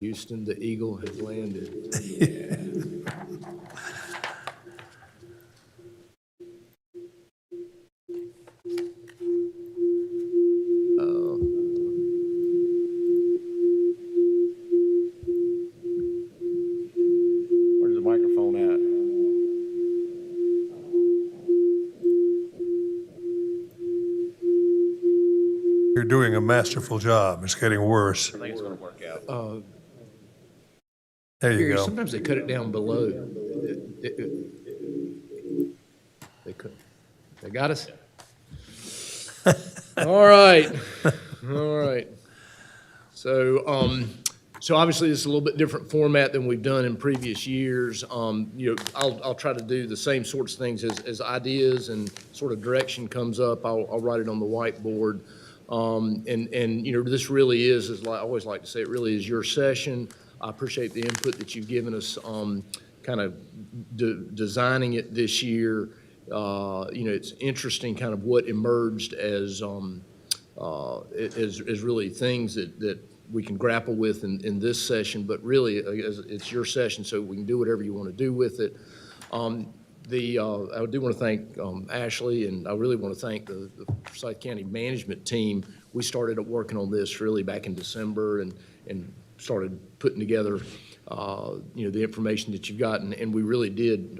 Houston, the Eagle has landed. Where's the microphone at? You're doing a masterful job. It's getting worse. I think it's going to work out. There you Gary, go. sometimes they cut it down below. They got us? All right. All right. So obviously this is a little bit different format than we've done in previous years. I'll try to do the same sorts of things as ideas and sort of direction comes up. I'll write it on the whiteboard. This really is, as I always like to say, it really is your session. I appreciate the input that you've given us, kind of designing it this year. It's interesting kind of what emerged as really things that we can grapple with in this session, but really it's your session, so we can do whatever you want to do with it. I do want to thank Ashley, and I really want to thank the Forsyth County management team. We started working on this really back in December and started putting together the information that you've gotten, and we really did.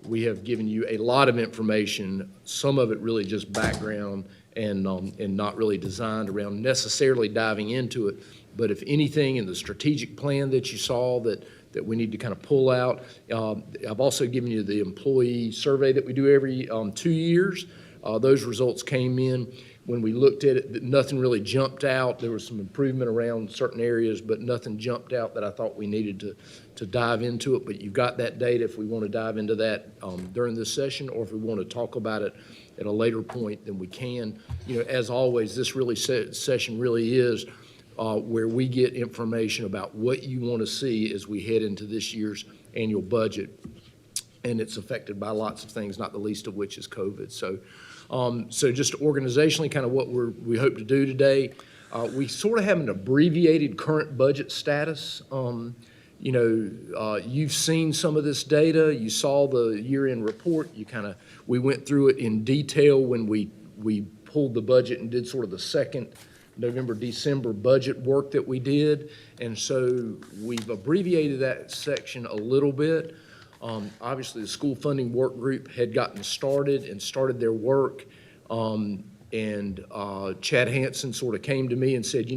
We have given you a lot of information, some of it really just background and not really designed around necessarily diving into it. But if anything in the strategic plan that you saw that we need to kind of pull out, I've also given you the employee survey that we do every 2 years. Those results came in. When we looked at it, nothing really jumped out. There was some improvement around certain areas, but nothing jumped out that I thought we needed to dive into it. But you've got that data if we want to dive into that during this session, or if we want to talk about it at a later point, then we can. As always, this really session really is where we get information about what you want to see as we head into this year's annual budget. And it's affected by lots of things, not the least of which is COVID. So just organizationally, kind of what we hope to do today, we sort of have an abbreviated current budget status. You've seen some of this data. You saw the year-end report. We went through it in detail when we pulled the budget and did sort of the second November, December budget work that we did. And so we've abbreviated that section a little bit. Obviously, the school funding work group had gotten started their work. Chad Hansen sort of came to me and said,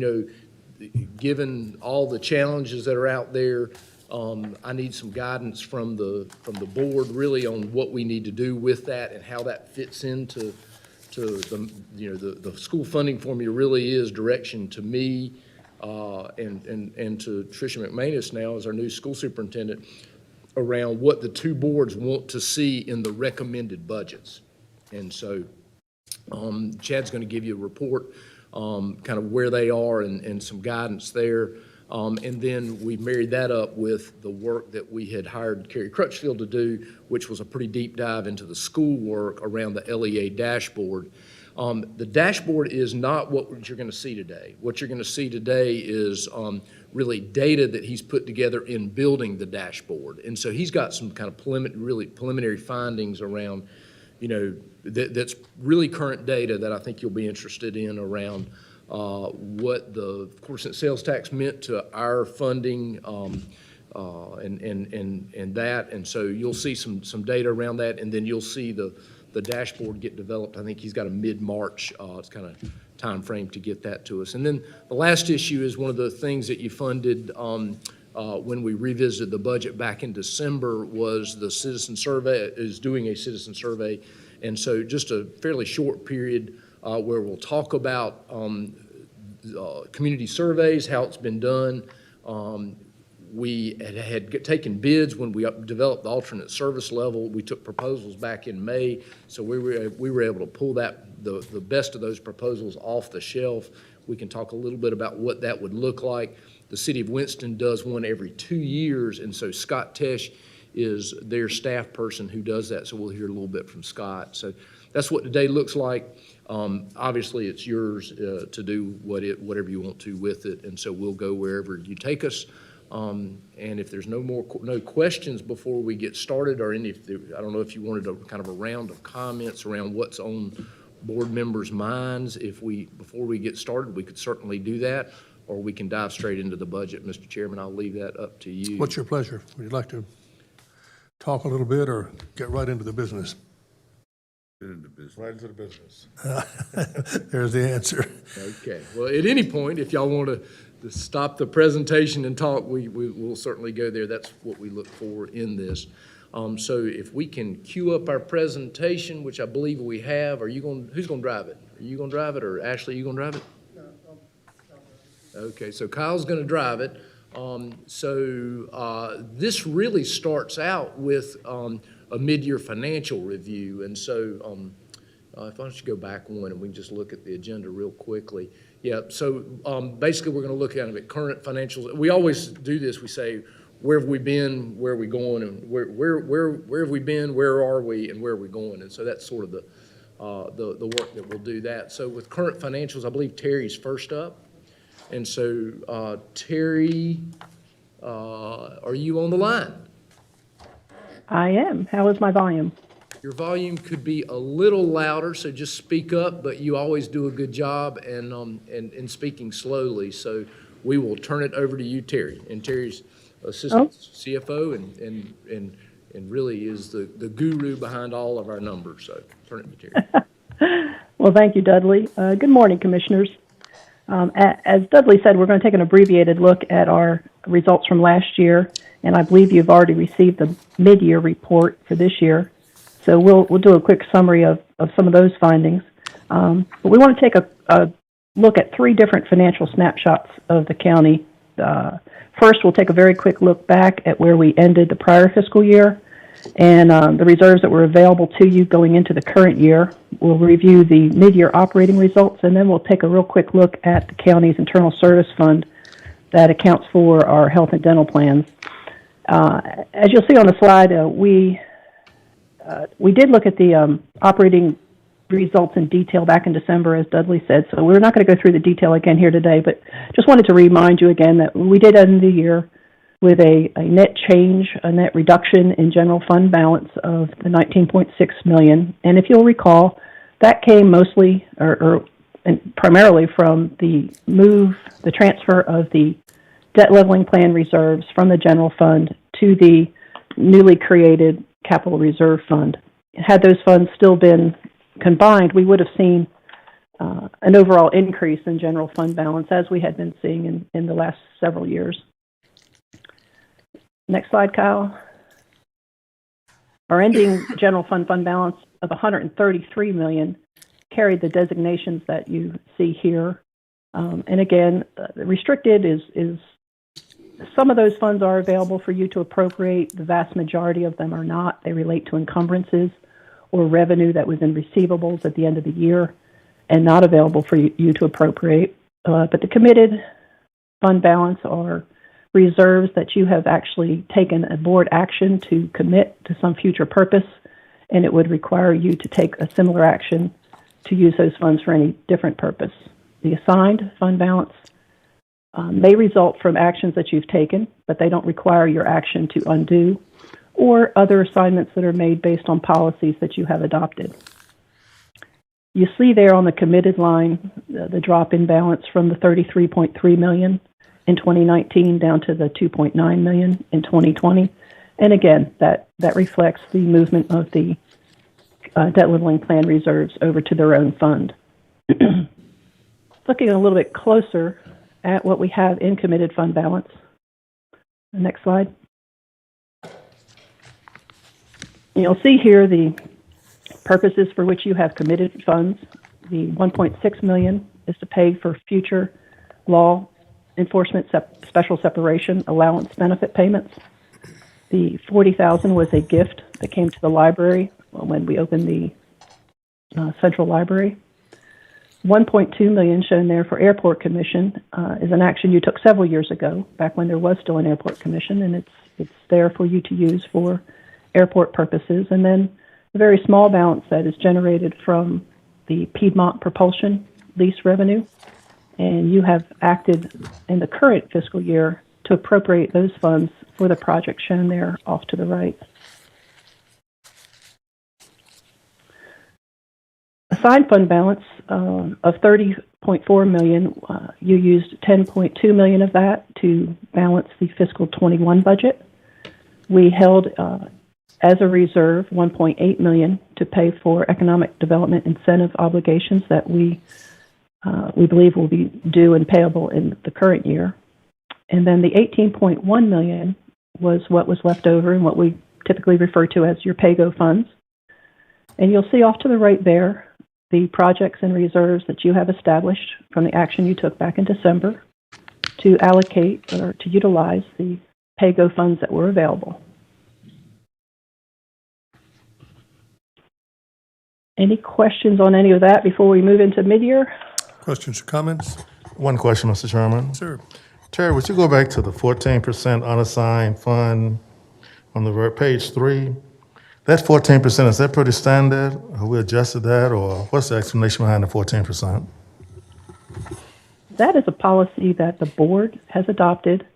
given all the challenges that are out there, I need some guidance from the board really on what we need to do with that and how that fits into the school funding formula. Really is direction to me and to Tricia McManus now as our new school superintendent around what the two boards want to see in the recommended budgets. And so Chad's going to give you a report kind of where they are and some guidance there. And then we married that up with the work that we had hired Carrie Crutchfield to do, which was a pretty deep dive into the school work around the LEA dashboard. The dashboard is not what you're going to see today. What you're going to see today is really data that he's put together in building the dashboard. And so he's got some kind of preliminary findings around, that's really current data that I think you'll be interested in around what the course and sales tax meant to our funding and that. And so you'll see some data around that, and then you'll see the dashboard get developed. I think he's got a mid-March it's kind of time frame to get that to us. And then the last issue is one of the things that you funded when we revisited the budget back in December was the citizen survey, is doing a citizen survey. And so just a fairly short period where we'll talk about community surveys, how it's been done. We had taken bids when we developed the alternate service level. We took proposals back in May, so we were able to pull the best of those proposals off the shelf. We can talk a little bit about what that would look like. The city of Winston does one every 2 years, and so Scott Tesh is their staff person who does that, so we'll hear a little bit from Scott. So that's what today looks like. Obviously, it's yours to do whatever you want to with it, and so we'll go wherever you take us. And if there's no questions before we get started, or I don't know if you wanted kind of a round of comments around what's on board members' minds. Before we get started, we could certainly do that, or we can dive straight into the budget. Mr. Chairman, I'll leave that up to you. What's your pleasure? Would you like to talk a little bit or get right into the business? Right into the business. There's the answer. Okay. Well, at any point, if y'all want to stop the presentation and talk, we'll certainly go there. That's what we look for in this. So if we can cue up our presentation, which I believe we have, who's going to drive it? Are you going to drive it, or Ashley, you going to drive it? No, okay, so Kyle's going to drive it. This really starts out with a mid-year financial review. And so if I should go back one and we can just look at the agenda real quickly. Yeah, so basically we're going to look at current financials. We always do this. We say, where have we been, where are we going, and where have we been, where are we, and where are we going? And so that's sort of the work that we'll do that. So with current financials, I believe Terry's first up. And so Terry, are you on the line? I am. How is my volume? Your volume could be a little louder, so just speak up, but you always do a good job in speaking slowly. So we will turn it over to you, Terry. And Terry's assistant CFO and really is the guru behind all of our numbers. So turn it to Terry. Well, thank you, Dudley. Good morning, Commissioners. As Dudley said, we're going to take an abbreviated look at our results from last year, and I believe you've already received the mid-year report for this year. So we'll do a quick summary of some of those findings. But we want to take a look at three different financial snapshots of the county. First, we'll take a very quick look back at where we ended the prior fiscal year and the reserves that were available to you going into the current year. We'll review the mid-year operating results, and then we'll take a real quick look at the county's internal service fund that accounts for our health and dental plans. As you'll see on the slide, we did look at the operating results in detail back in December, as Dudley said, so we're not going to go through the detail again here today, but just wanted to remind you again that we did end the year with a net change, a net reduction in general fund balance of the $19.6 million. And if you'll recall, that came mostly and primarily from the transfer of the debt leveling plan reserves from the general fund to the newly created capital reserve fund. Had those funds still been combined, we would have seen an overall increase in general fund balance, as we had been seeing in the last several years. Next slide, Kyle. Our ending general fund balance of $133 million carried the designations that you see here. And again, restricted is some of those funds are available for you to appropriate. The vast majority of them are not. They relate to encumbrances or revenue that was in receivables at the end of the year and not available for you to appropriate. But the committed fund balance are reserves that you have actually taken a board action to commit to some future purpose, and it would require you to take a similar action to use those funds for any different purpose. The assigned fund balance may result from actions that you've taken, but they don't require your action to undo, or other assignments that are made based on policies that you have adopted. You see there on the committed line the drop in balance from the $33.3 million in 2019 down to the $2.9 million in 2020. And again, that reflects the movement of the debt leveling plan reserves over to their own fund. Looking a little bit closer at what we have in committed fund balance. The next slide. You'll see here the purposes for which you have committed funds. The $1.6 million is to pay for future law enforcement special separation allowance benefit payments. The $40,000 was a gift that came to the library when we opened the central library. $1.2 million shown there for airport commission is an action you took several years ago, back when there was still an airport commission, and It's there for you to use for airport purposes. And then a very small balance that is generated from the Piedmont Propulsion lease revenue. And you have acted in the current fiscal year to appropriate those funds for the project shown there off to the right. Assigned fund balance of $30.4 million, you used $10.2 million of that to balance the fiscal 21 budget. We held as a reserve $1.8 million to pay for economic development incentive obligations that we believe will be due and payable in the current year. And then the $18.1 million was what was left over and what we typically refer to as your pay-go funds. And you'll see off to the right there the projects and reserves that you have established from the action you took back in December to allocate or to utilize the pay-go funds that were available. Any questions on any of that before we move into mid-year? Questions or comments? One question, Mr. Chairman. Sir. Terry, would you go back to the 14% unassigned fund on the page 3? That 14%, is that pretty standard? Have we adjusted that, or what's the explanation behind the 14%? That is a policy that the board has adopted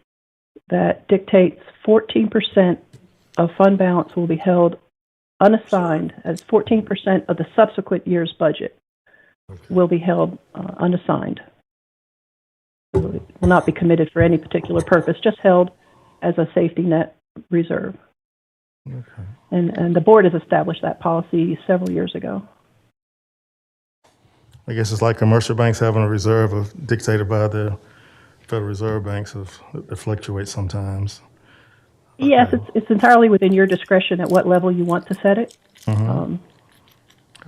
that dictates 14% of fund balance will be held unassigned, as 14% of the subsequent year's budget will be held unassigned. It will not be committed for any particular purpose, just held as a safety net reserve. Okay. And the board has established that policy several years ago. I guess it's like commercial banks having a reserve dictated by the Federal Reserve Banks that fluctuate sometimes. Yes, it's entirely within your discretion at what level you want to set it. Okay.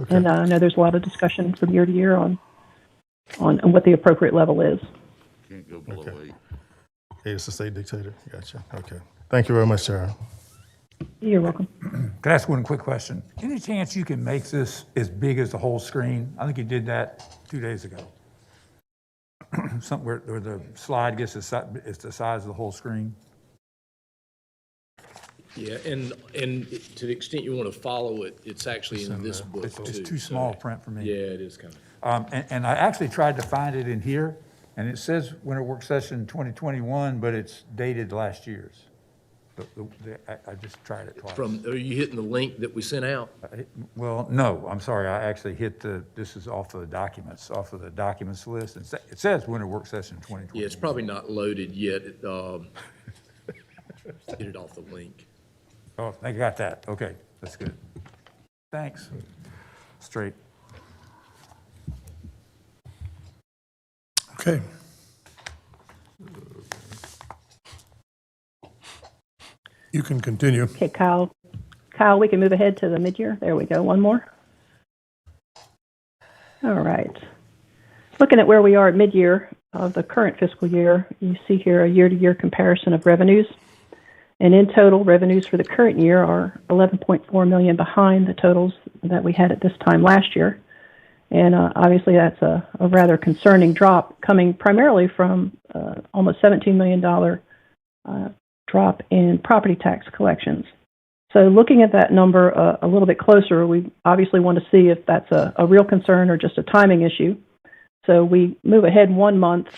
And I know there's a lot of discussion from year to year on what the appropriate level is. Can't go below 8. Hey, it's the state dictator. Gotcha. Okay. Thank you very much, Sarah. You're welcome. Can I ask one quick question? Any chance you can make this as big as the whole screen? I think you did that 2 days ago. Somewhere where the slide gets it's the size of the whole screen. Yeah, and to the extent you want to follow it, it's actually in this book It's too. just too small print for me. Yeah, it is kind of. And I actually tried to find it in here, and it says winter work session 2021, but it's dated last year's. I just tried it twice. Are you hitting the link that we sent out? Well, no, I'm sorry. I actually hit this is off of the documents list. It says winter work session 2021. Yeah, it's probably not loaded yet. Get it off the link. Oh, they got that. Okay, that's good. Thanks. Straight. Okay. You can continue. Okay, Kyle, we can move ahead to the mid-year. There we go. One more. All right. Looking at where we are at mid-year of the current fiscal year, you see here a year-to-year comparison of revenues. And in total, revenues for the current year are $11.4 million behind the totals that we had at this time last year. And obviously that's a rather concerning drop coming primarily from almost $17 million drop in property tax collections. So looking at that number a little bit closer, we obviously want to see if that's a real concern or just a timing issue. So we move ahead 1 month.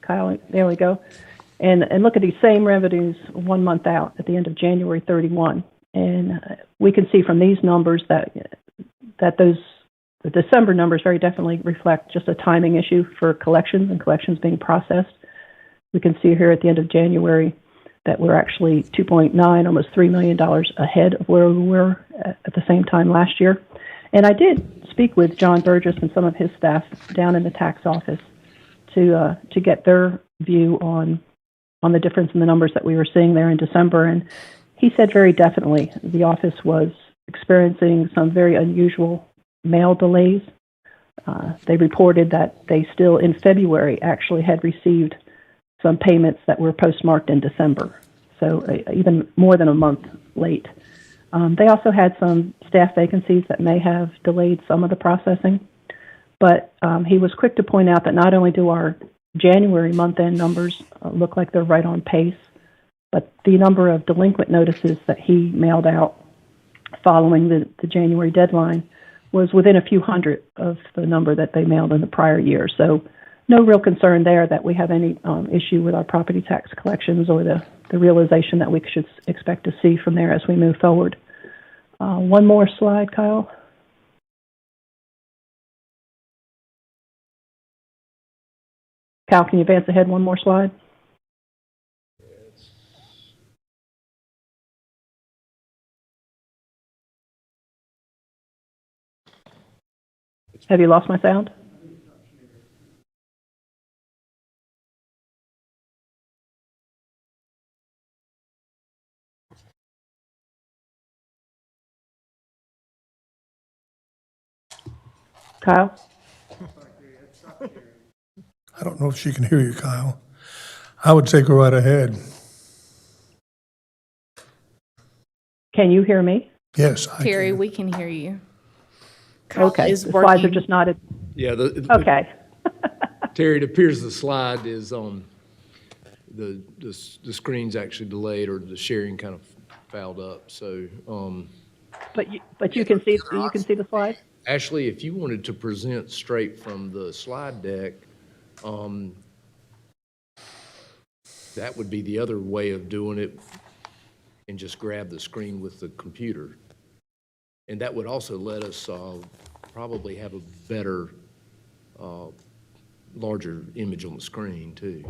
Kyle, there we go. And look at these same revenues 1 month out at the end of January 31. And we can see from these numbers that the December numbers very definitely reflect just a timing issue for collections and collections being processed. We can see here at the end of January that we're actually 2.9, almost $3 million ahead of where we were at the same time last year. And I did speak with John Burgess and some of his staff down in the tax office to get their view on the difference in the numbers that we were seeing there in December. And he said very definitely the office was experiencing some very unusual mail delays. They reported that they still in February actually had received some payments that were postmarked in December, so even more than a month late. They also had some staff vacancies that may have delayed some of the processing, but he was quick to point out that not only do our January month-end numbers look like they're right on pace but the number of delinquent notices that he mailed out following the January deadline was within a few hundred of the number that they mailed in the prior year. So no real concern there that we have any issue with our property tax collections or the realization that we should expect to see from there as we move forward. One more slide, Kyle. Kyle, can you advance ahead one more slide? Have you lost my sound? Kyle? I don't know if she can hear you, Kyle. I would take her right ahead. Can you hear me? Yes, I Terry, can. we can hear you. Kyle Okay, is the slides are working. just not, Yeah, okay. Terry, it appears the slide is, the screen's actually delayed, or the sharing kind of fouled up, so, But you can see, you can see the slides? Ashley, if you wanted to present straight from the slide deck, that would be the other way of doing it, and just grab the screen with the computer. And that would also let us probably have a better, larger image on the screen, too.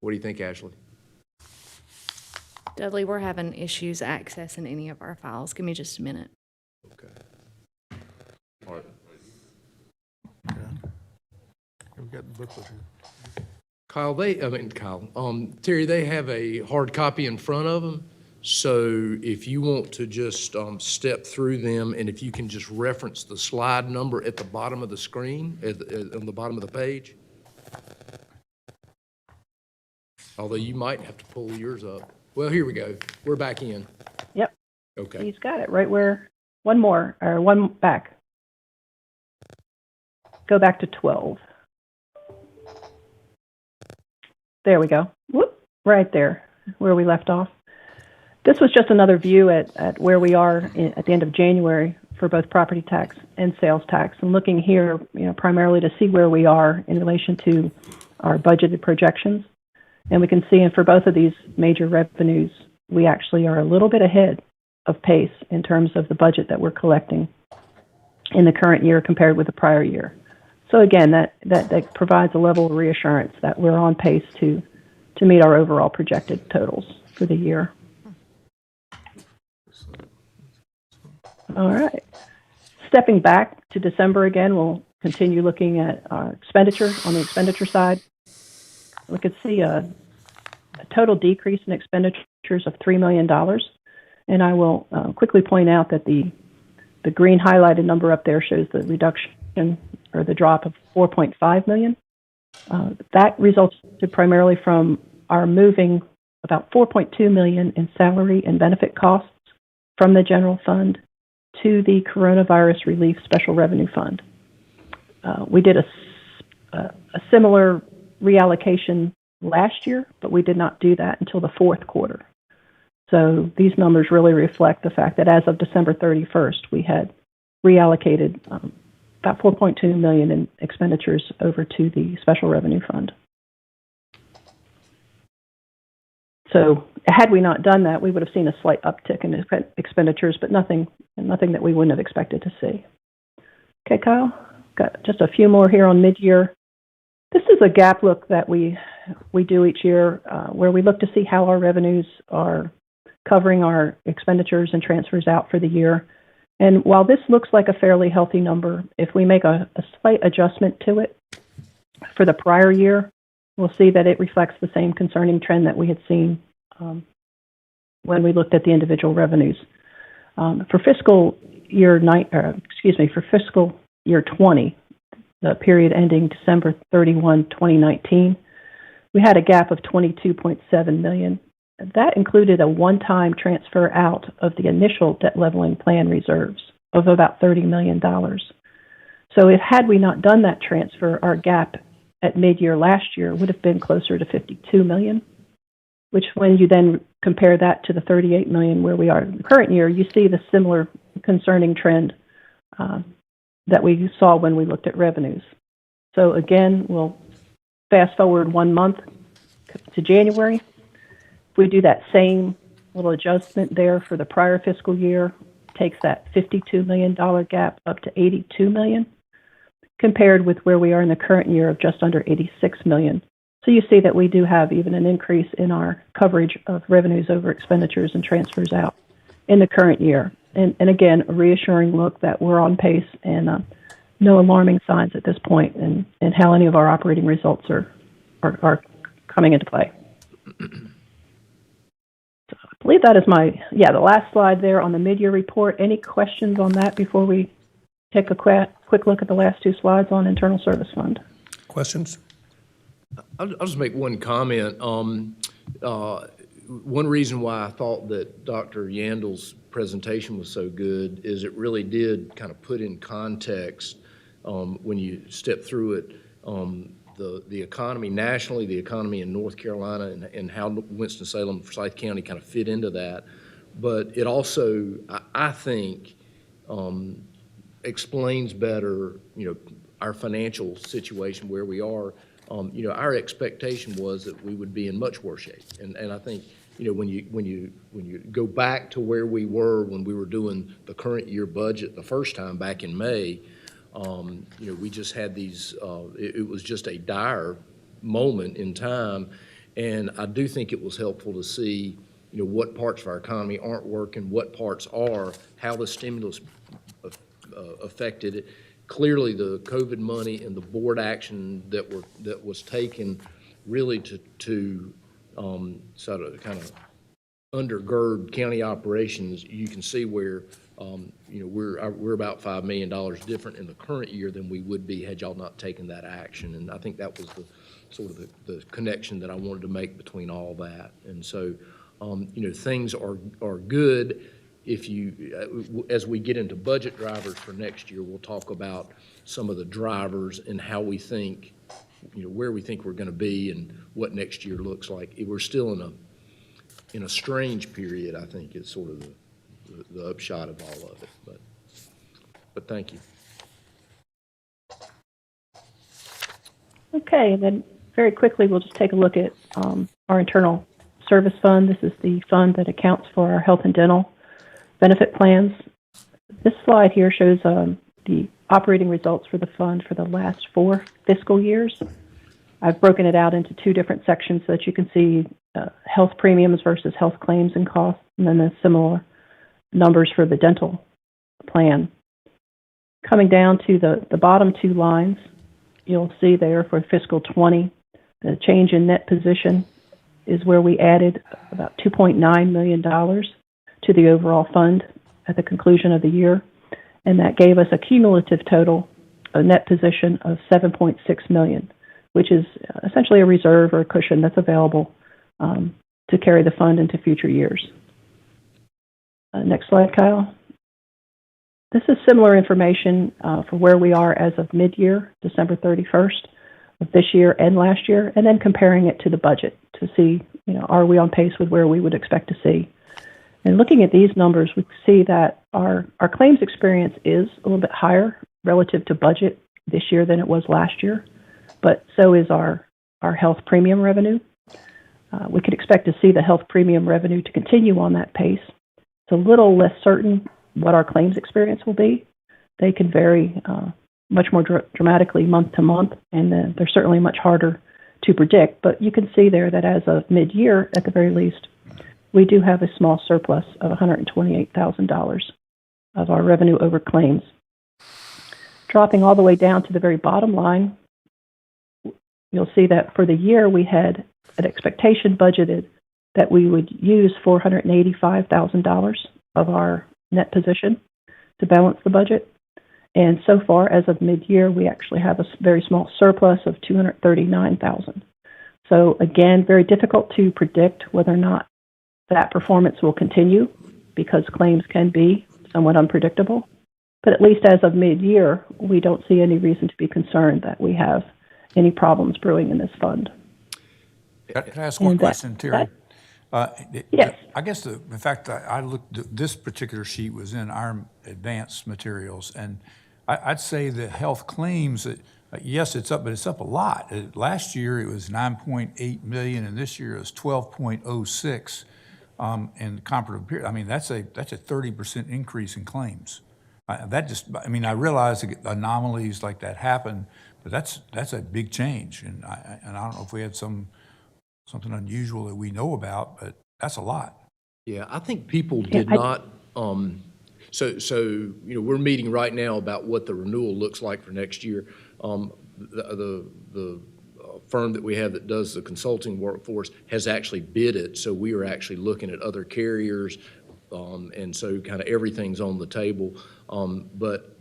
What do you think, Ashley? Dudley, we're having issues accessing any of our files. Give me just a minute. Okay. All right. We got the booklet here. Terry, they have a hard copy in front of them. So if you want to just step through them, and if you can just reference the slide number at the bottom of the screen, on the bottom of the page. Although you might have to pull yours up. Well, here we go. We're back in. Yep, Okay. he's got it right where, one more, or one back. Go back to 12. There we go. Whoop, right there, where we left off. This was just another view at where we are at the end of January for both property tax and sales tax, and looking here, primarily to see where we are in relation to our budgeted projections. And we can see, and for both of these major revenues, we actually are a little bit ahead of pace in terms of the budget that we're collecting in the current year compared with the prior year. So again, that provides a level of reassurance that we're on pace to meet our overall projected totals for the year. All right. Stepping back to December again, we'll continue looking at expenditure on the expenditure side. We could see a total decrease in expenditures of $3 million. And I will quickly point out that the green highlighted number up there shows the reduction or the drop of $4.5 million. That resulted primarily from our moving about $4.2 million in salary and benefit costs from the general fund to the coronavirus relief special revenue fund. We did a similar reallocation last year, but we did not do that until the fourth quarter. So these numbers really reflect the fact that as of December 31st, we had reallocated about $4.2 million in expenditures over to the special revenue fund. So had we not done that, we would have seen a slight uptick in expenditures, but nothing that we wouldn't have expected to see. Okay, Kyle, got just a few more here on mid-year. This is a gap look that we do each year where we look to see how our revenues are covering our expenditures and transfers out for the year. And while this looks like a fairly healthy number, if we make a slight adjustment to it for the prior year, we'll see that it reflects the same concerning trend that we had seen when we looked at the individual revenues. For fiscal year 20, the period ending December 31, 2019, we had a gap of $22.7 million. That included a one-time transfer out of the initial debt leveling plan reserves of about $30 million. So had we not done that transfer, our gap at mid-year last year would have been closer to 52 million, which when you then compare that to the 38 million where we are in the current year, you see the similar concerning trend that we saw when we looked at revenues. So again, we'll fast forward 1 month to January. If we do that same little adjustment there for the prior fiscal year, takes that $52 million gap up to 82 million, compared with where we are in the current year of just under 86 million. So you see that we do have even an increase in our coverage of revenues over expenditures and transfers out in the current year. And again, a reassuring look that we're on pace and no alarming signs at this point in how any of our operating results are coming into play. So I believe that is the last slide there on the mid-year report. Any questions on that before we take a quick look at the last 2 slides on Internal Service Fund? Questions? I'll just make one comment. One reason why I thought that Dr. Yandel's presentation was so good is it really did kind of put in context when you step through it, the economy nationally, the economy in North Carolina, and how Winston-Salem, Forsyth County kind of fit into that. But it also, I think, explains better, our financial situation where we are. Our expectation was that we would be in much worse shape, and I think, when you go back to where we were when we were doing the current year budget the first time back in May, we just had these. It was just a dire moment in time, and I do think it was helpful to see, what parts of our economy aren't working, what parts are, how the stimulus affected it. Clearly, the COVID money and the board action that was taken really to sort of kind of undergird county operations. You can see where we're about $5 million different in the current year than we would be had y'all not taken that action. And I think that was the sort of the connection that I wanted to make between all that. And so, things are good. If you, as we get into budget drivers for next year, we'll talk about some of the drivers and how we think, where we think we're going to be and what next year looks like. We're still in a strange period, I think, is sort of the upshot of all of it. But thank you. Okay, and then very quickly, we'll just take a look at our Internal Service Fund. This is the fund that accounts for our health and dental benefit plans. This slide here shows the operating results for the fund for the last 4 fiscal years. I've broken it out into 2 different sections so that you can see health premiums versus health claims and costs, and then the similar numbers for the dental plan. Coming down to the bottom 2 lines, you'll see there for fiscal 20, the change in net position is where we added about $2.9 million to the overall fund at the conclusion of the year, and that gave us a cumulative total, a net position of $7.6 million, which is essentially a reserve or a cushion that's available to carry the fund into future years. Next slide, Kyle. This is similar information for where we are as of mid-year, December 31st of this year and last year, and then comparing it to the budget to see, are we on pace with where we would expect to see. And looking at these numbers, we see that our claims experience is a little bit higher relative to budget this year than it was last year, but so is our health premium revenue. We could expect to see the health premium revenue to continue on that pace. It's a little less certain what our claims experience will be. They can vary much more dramatically month to month, and they're certainly much harder to predict. But you can see there that as of mid-year, at the very least, we do have a small surplus of $128,000 of our revenue over claims. Dropping all the way down to the very bottom line, you'll see that for the year we had an expectation budgeted that we would use $485,000 of our net position to balance the budget. And so far, as of mid-year, we actually have a very small surplus of $239,000. So again, very difficult to predict whether or not that performance will continue because claims can be somewhat unpredictable. But at least as of mid-year, we don't see any reason to be concerned that we have any problems brewing in this fund. Can I ask one And question, Terry? Yes. I guess in fact, I looked, this particular sheet was in our advanced materials, and I'd say the health claims, yes, it's up, but it's up a lot. Last year, it was 9.8 million, and this year it was 12.06 in the comparative period. I mean, that's a 30% increase in claims. I realize that anomalies like that happen, but that's a big change, and I don't know if we had something unusual that we know about, but that's a lot. Yeah, I think people did not, we're meeting right now about what the renewal looks like for next year. The firm that we have that does the consulting workforce has actually bid it, so we are actually looking at other carriers, and so kind of everything's on the table. But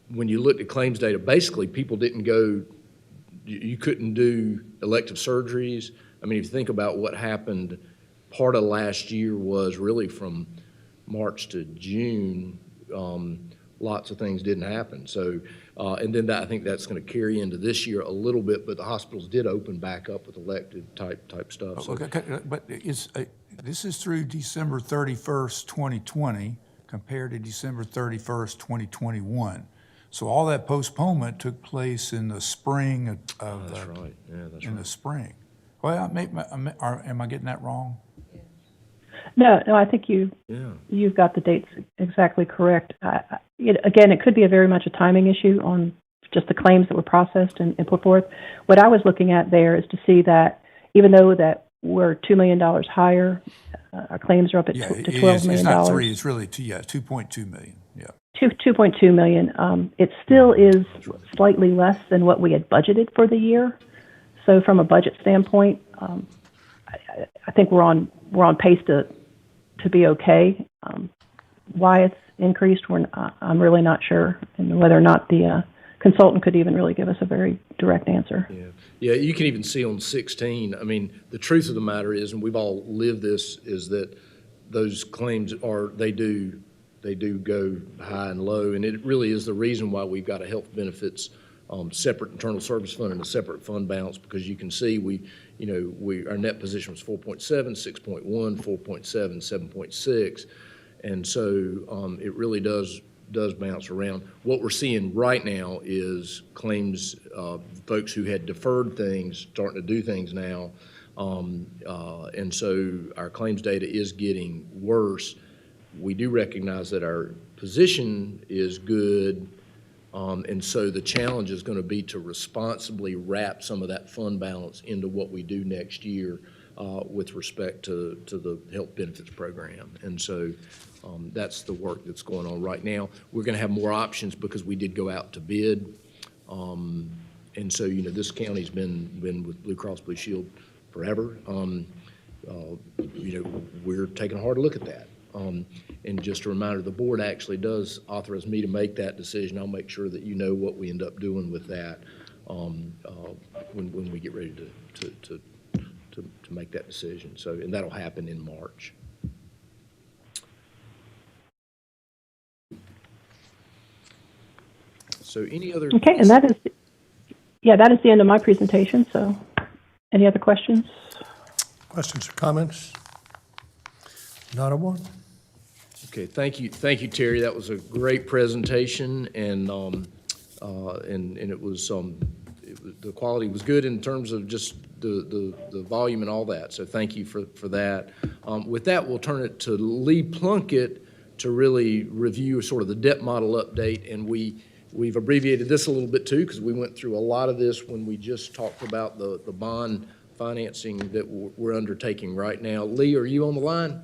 when you look at claims data, basically people didn't go, you couldn't do elective surgeries. I mean, if you think about what happened, part of last year was really from March to June, lots of things didn't happen. So, and then I think that's going to carry into this year a little bit, but the hospitals did open back up with elective type stuff. So. Okay, but this is through December 31st, 2020, compared to December 31st, 2021. So all that postponement took place in the spring of That's right. Yeah, that's in right. the spring. Well, am I getting that wrong? No, I think you've got the dates exactly correct. Again, it could be very much a timing issue on just the claims that were processed and put forth. What I was looking at there is to see that even though that we're $2 million higher, our claims are up to $12 million. It's not 3, it's really 2.2 million, yeah. 2.2 million. It still is slightly less than what we had budgeted for the year. So from a budget standpoint, I think we're on pace to be okay. Why it's increased, I'm really not sure, and whether or not the consultant could even really give us a very direct answer. Yeah, you can even see on 16, I mean, the truth of the matter is, and we've all lived this, is that those claims they do go high and low, and it really is the reason why we've got a health benefits separate internal service fund and a separate fund balance, because you can see our net position was 4.7, 6.1, 4.7, 7.6, and so it really does bounce around. What we're seeing right now is claims, folks who had deferred things starting to do things now, and so our claims data is getting worse. We do recognize that our position is good, and so the challenge is going to be to responsibly wrap some of that fund balance into what we do next year with respect to the health benefits program. And so that's the work that's going on right now. We're going to have more options because we did go out to bid. And so, this county's been with Blue Cross Blue Shield forever. We're taking a hard look at that. And just a reminder, the board actually does authorize me to make that decision. I'll make sure that you know what we end up doing with that when we get ready to make that decision. So, and that'll happen in March. So, any other? Okay, and that is the end of my presentation. So, any other questions? Questions or comments? Not a one. Okay, thank you, Terry. That was a great presentation, and it was the quality was good in terms of just the volume and all that. So thank you for that. With that, we'll turn it to Lee Plunkett to really review sort of the debt model update, and we've abbreviated this a little bit too because we went through a lot of this when we just talked about the bond financing that we're undertaking right now. Lee, are you on the line?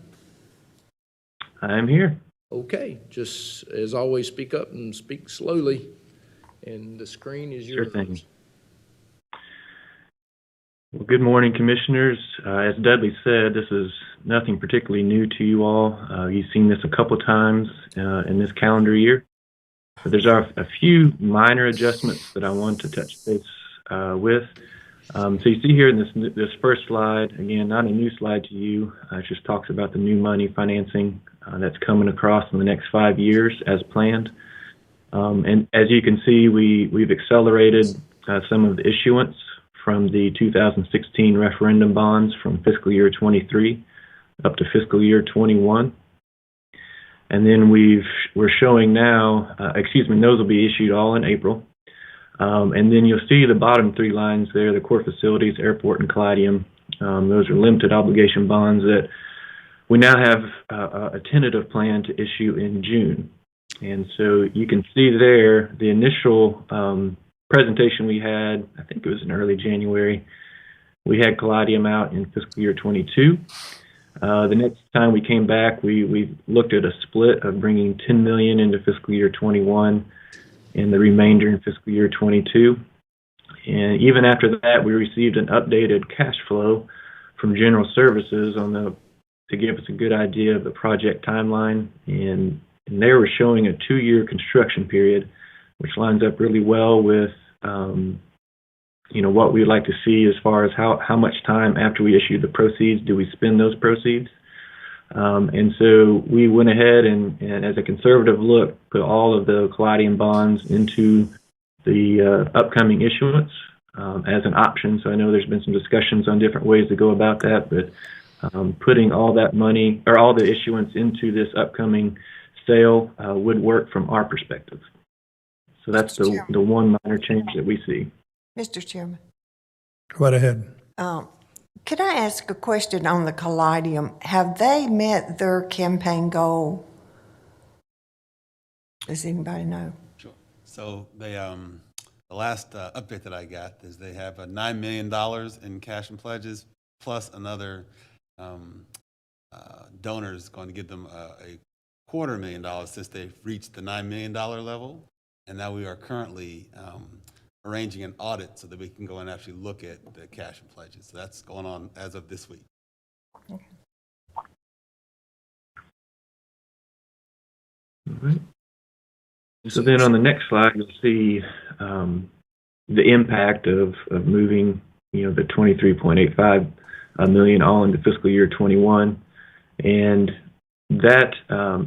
I'm here. Okay, just as always, speak up and speak slowly, and the screen is yours. Sure thing. Well, good morning, Commissioners. As Dudley said, this is nothing particularly new to you all. You've seen this a couple times in this calendar year. But there's a few minor adjustments that I want to touch base with. So you see here in this first slide, again, not a new slide to you. It just talks about the new money financing that's coming across in the next 5 years as planned. And as you can see, we've accelerated some of the issuance from the 2016 referendum bonds from fiscal year 23 up to fiscal year 21. And then we're showing now, those will be issued all in April. And then you'll see the bottom three lines there, the core facilities, airport, and Caladium. Those are limited obligation bonds that we now have a tentative plan to issue in June. And so you can see there the initial presentation we had, I think it was in early January. We had Caladium out in fiscal year 22. The next time we came back, we looked at a split of bringing $10 million into fiscal year 21 and the remainder in fiscal year 22. And even after that, we received an updated cash flow from General Services to give us a good idea of the project timeline. And they were showing a 2-year construction period, which lines up really well with what we'd like to see as far as how much time after we issue the proceeds do we spend those proceeds. And so we went ahead and as a conservative look, put all of the Caladium bonds into the upcoming issuance as an option. So I know there's been some discussions on different ways to go about that, but putting all that money or all the issuance into this upcoming sale would work from our perspective. So that's the one minor change that we see. Mr. Chairman, Go right ahead. could I ask a question on the Caladium? Have they met their campaign goal? Does anybody know? Sure. So they, the last update that I got is they have $9 million in cash and pledges, plus another donor is going to give them a $250,000 since they've reached the $9 million level. And now we are currently arranging an audit so that we can go and actually look at the cash and pledges. So that's going on as of this week. Okay. All right. So then on the next slide, you'll see the impact of moving, the $23.85 million all into fiscal year 21. And that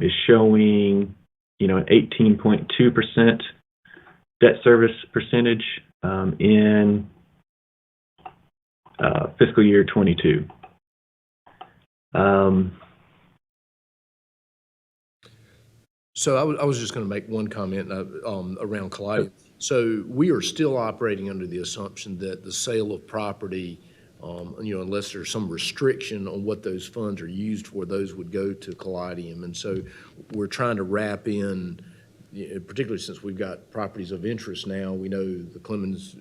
is showing, an 18.2% debt service percentage in fiscal year 22. So I was just going to make one comment around Caladium. So we are still operating under the assumption that the sale of property, unless there's some restriction on what those funds are used for, those would go to Caladium. And so we're trying to wrap in, particularly since we've got properties of interest now. We know the Clemens,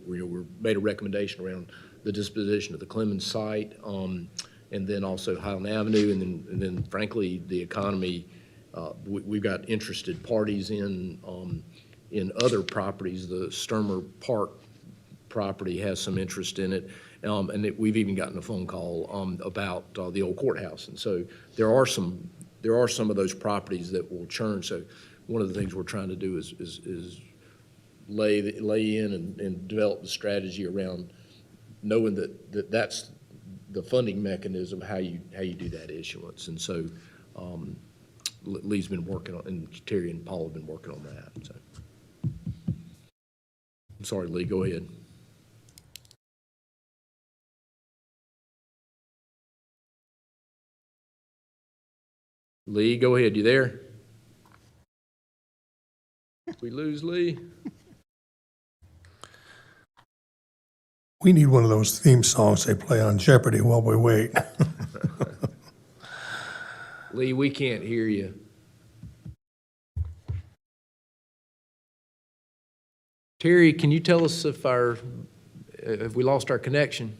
we made a recommendation around the disposition of the Clemens site, and then also Highland Avenue, and then frankly, the economy. We've got interested parties in other properties. The Sturmer Park property has some interest in it, and we've even gotten a phone call about the old courthouse. And so there are some of those properties that will churn. So one of the things we're trying to do is lay in and develop the strategy around knowing that's the funding mechanism, how you do that issuance. And so Lee's been working on, and Terry and Paul have been working on that. So I'm sorry, Lee, go ahead. Lee, go ahead. You there? We lose Lee. We need one of those theme songs they play on Jeopardy while we wait. Lee, we can't hear you. Terry, can you tell us if we lost our connection?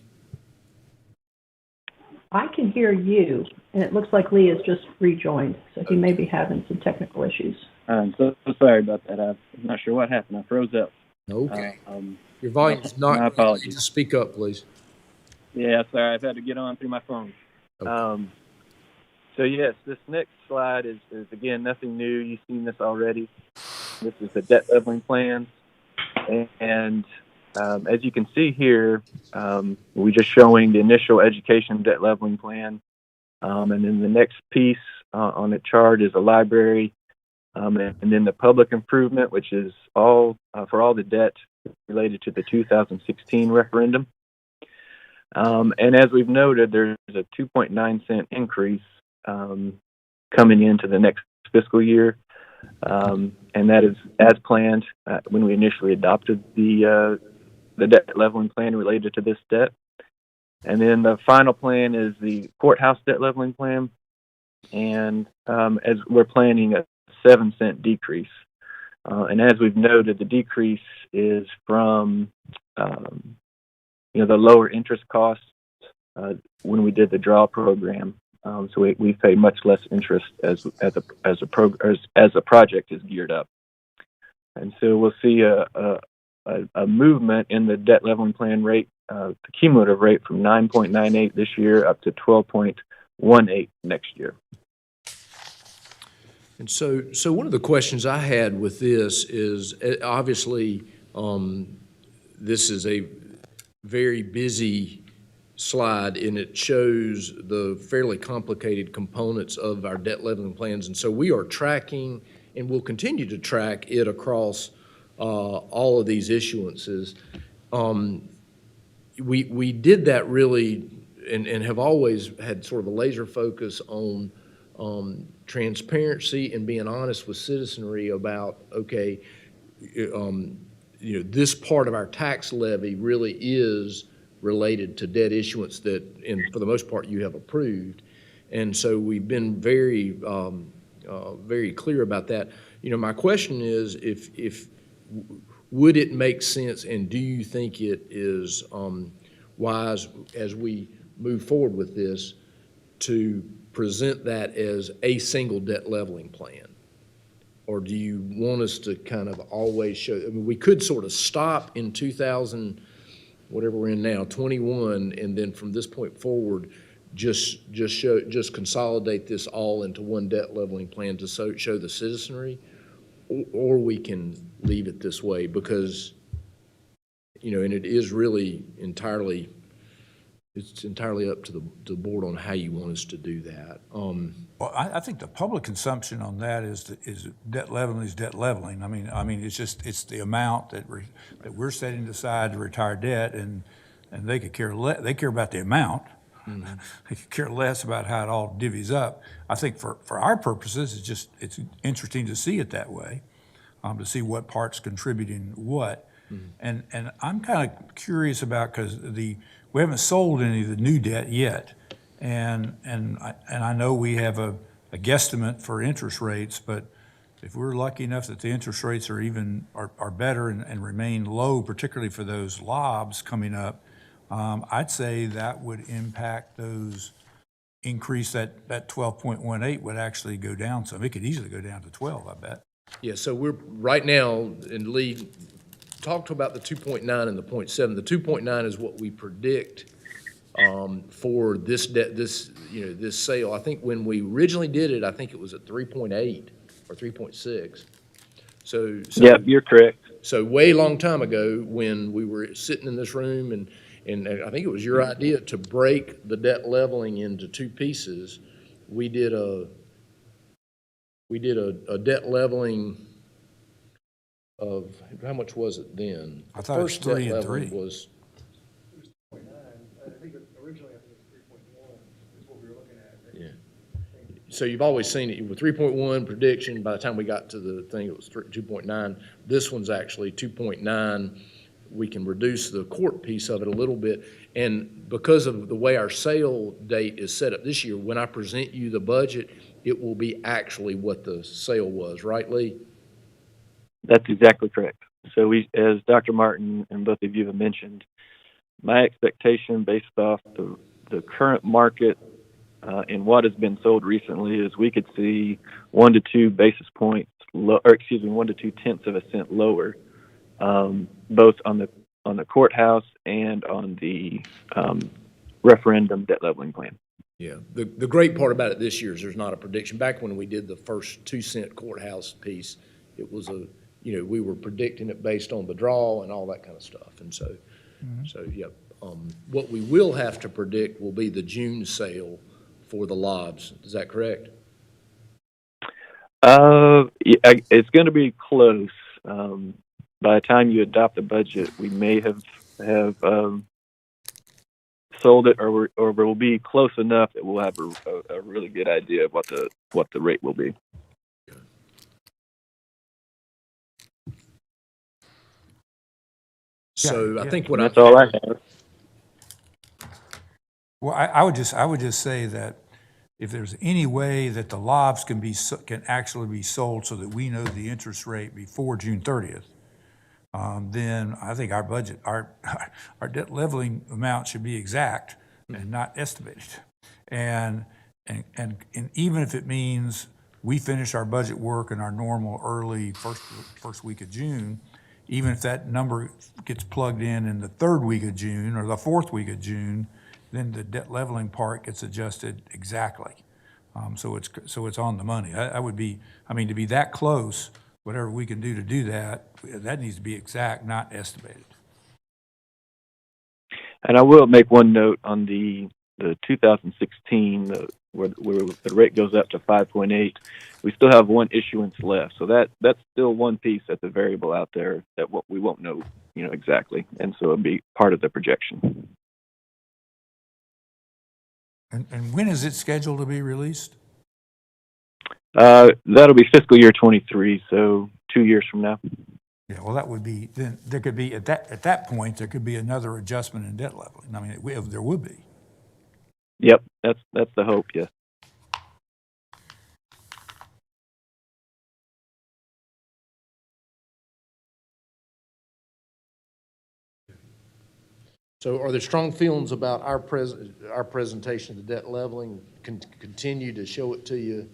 I can hear you, and it looks like Lee has just rejoined, so he may be having some technical issues. I'm so sorry about that. I'm not sure what happened. I froze up. Okay. Your volume's not. My apologies. Just speak up, please. Yeah, sorry. I've had to get on through my phone. Okay. So yes, this next slide is again nothing new. You've seen this already. This is the debt leveling plan, and as you can see here, we're just showing the initial education debt leveling plan, and then the next piece on the chart is a library, and then the public improvement, which is all for all the debt related to the 2016 referendum. And as we've noted, there's a 2.9 cent increase coming into the next fiscal year, and that is as planned when we initially adopted the debt leveling plan related to this debt. And then the final plan is the courthouse debt leveling plan, and as we're planning a 7-cent decrease. And as we've noted, the decrease is from the lower interest costs when we did the draw program. So we pay much less interest as a project is geared up, and so we'll see a movement in the debt leveling plan rate, the cumulative rate, from 9.98 this year up to 12.18 next year. And so one of the questions I had with this is, obviously, this is a very busy slide, and it shows the fairly complicated components of our debt leveling plans. And so we are tracking, and will continue to track it across all of these issuances. We did that really, and have always had sort of a laser focus on transparency and being honest with citizenry about, okay, this part of our tax levy really is related to debt issuance that, and for the most part, you have approved. And so we've been very clear about that. My question is, if would it make sense, and do you think it is wise as we move forward with this to present that as a single debt leveling plan? Or do you want us to kind of always show, we could sort of stop in 2000, whatever we're in now, 21, and then from this point forward, just consolidate this all into one debt leveling plan to show the citizenry, or we can leave it this way because, and it is really entirely up to the board on how you want us to do that. Well, I think the public consumption on that is debt leveling is debt leveling. I mean, it's the amount that we're setting aside to retire debt, and they could care less. They care about the amount. Mm-hmm. They could care less about how it all divvies up. I think for our purposes, it's interesting to see it that way, to see what part's contributing what. Mm-hmm. And I'm kind of curious about, because we haven't sold any of the new debt yet, and I know we have a guesstimate for interest rates, but if we're lucky enough that the interest rates are better and remain low, particularly for those lobs coming up, I'd say that would impact those, increase that 12.18 would actually go down some. It could easily go down to 12, I bet. Yeah, so we're right now, and Lee talked about the 2.9 and the 0.7. The 2.9 is what we predict for this debt, this sale. I think when we originally did it, I think it was at 3.8 or 3.6. So yeah, you're correct. So way long time ago, when we were sitting in this room, and I think it was your idea to break the debt leveling into two pieces, we did a debt leveling of, how much was it then? I thought it was 3 and 3. Was 0.9. I think originally it was 3.1 is what we were looking at. Yeah. So you've always seen it with 3.1 prediction. By the time we got to the thing, it was 2.9. This one's actually 2.9. We can reduce the court piece of it a little bit. And because of the way our sale date is set up this year, when I present you the budget, it will be actually what the sale was, right, Lee? That's exactly correct. So as Dr. Martin and both of you have mentioned, my expectation based off the current market and what has been sold recently is we could see 1 to 2 basis points, 1 to 2 tenths of a cent lower, both on the courthouse and on the referendum debt leveling plan. Yeah. The great part about it this year is there's not a prediction. Back when we did the first 2-cent courthouse piece, it was we were predicting it based on the draw and all that kind of stuff. And so, what we will have to predict will be the June sale for the lobs. Is that correct? It's going to be close. by the time you adopt the budget, we may have sold it, or we'll be close enough that we'll have a really good idea of what the rate will be. So Yeah, I think And that's all I have. Well, I would just say that if there's any way that the lobs can actually be sold so that we know the interest rate before June 30th, then I think our budget, our debt leveling amount should be exact and not estimated. And even if it means we finish our budget work in our normal early first week of June, even if that number gets plugged in the third week of June or the fourth week of June, then the debt leveling part gets adjusted exactly. So it's on the money. To be that close, whatever we can do to do that, that needs to be exact, not estimated. And I will make one note on the 2016, where the rate goes up to 5.8. We still have one issuance left, so that's still one piece that's a variable out there that we won't know, exactly, and so it'll be part of the projection. And when is it scheduled to be released? That'll be fiscal year 23, so 2 years from now. Yeah, well, that would be, then there could be, at that point, there could be another adjustment in debt leveling. I mean, there would be. Yep, that's the hope, yes. So are there strong feelings about our presentation of the debt leveling? Continue to show it to you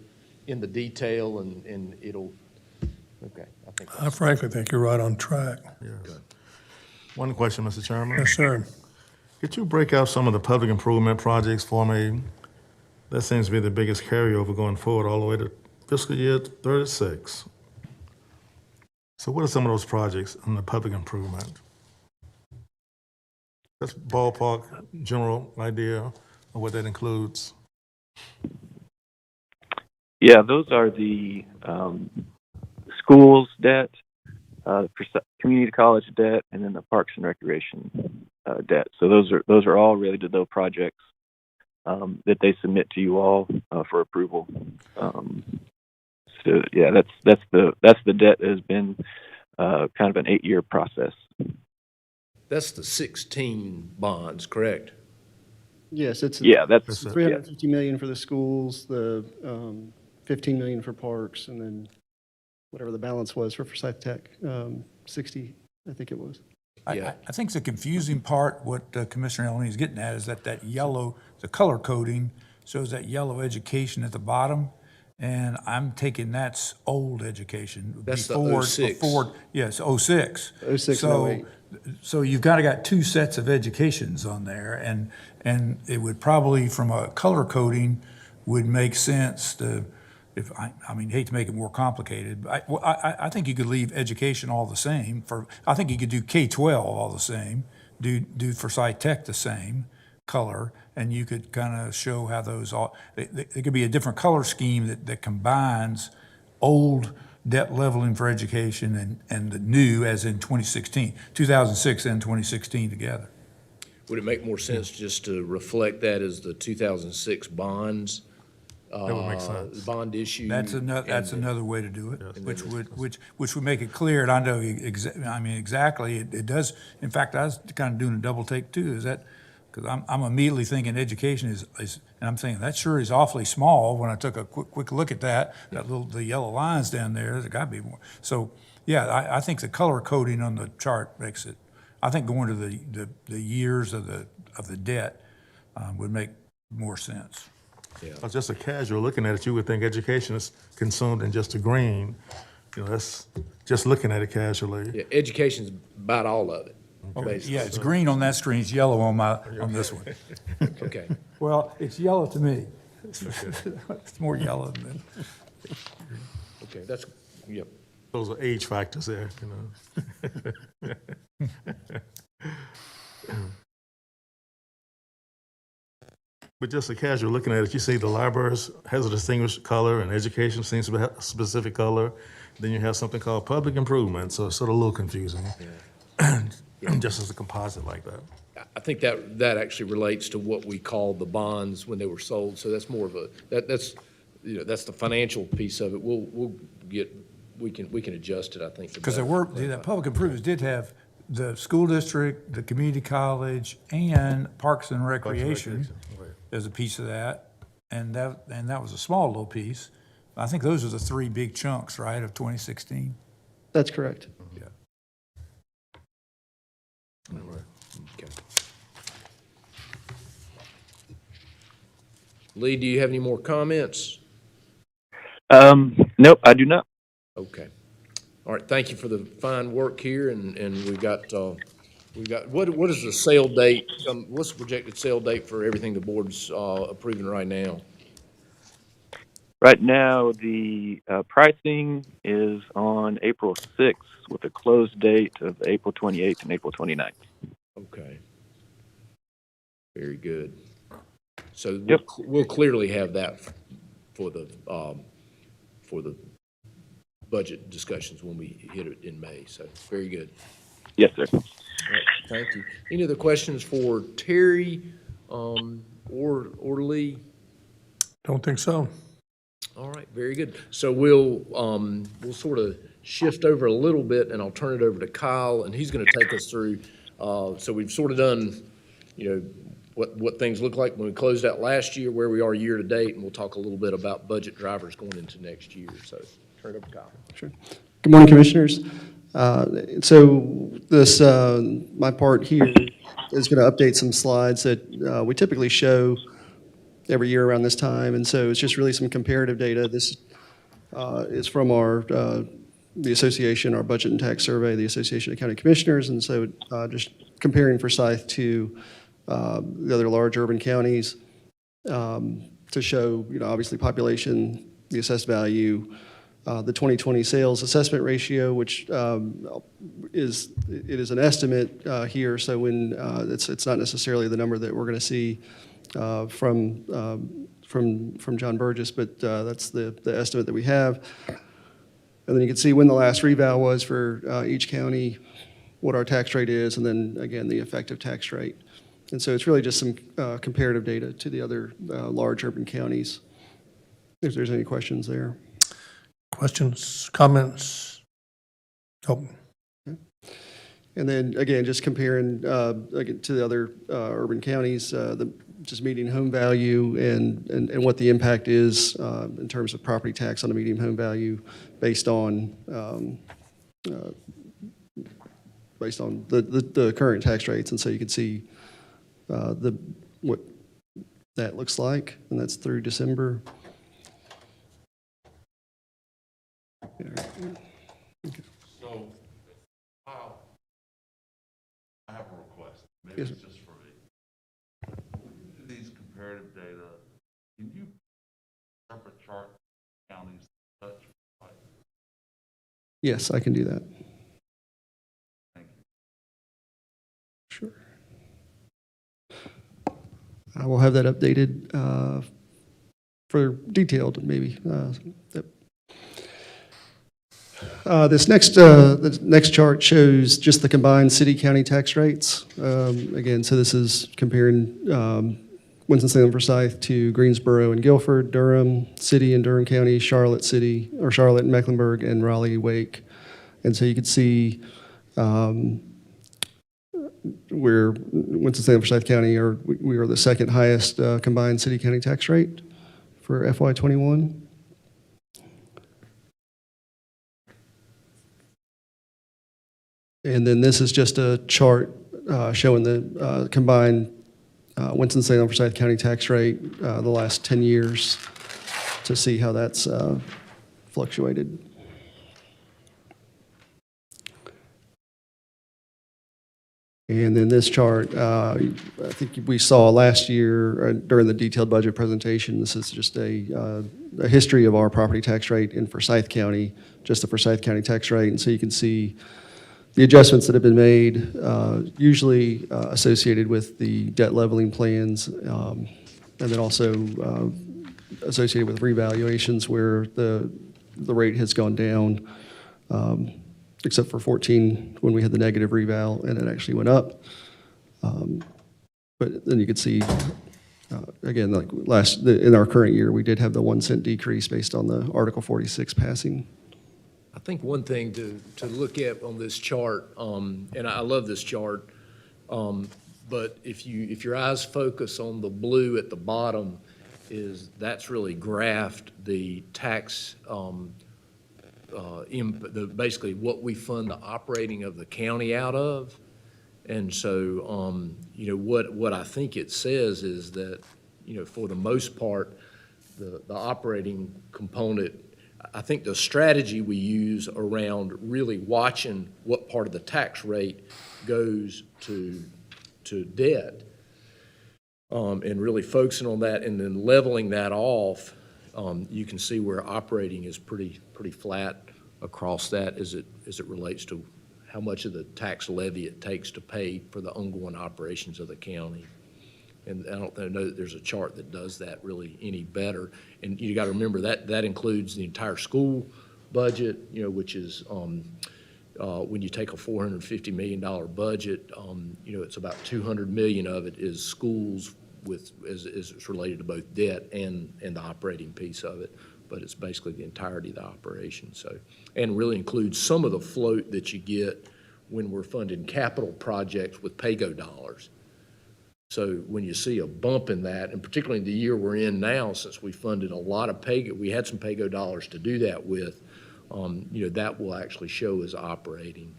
in the detail and it'll, okay. I frankly think you're right on track. Yes. One question, Mr. Chairman. Yes, sir. Could you break out some of the public improvement projects for me? That seems to be the biggest carryover going forward all the way to fiscal year 36. So what are some of those projects in the public improvement? That's ballpark, general idea of what that includes. Yeah, those are the schools debt, community college debt, and then the parks and recreation debt. So those are all related to those projects that they submit to you all for approval. So yeah, that's the debt that has been kind of an 8-year process. That's the 16 bonds, correct? Yes, it's. That's 350 million for the schools, the 15 million for parks, and then whatever the balance was for Forsyth Tech, 60, I think it was. I think the confusing part, what Commissioner Elney is getting at, is that yellow, the color coding shows that yellow education at the bottom, and I'm taking that's old education. That's the 06. Yes, 06. 06 and 08. So you've got two sets of educations on there, and it would probably, from a color coding, would make sense to, hate to make it more complicated, but I think you could leave education all the same. I think you could do K-12 all the same, do Forsyth Tech the same color, and you could kind of show how those all, there could be a different color scheme that combines old debt leveling for education and the new, as in 2006 and 2016 together. Would it make more sense just to reflect that as the 2006 bonds? That would make sense. Bond issue. That's another way to do it, which would make it clear. And I know, exactly. It does. In fact, I was kind of doing a double take too. Is that because I'm immediately thinking education is, and I'm thinking that sure is awfully small. When I took a quick look at the yellow lines down there got to be more. So yeah, I think the color coding on the chart makes it. I think going to the years of the debt would make more sense. Yeah. Just a casual looking at it, you would think education is consumed in just a green. That's just looking at it casually. Yeah, education's about all of it. Okay. Yeah, it's green on that screen, it's yellow on this one. Okay. Well, it's yellow to me. It's more yellow than that. Okay, that's, yep. Those are age factors there, But just a casual looking at it, you see the libraries has a distinguished color, and education seems to have a specific color. Then you have something called public improvement, so it's sort of a little confusing. Just as a composite like that. I think that actually relates to what we call the bonds when they were sold, so that's more of a, that's, you know, that's the financial piece of it. We can adjust it, I think. Because that public improvements did have the school district, the community college, and Parks and Recreation Right. as a piece of that. And that was a small little piece. I think those are the three big chunks, right, of 2016? That's correct. Yeah. Okay. Lee, do you have any more comments? Nope, I do not. Okay. All right, thank you for the fine work here, and we've got, what is the sale date? What's the projected sale date for everything the board's approving right now? Right now, the pricing is on April 6th with a close date of April 28th and April 29th. Okay. Very good. So Yep. we'll clearly have that for the budget discussions when we hit it in May. So very good. Yes, sir. All right, thank you. Any other questions for Terry or Lee? Don't think so. All right, very good. So we'll sort of shift over a little bit, and I'll turn it over to Kyle, and he's going to take us through. So we've sort of done, you know, what things look like when we closed out last year, where we are year to date, and we'll talk a little bit about budget drivers going into next year. So turn it over to Kyle. Sure. Good morning, Commissioners. So this, my part here is going to update some slides that we typically show every year around this time, and so it's just really some comparative data. This is from the association, our budget and tax survey, the Association of County Commissioners, and so just comparing Forsyth to the other large urban counties to show, you know, obviously population, the assessed value, the 2020 sales assessment ratio, which is an estimate here. So when it's not necessarily the number that we're going to see from John Burgess, but that's the estimate that we have. And then you can see when the last reval was for each county, what our tax rate is, and then again the effective tax rate. And so it's really just some comparative data to the other large urban counties. If there's any questions there. Questions, comments? Nope. And then again, just comparing again, to the other urban counties, just median home value and what the impact is in terms of property tax on the median home value based on the current tax rates. And so you can see what that looks like, and that's through December. So, Kyle, I have a request. Maybe Yes, it's just for me. When you do these comparative data, can you separate chart counties such? Like, Yes, I can do that. thank you. Sure. I will have that updated for detailed, maybe. Yep. The next chart shows just the combined city-county tax rates. Again, so this is comparing Winston-Salem, Forsyth to Greensboro and Guilford, Durham City and Durham County, Charlotte City, or Charlotte and Mecklenburg, and Raleigh, Wake. And so you can see where Winston-Salem, Forsyth County, we are the second highest combined city-county tax rate for FY21. And then this is just a chart showing the combined Winston-Salem, Forsyth County tax rate the last 10 years to see how that's fluctuated. And then this chart, I think we saw last year during the detailed budget presentation, this is just a history of our property tax rate in Forsyth County, just the Forsyth County tax rate. And so you can see the adjustments that have been made, usually associated with the debt leveling plans, and then also associated with revaluations where the rate has gone down. except for 14 when we had the negative reval, and it actually went up. But then you could see, again, like in our current year, we did have the 1 cent decrease based on the Article 46 passing. I think one thing to look at on this chart, and I love this chart, but if your eyes focus on the blue at the bottom, that's really graphed the tax, basically what we fund the operating of the county out of. And so, what I think it says is that, for the most part, the operating component, I think the strategy we use around really watching what part of the tax rate goes to debt, and really focusing on that and then leveling that off, you can see where operating is pretty flat across that as it relates to how much of the tax levy it takes to pay for the ongoing operations of the county. And I don't know that there's a chart that does that really any better. And you got to remember that includes the entire school budget, which is when you take a $450 million budget, it's about $200 million of it is schools as it's related to both debt and the operating piece of it. But it's basically the entirety of the operation. So, and really includes some of the float that you get when we're funding capital projects with PAYGO dollars. So when you see a bump in that, and particularly in the year we're in now, since we funded a lot of PAYGO, we had some PAYGO dollars to do that with, that will actually show as operating,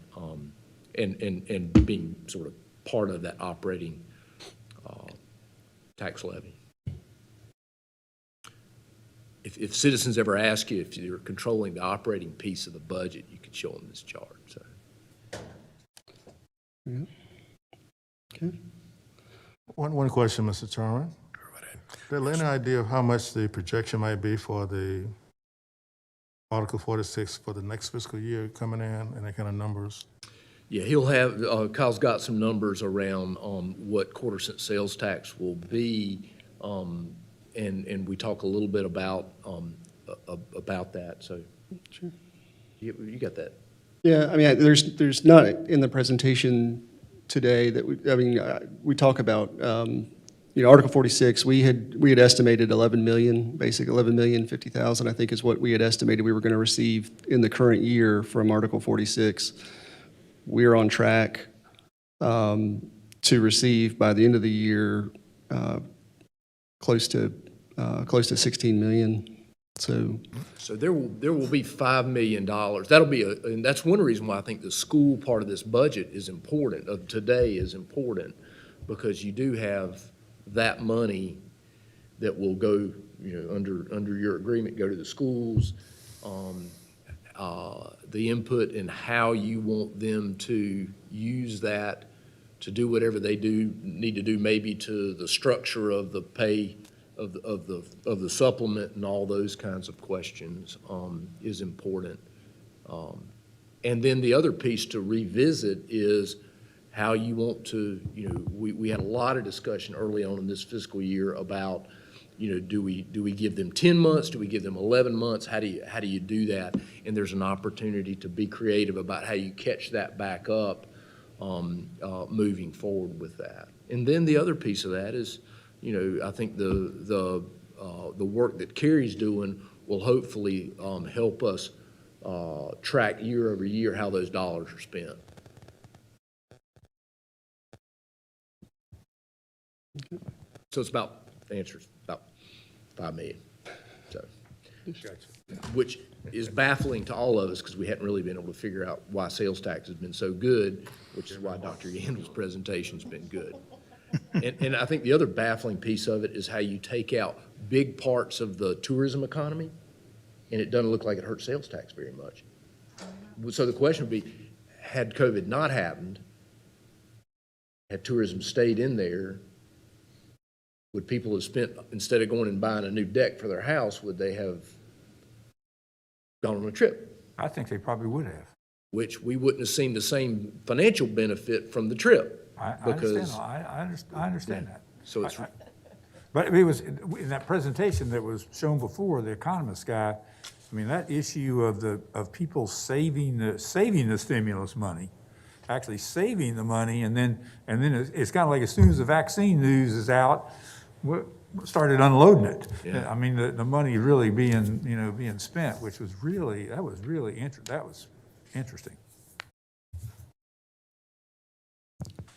and being sort of part of that operating tax levy. If citizens ever ask you if you're controlling the operating piece of the budget, you could show them this chart. So. Yeah. Okay. One question, Mr. Chairman. Is there any idea of how much the projection might be for the Article 46 for the next fiscal year coming in, and that kind of numbers? Yeah, he'll have, Kyle's got some numbers around what quarter-cent sales tax will be, and we talk a little bit about that. So, sure, you got that? Yeah, I mean, there's not in the presentation today that we talk about Article 46. We had estimated 11 million, basically 11,050,000. I think is what we had estimated we were going to receive in the current year from Article 46. We're on track to receive by the end of the year close to 16 million. So there will be $5 million. That'll be and that's one reason why I think the school part of this budget is important. Of today is important because you do have that money that will go, under your agreement, go to the schools. The input in how you want them to use that to do whatever they need to do, maybe to the structure of the pay of the supplement and all those kinds of questions is important. And then the other piece to revisit is how you want to, we had a lot of discussion early on in this fiscal year about, do we give them 10 months? Do we give them 11 months? How do you do that? And there's an opportunity to be creative about how you catch that back up moving forward with that. And then the other piece of that is, I think the work that Carrie's doing will hopefully help us track year over year how those dollars are spent. So it's about, the answer is about 5 million. So, which is baffling to all of us because we hadn't really been able to figure out why sales tax has been so good, which is why Dr. Yandel's presentation's been good. And I think the other baffling piece of it is how you take out big parts of the tourism economy, and it doesn't look like it hurts sales tax very much. So the question would be, had COVID not happened, had tourism stayed in there, would people have spent, instead of going and buying a new deck for their house, would they have gone on a trip? I think they probably would have. Which we wouldn't have seen the same financial benefit from the trip. I understand that. So but it was, in that presentation that was shown before, the economist guy, I mean, that issue of people saving the stimulus money, actually saving the money, and then it's kind of like as soon as the vaccine news is out, we started unloading it. Yeah. I mean, the money really being spent, which was really, that was interesting.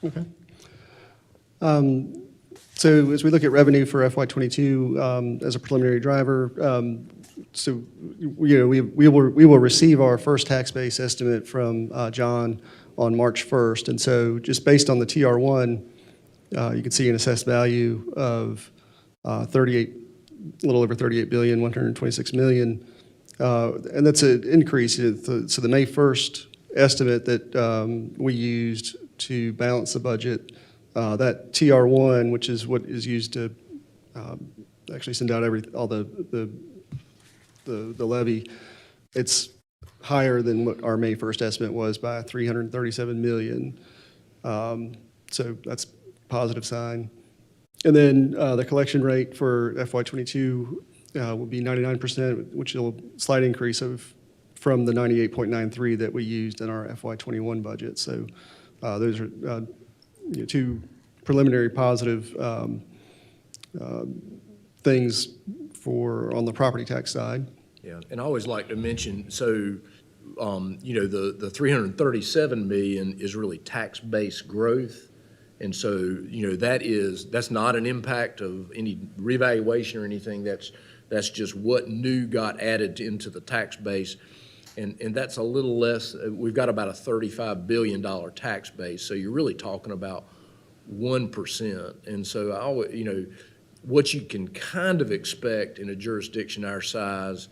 Okay. So as we look at revenue for FY '22, as a preliminary driver, so, you know, we will receive our first tax base estimate from John on March 1st. And so just based on the TR1, you can see an assessed value of a little over 38 billion, 126 million. And that's an increase. So the May 1st estimate that we used to balance the budget, that TR1, which is what is used to actually send out all the levy, it's higher than what our May 1st estimate was by 337 million. So that's a positive sign. And then the collection rate for FY '22 will be 99%, which is a slight increase from the 98.93 that we used in our FY '21 budget. So those are two preliminary positive things on the property tax side. Yeah, and I always like to mention, so, you know, the 337 million is really tax-based growth. And so, you know, that's not an impact of any revaluation or anything. That's just what new got added into the tax base. And that's a little less, we've got about a $35 billion tax base. So you're really talking about 1%. And so, you know, what you can kind of expect in a jurisdiction our size,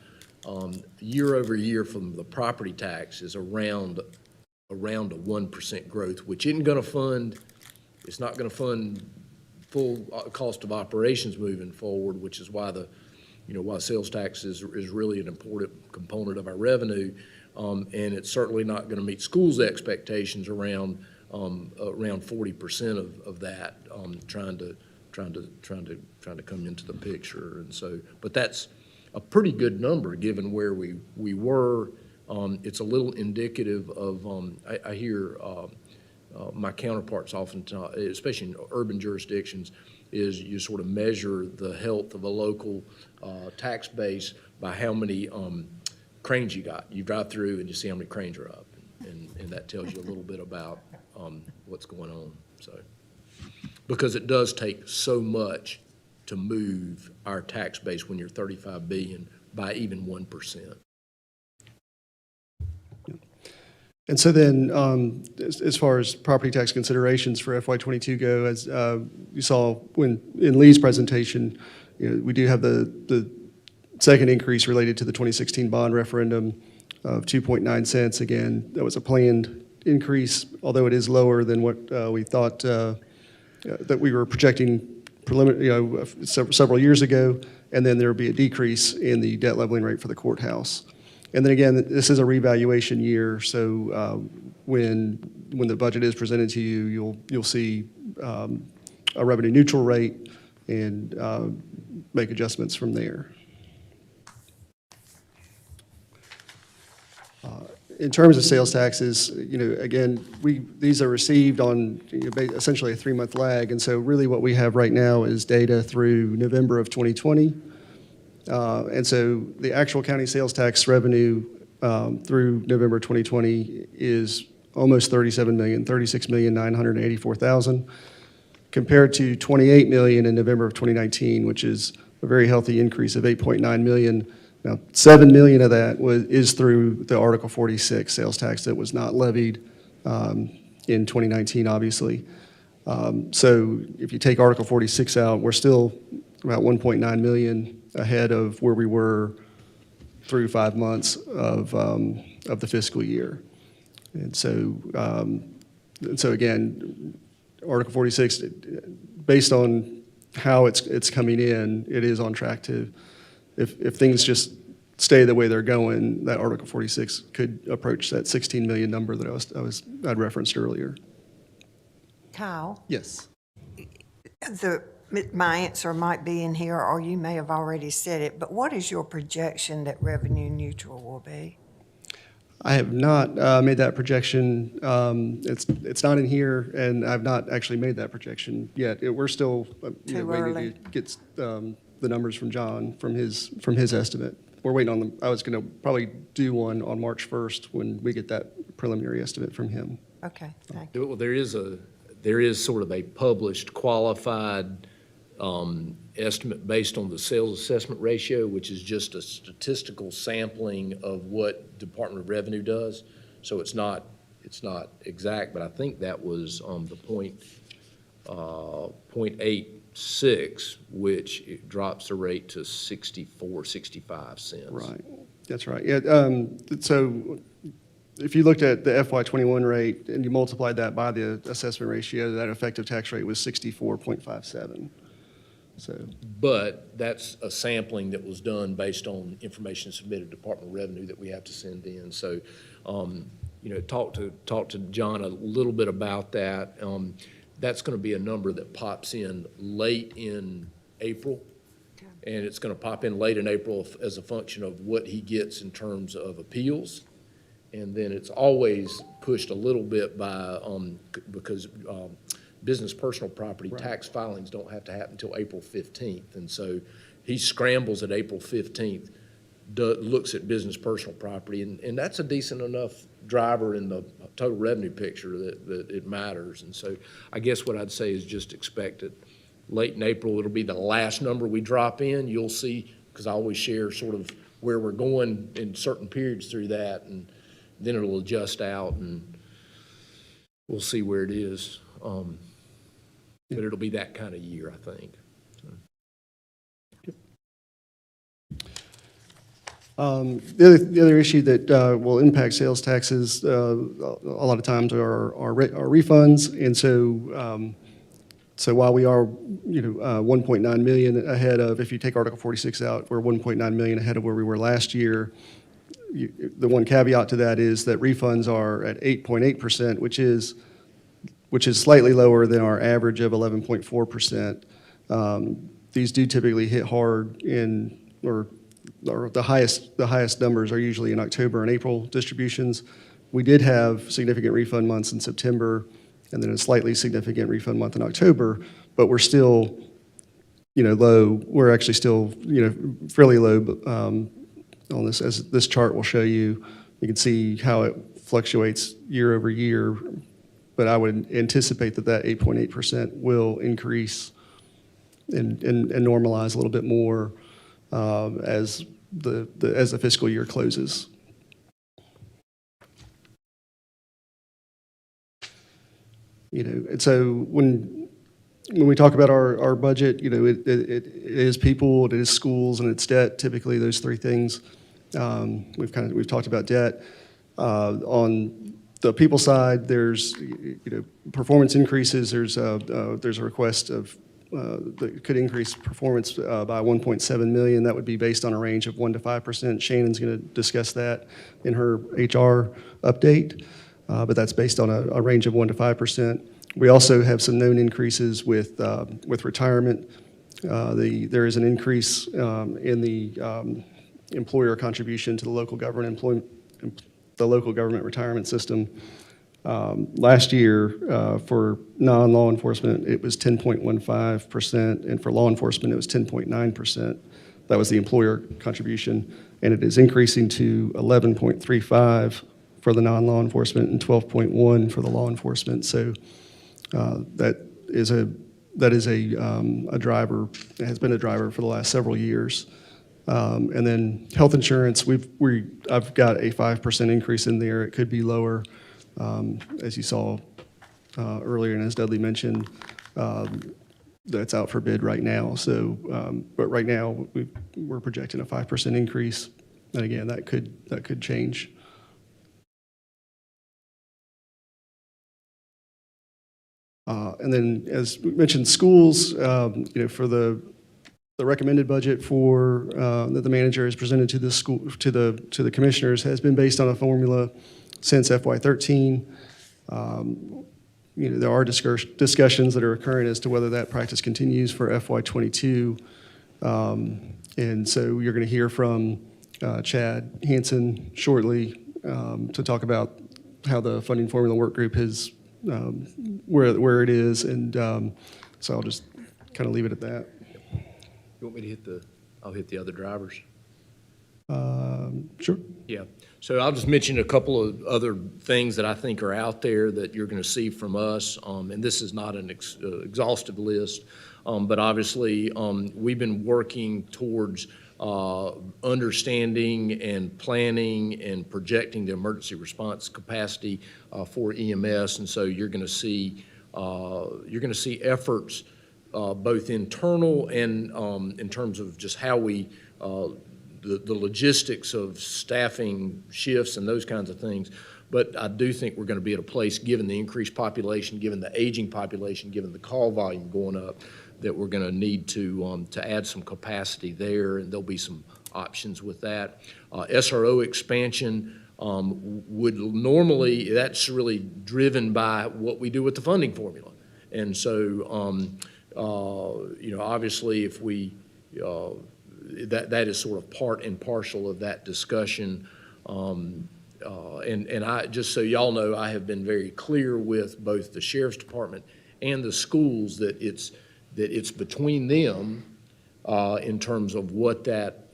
year over year from the property tax is around a 1% growth, which isn't going to fund. It's not going to fund full cost of operations moving forward, which is why why sales tax is really an important component of our revenue, and it's certainly not going to meet schools' expectations around 40% of that, trying to come into the picture. And so, but that's a pretty good number given where we were. It's a little indicative of I hear. My counterparts often, especially in urban jurisdictions, is you sort of measure the health of a local tax base by how many cranes you got. You drive through and you see how many cranes are up, and that tells you a little bit about what's going on. So, because it does take so much to move our tax base when you're 35 billion by even 1%. And so then, as far as property tax considerations for FY '22 go, as you saw in Lee's presentation, you know, we do have the second increase related to the 2016 bond referendum of 2.9 cents. Again, that was a planned increase, although it is lower than what we thought that we were projecting several years ago. And then there will be a decrease in the debt leveling rate for the courthouse. And then again, this is a revaluation year, so when the budget is presented to you, you'll see a revenue neutral rate and make adjustments from there. In terms of sales taxes, you know, again, these are received on essentially a 3-month lag, and so really what we have right now is data through November of 2020. And so the actual county sales tax revenue through November 2020 is almost 37 million, 36,984,000, compared to 28 million in November of 2019, which is a very healthy increase of 8.9 million. Now, 7 million of that is through the Article 46 sales tax that was not levied in 2019, obviously. So if you take Article 46 out, we're still about 1.9 million ahead of where we were through 5 months of the fiscal year. And so again, Article 46, based on how it's coming in, it is on track to, if things just stay the way they're going, that Article 46 could approach that 16 million number that I'd referenced earlier. Kyle, Yes. the my answer might be in here, or you may have already said it, but what is your projection that revenue neutral will be? I have not made that projection. It's not in here, and I've not actually made that projection yet. We're still Too waiting early. to get the numbers from John from his estimate. We're waiting on them. I was going to probably do one on March 1st when we get that preliminary estimate from him. Okay, thank you. Well, there is sort of a published qualified estimate based on the sales assessment ratio, which is just a statistical sampling of what Department of Revenue does. So it's not exact, but I think that was the 0.86, which it drops the rate to 65 cents. Right, that's right. Yeah. So if you looked at the FY21 rate and you multiplied that by the assessment ratio, that effective tax rate was 64.57. So, But that's a sampling that was done based on information submitted to Department of Revenue that we have to send in. So, talk to John a little bit about that. That's going to be a number that pops in late in April. And it's going to pop in late in April as a function of what he gets in terms of appeals. And then it's always pushed a little bit by, because business personal property tax filings don't have to happen until April 15th. And so he scrambles at April 15th, looks at business personal property, and that's a decent enough driver in the total revenue picture that it matters. And so I guess what I'd say is just expect it late in April. It'll be the last number we drop in. You'll see, because I always share sort of where we're going in certain periods through that, and then it'll adjust out, and we'll see where it is. But it'll be that kind of year, I think. The other issue that will impact sales taxes a lot of times are refunds, and so while we are 1.9 million ahead of, if you take Article 46 out, we're 1.9 million ahead of where we were last year. The one caveat to that is that refunds are at 8.8%, which is slightly lower than our average of 11.4%. These do typically hit hard or the highest numbers are usually in October and April distributions. We did have significant refund months in September, and then a slightly significant refund month in October, but we're still, low. We're actually still, fairly low on this, as this chart will show you. You can see how it fluctuates year over year, but I would anticipate that 8.8% will increase and normalize a little bit more as the fiscal year closes. And so when we talk about our budget, it is people, it is schools, and it's debt. Typically, those three things. We've talked about debt. On the people side, there's performance increases. There's a request of that could increase performance by 1.7 million. That would be based on a range of 1 to 5%. Shannon's going to discuss that in her HR update, but that's based on a range of 1 to 5%. We also have some known increases with retirement. There is an increase in the employer contribution to the local government retirement system. Last year, for non-law enforcement, it was 10.15%, and for law enforcement, it was 10.9%. That was the employer contribution, and it is increasing to 11.35 for the non-law enforcement and 12.1 for the law enforcement. So that is a driver. It has been a driver for the last several years. And then health insurance, I've got a 5% increase in there. It could be lower. As you saw earlier, and as Dudley mentioned, that's out for bid right now. So, but right now we're projecting a 5% increase, and again, that could change. And then, as we mentioned, schools. For the recommended budget for that the manager has presented to the school to the commissioners has been based on a formula since FY13. there are discussions that are occurring as to whether that practice continues for FY22. And so you're going to hear from Chad Hansen shortly to talk about how the funding formula work group is, where it is. And so I'll just kind of leave it at that. You want me to I'll hit the other drivers? Sure. Yeah. So I'll just mention a couple of other things that I think are out there that you're going to see from us. And this is not an exhaustive list, but obviously we've been working towards understanding and planning and projecting the emergency response capacity for EMS. And so you're going to see efforts both internal and in terms of just how we the logistics of staffing shifts and those kinds of things. But I do think we're going to be at a place, given the increased population, given the aging population, given the call volume going up, that we're going to need to add some capacity there, and there'll be some options with that. SRO expansion would normally, that's really driven by what we do with the funding formula. And so, obviously if we, that is sort of part and parcel of that discussion. And I, just so y'all know, I have been very clear with both the Sheriff's Department and the schools that it's between them in terms of what that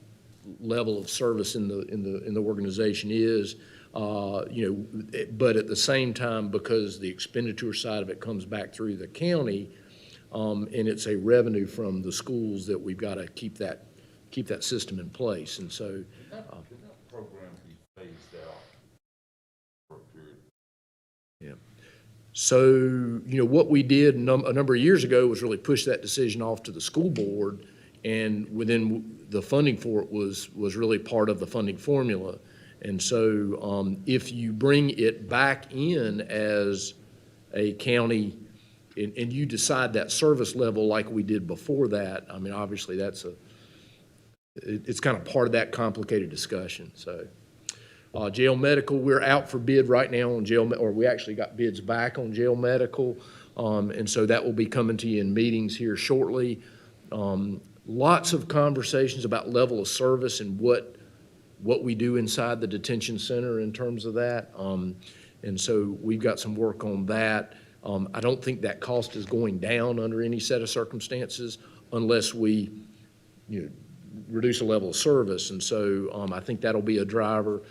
level of service in the organization is. But at the same time, because the expenditure side of it comes back through the county, and it's a revenue from the schools, that we've got to keep that system in place. And so Can that program be phased out for a period? yeah. So, what we did a number of years ago was really push that decision off to the school board, and within the funding for it was really part of the funding formula. And so if you bring it back in as a county and you decide that service level like we did before that, I mean, obviously it's kind of part of that complicated discussion. So jail medical, we're out for bid right now on we actually got bids back on jail medical. And so that will be coming to you in meetings here shortly. Lots of conversations about level of service and what we do inside the detention center in terms of that. And so we've got some work on that. I don't think that cost is going down under any set of circumstances unless we, reduce the level of service. And so I think that'll be a driver.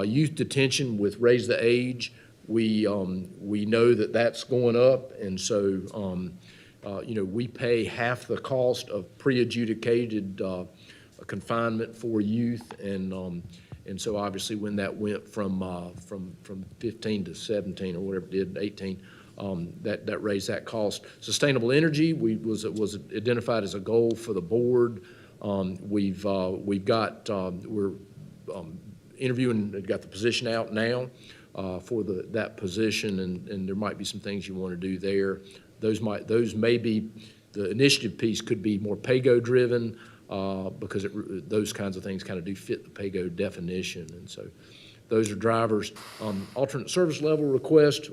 Youth detention with raise the age, we know that that's going up. And so, we pay half the cost of pre-adjudicated confinement for youth. And so obviously when that went from 15 to 17 or whatever it did, 18, that raised that cost. Sustainable energy was identified as a goal for the board. We're interviewing, got the position out now for that position, and there might be some things you want to do there. Those may be, the initiative piece could be more PAYGO driven because those kinds of things kind of do fit the PAYGO definition. And so those are drivers. Alternate service level request,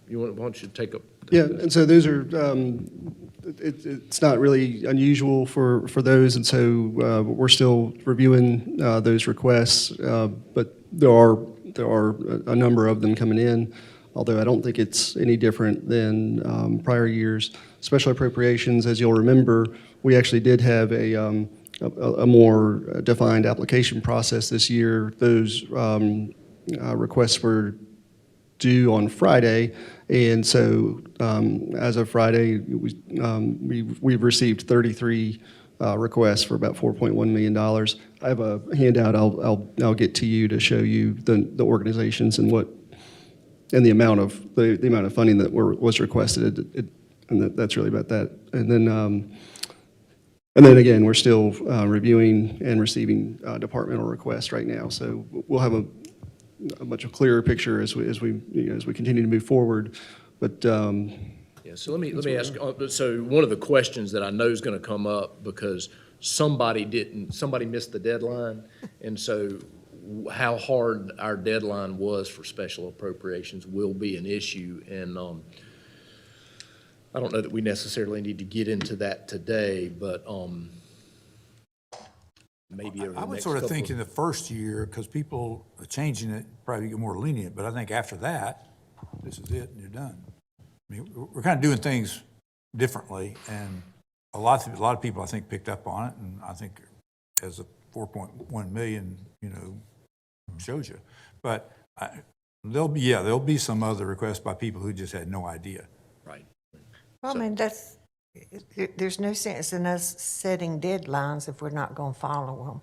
why don't you take up? Yeah, and so those are, it's not really unusual for those, and so we're still reviewing those requests, but there are a number of them coming in, although I don't think it's any different than prior years. Special appropriations, as you'll remember, we actually did have a more defined application process this year. Those requests were due on Friday, and so as of Friday, we've received 33 requests for about $4.1 million. I have a handout I'll get to you to show you the organizations and the amount of funding that was requested. And that's really about that. And then again, we're still reviewing and receiving departmental requests right now. So we'll have a much clearer picture as we continue to move forward. But yeah, so let me ask. So one of the questions that I know is going to come up because somebody missed the deadline, and so how hard our deadline was for special appropriations will be an issue. And I don't know that we necessarily need to get into that today, but maybe over the I would next sort of couple think in the first year, because people are changing it, probably get more lenient, but I think after that, this is it and you're done. I mean, we're kind of doing things differently, and a lot of people, I think, picked up on it, and I think as a 4.1 million, shows you. But there'll be some other requests by people who just had no idea. Right. Well, I mean, there's no sense in us setting deadlines if we're not going to follow them.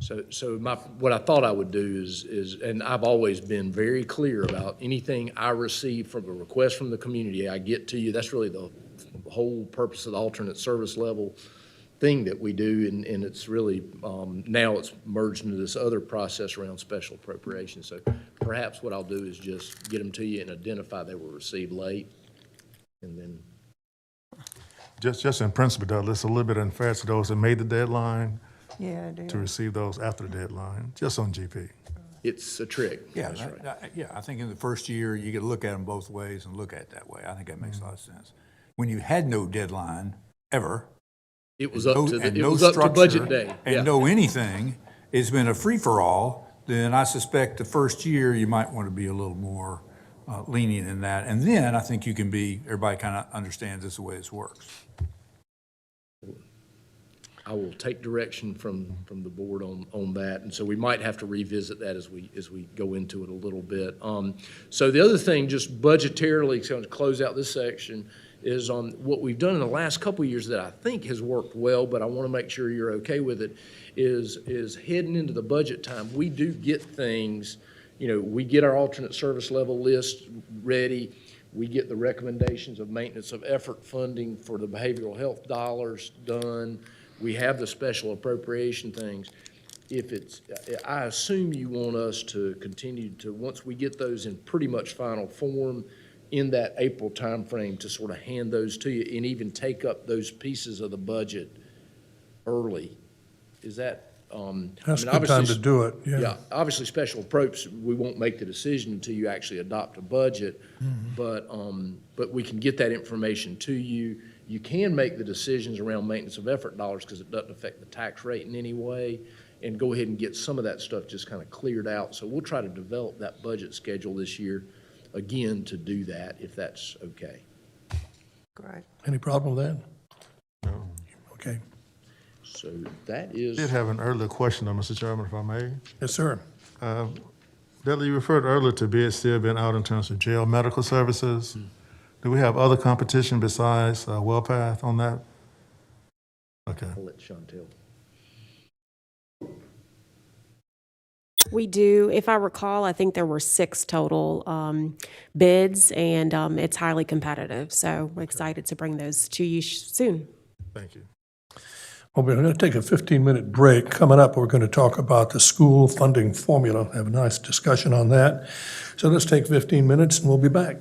So what I thought I would do is, and I've always been very clear about anything I receive from a request from the community, I get to you. That's really the whole purpose of the alternate service level thing that we do, and it's really, now it's merged into this other process around special appropriations. So perhaps what I'll do is just get them to you and identify they were received late, and then. Just in principle, Douglas, it's a little bit unfair to those that made the deadline Yeah, I do. to receive those after the deadline, just on GP. It's a trick. Yeah, That's right. I think in the first year, you get to look at them both ways and look at it that way. I think that makes a lot of sense. When you had no deadline ever, It was up to and it no was up to structure, budget day. and Yeah. no anything, it's been a free-for-all, then I suspect the first year, you might want to be a little more lenient in that. And then I think you can everybody kind of understands this is the way this works. I will take direction from the board on that, and so we might have to revisit that as we go into it a little bit. So the other thing, just budgetarily, to close out this section, is what we've done in the last couple of years that I think has worked well, but I want to make sure you're okay with it, is heading into the budget time, we do get things, we get our alternate service level list ready, we get the recommendations of maintenance of effort funding for the behavioral health dollars done, we have the special appropriation things. I assume you want us to continue to, once we get those in pretty much final form in that April timeframe, to sort of hand those to you and even take up those pieces of the budget early. Is that, That's a good time to do it, yeah. Yeah, obviously, special approps, we won't make the decision until you actually adopt a budget, but we can get that information to you. You can make the decisions around maintenance of effort dollars because it doesn't affect the tax rate in any way, and go ahead and get some of that stuff just kind of cleared out. So we'll try to develop that budget schedule this year, again, to do that, if that's okay. Great. Any problem with that? No. Okay. So that is. I did have an earlier question, though, Mr. Chairman, if I may. Yes, sir. Dudley, you referred earlier to bids still being out in terms of jail medical services. Do we have other competition besides WellPath on that? Okay. I'll let Chantel. We do. If I recall, I think there were 6 total bids, and it's highly competitive. So we're excited to bring those to you soon. Thank you. Well, we're going to take a 15-minute break. Coming up, we're going to talk about the school funding formula, have a nice discussion on that. So let's take 15 minutes, and we'll be back.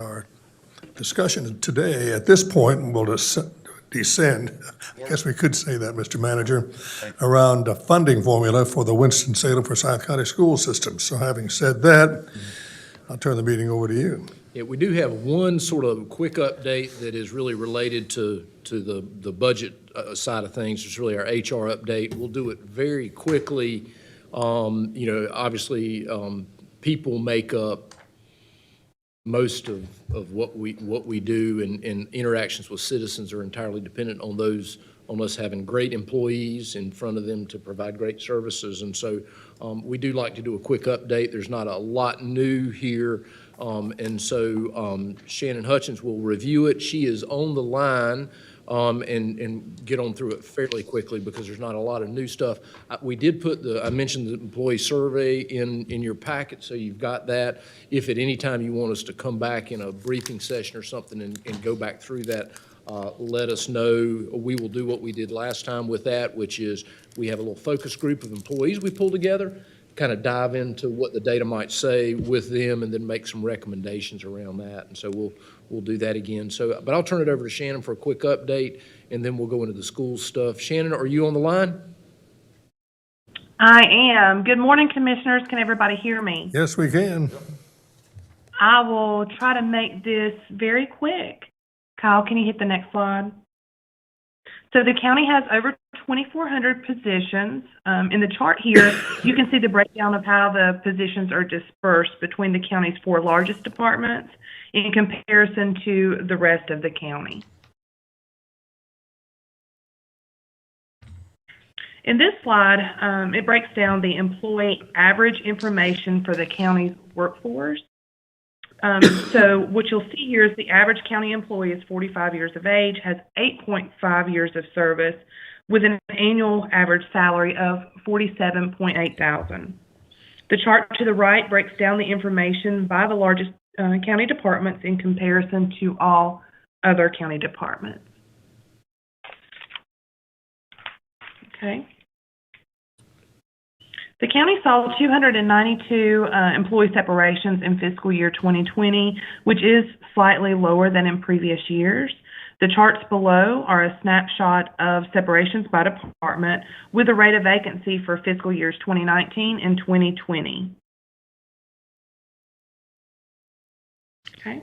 Our discussion today, at this point, will descend, I guess we could say that, Mr. Manager, around the funding formula for the Winston-Salem Forsyth County School System. So having said that, I'll turn the meeting over to you. Yeah, we do have one sort of quick update that is really related to the budget side of things. It's really our HR update. We'll do it very quickly. Obviously, people make up most of what we do, and interactions with citizens are entirely dependent on us having great employees in front of them to provide great services. And so we do like to do a quick update. There's not a lot new here. And so Shannon Hutchins will review it. She is on the line and get on through it fairly quickly because there's not a lot of new stuff. We did put I mentioned the employee survey in your packet, so you've got that. If at any time you want us to come back in a briefing session or something and go back through that, let us know. We will do what we did last time with that, which is we have a little focus group of employees we pull together, kind of dive into what the data might say with them, and then make some recommendations around that. And so we'll do that again. So, but I'll turn it over to Shannon for a quick update, and then we'll go into the school stuff. Shannon, are you on the line? I am. Good morning, Commissioners. Can everybody hear me? Yes, we can. I will try to make this very quick. Kyle, can you hit the next slide? So the county has over 2,400 positions. In the chart here, you can see the breakdown of how the positions are dispersed between the county's 4 largest departments in comparison to the rest of the county. In this slide, it breaks down the employee average information for the county's workforce. So what you'll see here is the average county employee is 45 years of age, has 8.5 years of service, with an annual average salary of $47.8 thousand. The chart to the right breaks down the information by the largest county departments in comparison to all other county departments. Okay. The county saw 292 employee separations in fiscal year 2020, which is slightly lower than in previous years. The charts below are a snapshot of separations by department with a rate of vacancy for fiscal years 2019 and 2020. Okay.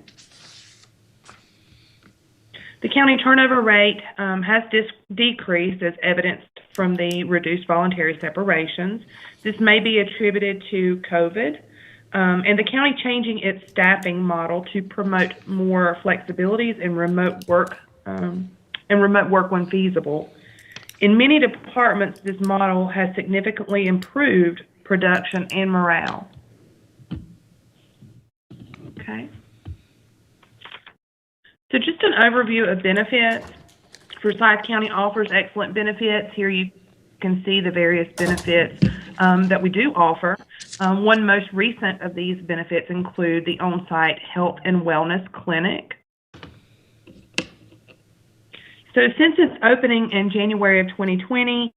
The county turnover rate has decreased as evidenced from the reduced voluntary separations. This may be attributed to COVID and the county changing its staffing model to promote more flexibilities in remote work when feasible. In many departments, this model has significantly improved production and morale. Okay. So just an overview of benefits. Forsyth County offers excellent benefits. Here you can see the various benefits that we do offer. One most recent of these benefits include the on-site health and wellness clinic. So since its opening in January of 2020,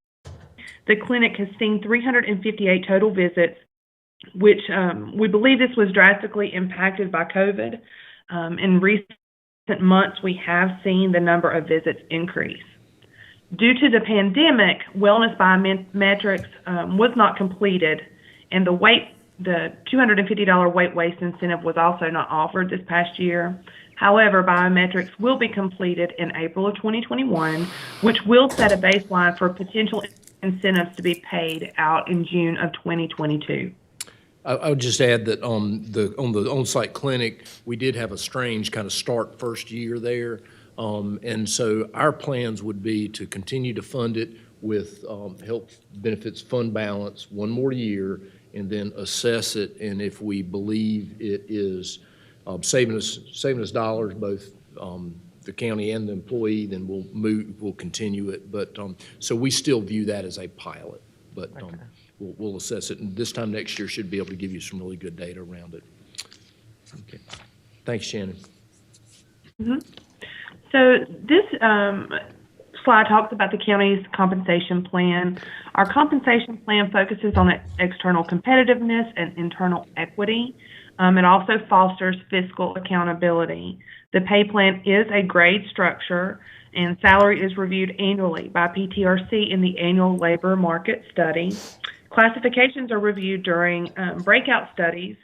the clinic has seen 358 total visits, which we believe this was drastically impacted by COVID. In recent months, we have seen the number of visits increase. Due to the pandemic, wellness biometrics was not completed, and the $250 weight waste incentive was also not offered this past year. However, biometrics will be completed in April of 2021, which will set a baseline for potential incentives to be paid out in June of 2022. I would just add that on the on-site clinic, we did have a strange kind of start first year there. And so our plans would be to continue to fund it with health benefits fund balance one more year, and then assess it. And if we believe it is saving us dollars, both the county and the employee, then we'll continue it. But so we still view that as a pilot, but we'll assess it. And this time next year should be able to give you some really good data around it. Okay. Thanks, Shannon. Mm-hmm. So this slide talks about the county's compensation plan. Our compensation plan focuses on external competitiveness and internal equity. It also fosters fiscal accountability. The pay plan is a grade structure, and salary is reviewed annually by PTRC in the annual labor market study. Classifications are reviewed during breakout studies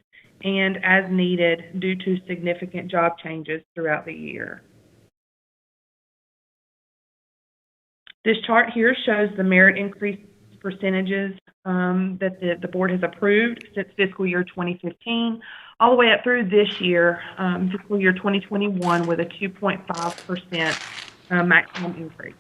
and as needed due to significant job changes throughout the year. This chart here shows the merit increase percentages that the board has approved since fiscal year 2015, all the way up through this year, fiscal year 2021, with a 2.5% maximum increase.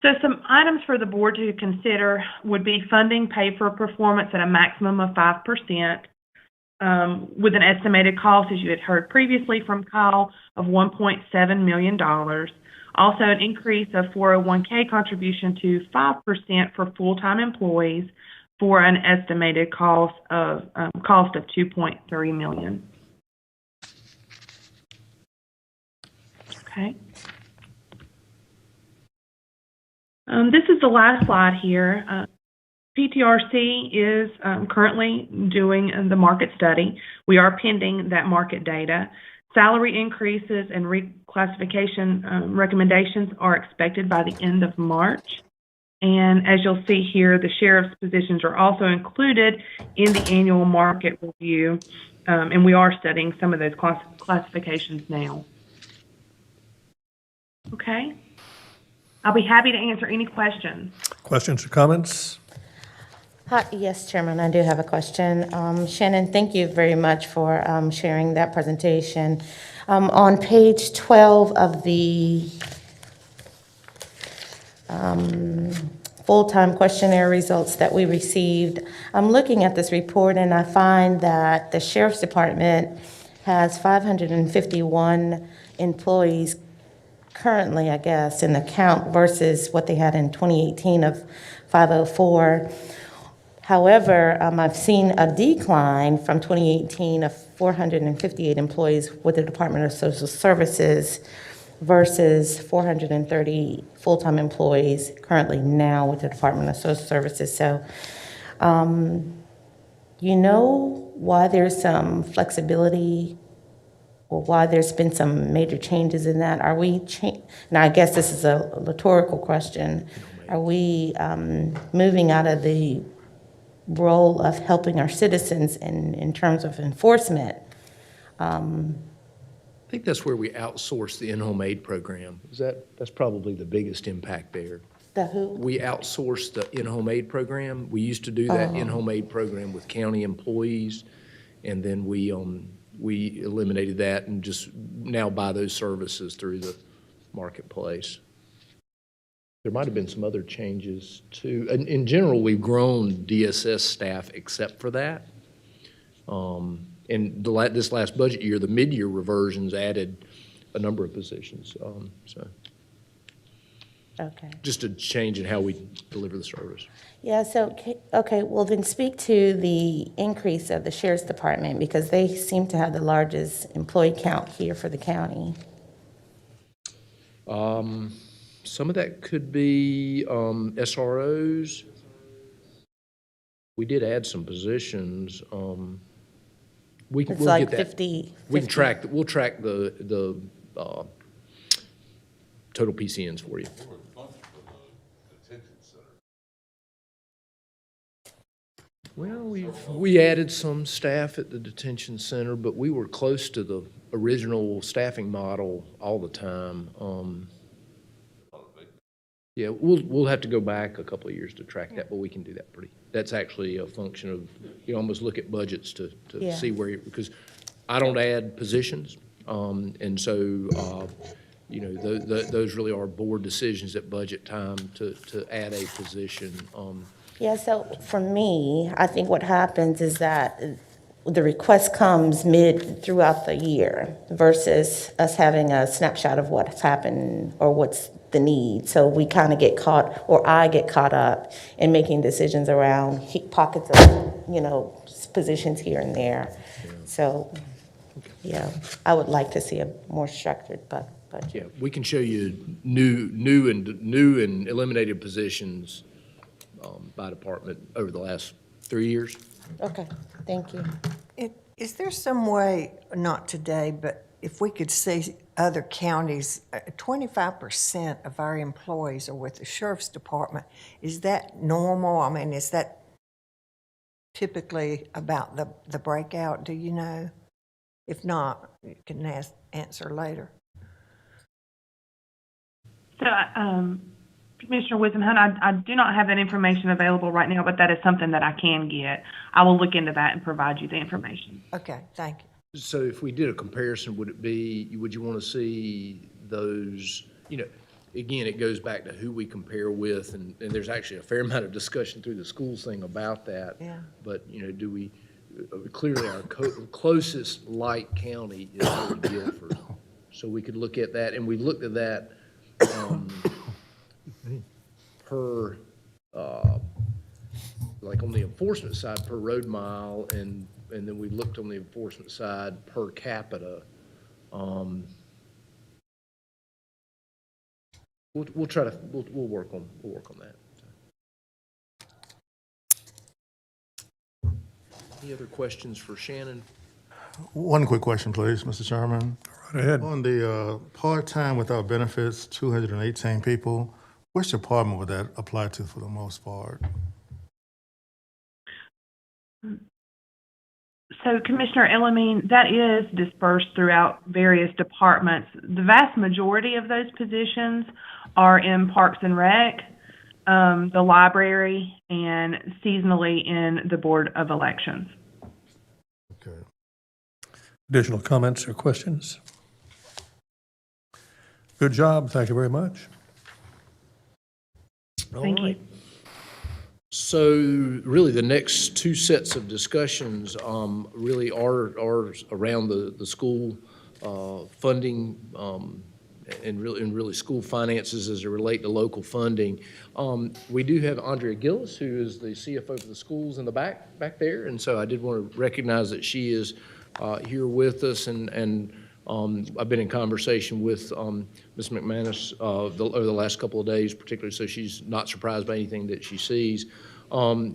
So some items for the board to consider would be funding pay for performance at a maximum of 5%, with an estimated cost, as you had heard previously from Kyle, of $1.7 million. Also, an increase of 401k contribution to 5% for full-time employees for an estimated cost of $2.3 million. Okay. This is the last slide here. PTRC is currently doing the market study. We are pending that market data. Salary increases and reclassification recommendations are expected by the end of March. And as you'll see here, the sheriff's positions are also included in the annual market review, and we are studying some of those classifications now. Okay. I'll be happy to answer any questions. Questions or comments? Hi, yes, Chairman, I do have a question. Shannon, thank you very much for sharing that presentation. On page 12 of the full-time questionnaire results that we received, I'm looking at this report and I find that the Sheriff's Department has 551 employees currently, I guess, in the count versus what they had in 2018 of 504. However, I've seen a decline from 2018 of 458 employees with the Department of Social Services versus 430 full-time employees currently now with the Department of Social Services. So, you know why there's some flexibility or why there's been some major changes in that? Are we, now I guess this is a rhetorical question, are we moving out of the role of helping our citizens in terms of enforcement? I think that's where we outsource the in-home aid program. That's probably the biggest impact there. The who? We outsource the in-home aid program. We used to do that in-home aid program with county employees, and then we eliminated that and just now buy those services through the marketplace. There might have been some other changes too. In general, we've grown DSS staff except for that. And this last budget year, the mid-year reversions added a number of positions. So Okay. just a change in how we deliver the service. Yeah, so, okay, well then speak to the increase of the Sheriff's Department because they seem to have the largest employee count here for the county. Some of that could be SROs. We did add some positions. We'll like get that. 50. We'll track the total PCNs for you. Well, we added some staff at the detention center, but we were close to the original staffing model all the time. Yeah, we'll have to go back a couple of years to track that, but we can do that that's actually a function of, you almost look at budgets to see where, because I don't add positions, and so, you know, those really are board decisions at budget time to add a position. Yeah, so for me, I think what happens is that the request comes throughout the year versus us having a snapshot of what's happened or what's the need. So we kind of get caught, or I get caught up in making decisions around pockets of, you know, positions here and there. Yeah. So, yeah, I would like to see a more structured budget. Yeah, we can show you new and eliminated positions by department over the last 3 years. Okay, thank you. Is there some way, not today, but if we could see other counties, 25% of our employees are with the sheriff's department. Is that normal? I mean, is that typically about the breakout? Do you know? If not, you can answer later. So, Commissioner Wisenhunt, I do not have that information available right now, but that is something that I can get. I will look into that and provide you the information. Okay, thank you. So if we did a comparison, would you want to see those, again, it goes back to who we compare with, and there's actually a fair amount of discussion through the schools thing about that. Yeah. But, do we, clearly our closest like county is really Guilford. So we could look at that, and we looked at that per, like on the enforcement side, per road mile, and then we looked on the enforcement side per capita. We'll try to, we'll work on that. Any other questions for Shannon? One quick question, please, Mr. Chairman. Right ahead. On the part-time without benefits, 218 people, which department would that apply to for the most part? So, Commissioner Elamine, that is dispersed throughout various departments. The vast majority of those positions are in Parks and Rec, the library, and seasonally in the Board of Elections. Okay. Additional comments or questions? Good job. Thank you very much. Thank you. So really, the next two sets of discussions really are around the school funding and really school finances as it relate to local funding. We do have Andrea Gillis, who is the CFO for the schools in the back there, and so I did want to recognize that she is here with us, and I've been in conversation with Ms. McManus over the last couple of days, particularly, so she's not surprised by anything that she sees. One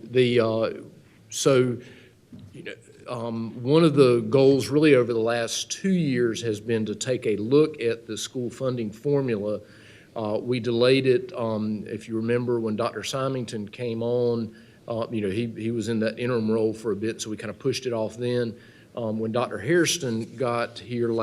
of the goals really over the last 2 years has been to take a look at the school funding formula. We delayed it, if you remember, when Dr. Symington came on, he was in that interim role for a bit, so we kind of pushed it off then. When Dr. Hairston got here in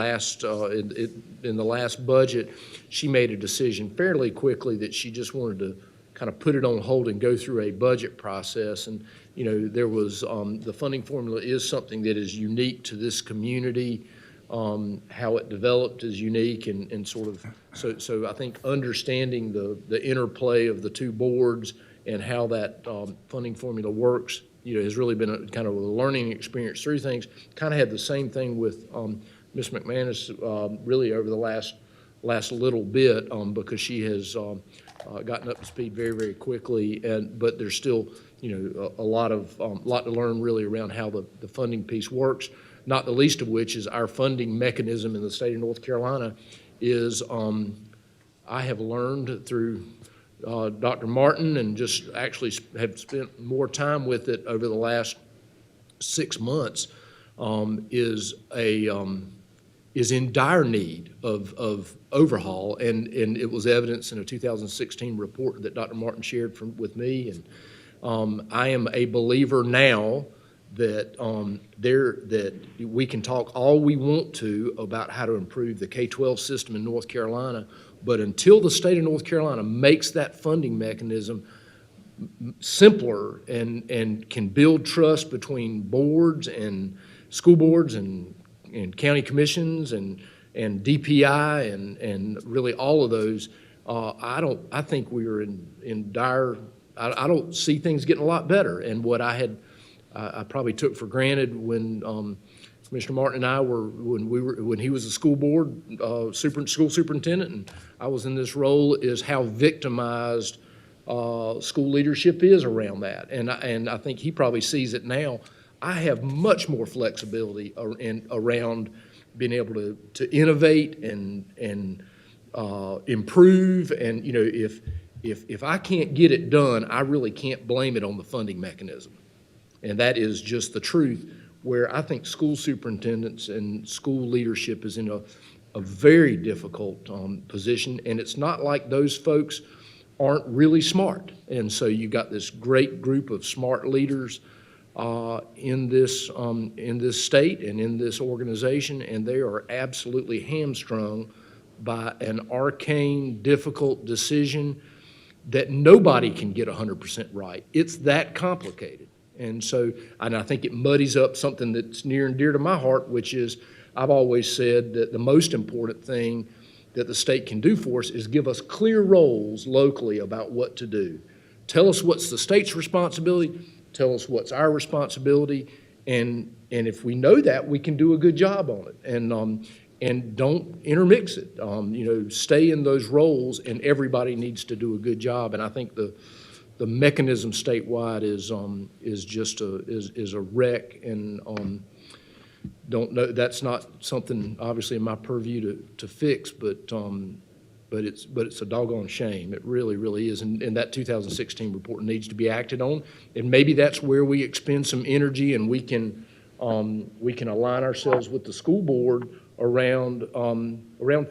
the last budget, she made a decision fairly quickly that she just wanted to kind of put it on hold and go through a budget process. And, there was, the funding formula is something that is unique to this community. How it developed is unique and sort of, so I think understanding the interplay of the two boards and how that funding formula works, has really been a kind of a learning experience through things. Kind of had the same thing with Ms. McManus really over the last little bit because she has gotten up to speed very, very quickly, but there's still, a lot to learn really around how the funding piece works, not the least of which is our funding mechanism in the state of North Carolina is, I have learned through Dr. Martin and just actually have spent more time with it over the last 6 months, is in dire need of overhaul, and it was evidenced in a 2016 report that Dr. Martin shared with me, and I am a believer now that that we can talk all we want to about how to improve the K-12 system in North Carolina, but until the state of North Carolina makes that funding mechanism simpler and can build trust between boards and school boards and county commissions and DPI and really all of those, I think we are in dire. I don't see things getting a lot better. And what I probably took for granted when Commissioner Martin and I when he was a school board school superintendent and I was in this role is how victimized school leadership is around that. And I think he probably sees it now. I have much more flexibility around being able to innovate and improve. And if if I can't get it done, I really can't blame it on the funding mechanism. And that is just the truth, where I think school superintendents and school leadership is in a very difficult position. And it's not like those folks aren't really smart. And so you got this great group of smart leaders in this state and in this organization, and they are absolutely hamstrung by an arcane, difficult decision that nobody can get 100% right. It's that complicated. And so, and I think it muddies up something that's near and dear to my heart, which is I've always said that the most important thing that the state can do for us is give us clear roles locally about what to do. Tell us what's the state's responsibility, tell us what's our responsibility, and if we know that, we can do a good job on it. And don't intermix it. Stay in those roles, and everybody needs to do a good job. And I think the mechanism statewide is just a wreck, and don't know, that's not something obviously in my purview to fix, but it's a doggone shame. It really, really is. And that 2016 report needs to be acted on. And maybe that's where we expend some energy, and we can align ourselves with the school board around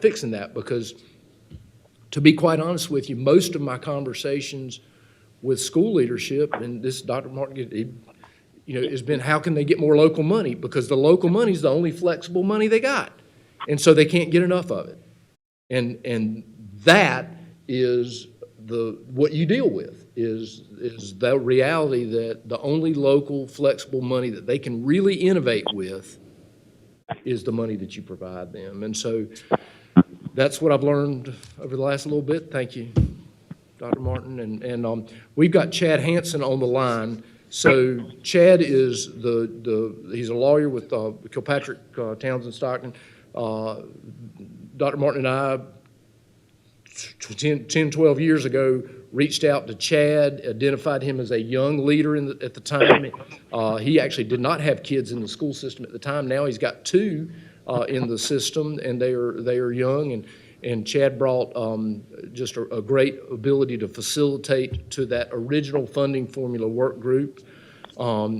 fixing that. Because to be quite honest with you, most of my conversations with school leadership, and this Dr. Martin, has been how can they get more local money? Because the local money is the only flexible money they got. And so they can't get enough of it. And that is what you deal with is the reality that the only local flexible money that they can really innovate with is the money that you provide them. And so that's what I've learned over the last little bit. Thank you, Dr. Martin. And we've got Chad Hansen on the line. So Chad is he's a lawyer with Kilpatrick, Townsend, Stockton. Dr. Martin and I, 10, 12 years ago, reached out to Chad, identified him as a young leader at the time. He actually did not have kids in the school system at the time. Now he's got two in the system, and they are young. And Chad brought just a great ability to facilitate to that original funding formula work group.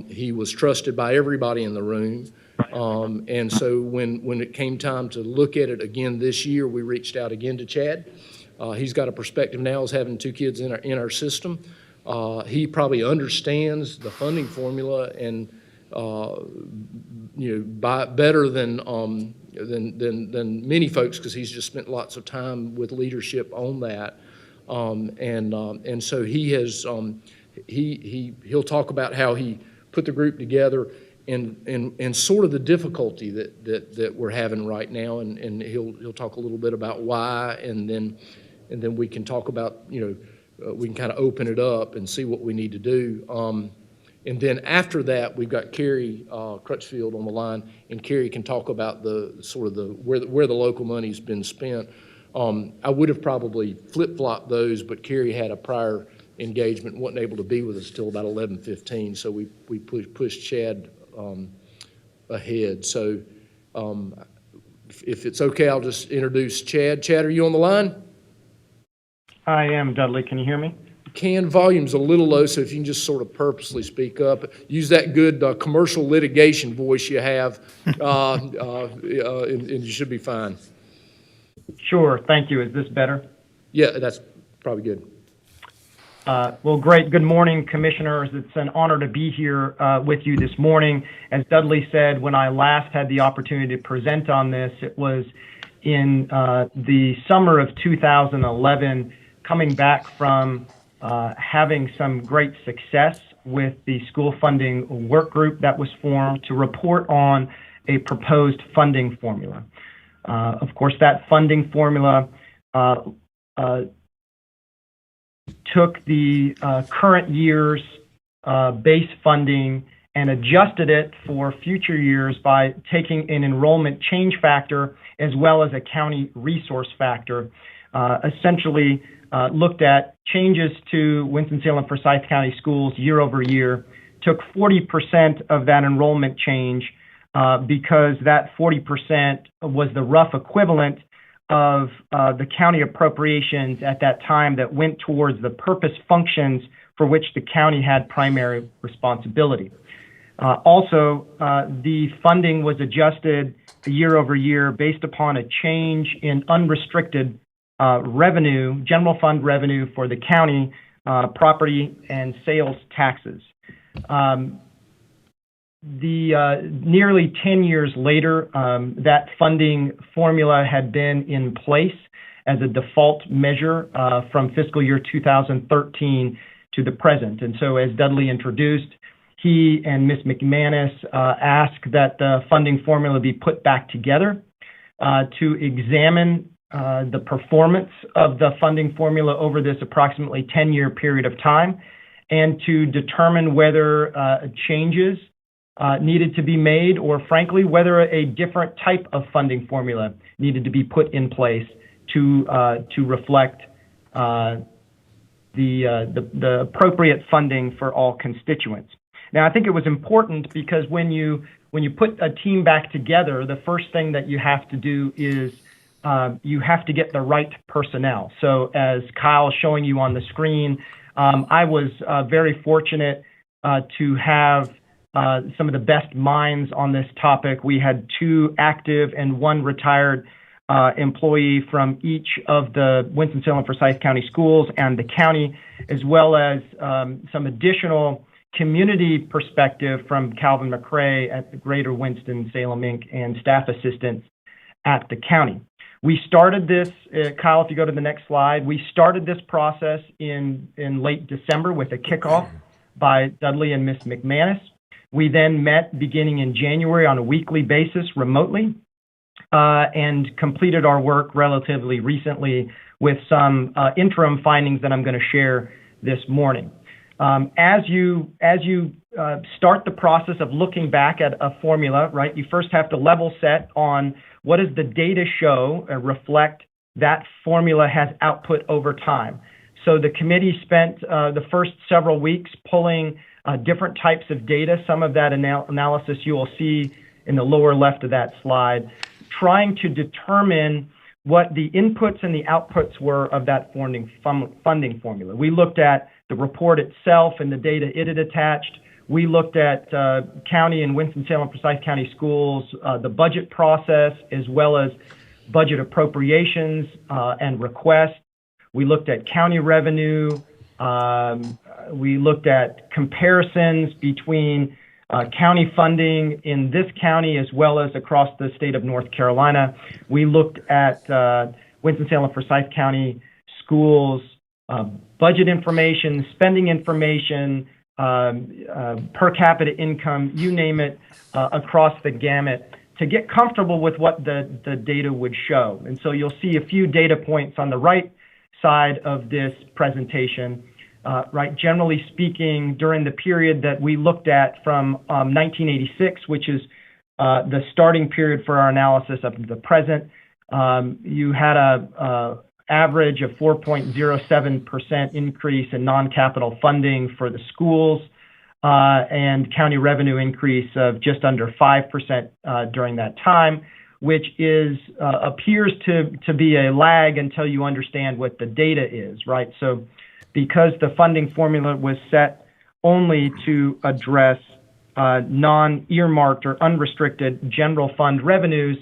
He was trusted by everybody in the room. And so when it came time to look at it again this year, we reached out again to Chad. He's got a perspective now as having two kids in our system. He probably understands the funding formula and better than many folks, because he's just spent lots of time with leadership on that. And so he has he'll talk about how he put the group together and sort of the difficulty that we're having right now, and he'll talk a little bit about why, and then we can talk about we can kind of open it up and see what we need to do. And then after that, we've got Carrie Crutchfield on the line, and Carrie can talk about where the local money's been spent. I would have probably flip-flopped those, but Carrie had a prior engagement and wasn't able to be with us till about 11:15, so we pushed Chad ahead. So if it's okay, I'll just introduce Chad. Chad, are you on the line? I am, Dudley. Can you hear me? Volume's a little low, so if you can just sort of purposely speak up. Use that good commercial litigation voice you have, and you should be fine. Sure. Thank you. Is this better? Yeah, that's probably good. Well, great. Good morning, Commissioners. It's an honor to be here with you this morning. As Dudley said, when I last had the opportunity to present on this, it was in the summer of 2011, coming back from having some great success with the school funding work group that was formed to report on a proposed funding formula. Of course, that funding formula took the current year's base funding and adjusted it for future years by taking an enrollment change factor as well as a county resource factor. Essentially looked at changes to Winston-Salem Forsyth County schools year over year, took 40% of that enrollment change because that 40% was the rough equivalent of the county appropriations at that time that went towards the purpose functions for which the county had primary responsibility. Also, the funding was adjusted year over year based upon a change in unrestricted revenue, general fund revenue for the county, property and sales taxes. Nearly 10 years later, that funding formula had been in place as a default measure from fiscal year 2013 to the present. And so as Dudley introduced, he and Ms. McManus asked that the funding formula be put back together to examine the performance of the funding formula over this approximately 10-year period of time, and to determine whether changes needed to be made, or frankly, whether a different type of funding formula needed to be put in place to reflect the appropriate funding for all constituents. Now, I think it was important because when you put a team back together, the first thing that you have to do is you have to get the right personnel. So as Kyle's showing you on the screen, I was very fortunate to have some of the best minds on this topic. We had 2 active and 1 retired employee from each of the Winston-Salem Forsyth County schools and the county, as well as some additional community perspective from Calvin McRae at the Greater Winston-Salem Inc. and staff assistants at the county. We started this, Kyle, if you go to the next slide, we started this process in late December with a kickoff by Dudley and Ms. McManus. We then met beginning in January on a weekly basis remotely and completed our work relatively recently with some interim findings that I'm going to share this morning. As you start the process of looking back at a formula, right, you first have to level set on what does the data show and reflect that formula has output over time. So the committee spent the first several weeks pulling different types of data. Some of that analysis you will see in the lower left of that slide, trying to determine what the inputs and the outputs were of that funding formula. We looked at the report itself and the data it had attached. We looked at county and Winston-Salem Forsyth County schools, the budget process, as well as budget appropriations and requests. We looked at county revenue. We looked at comparisons between county funding in this county as well as across the state of North Carolina. We looked at Winston-Salem Forsyth County schools, budget information, spending information, per capita income, you name it, across the gamut to get comfortable with what the data would show. And so you'll see a few data points on the right side of this presentation. Right, generally speaking, during the period that we looked at from 1986, which is the starting period for our analysis up to the present, you had a average of 4.07% increase in non-capital funding for the schools, and county revenue increase of just under 5% during that time, which appears to be a lag until you understand what the data is, right? So because the funding formula was set only to address non-earmarked or unrestricted general fund revenues,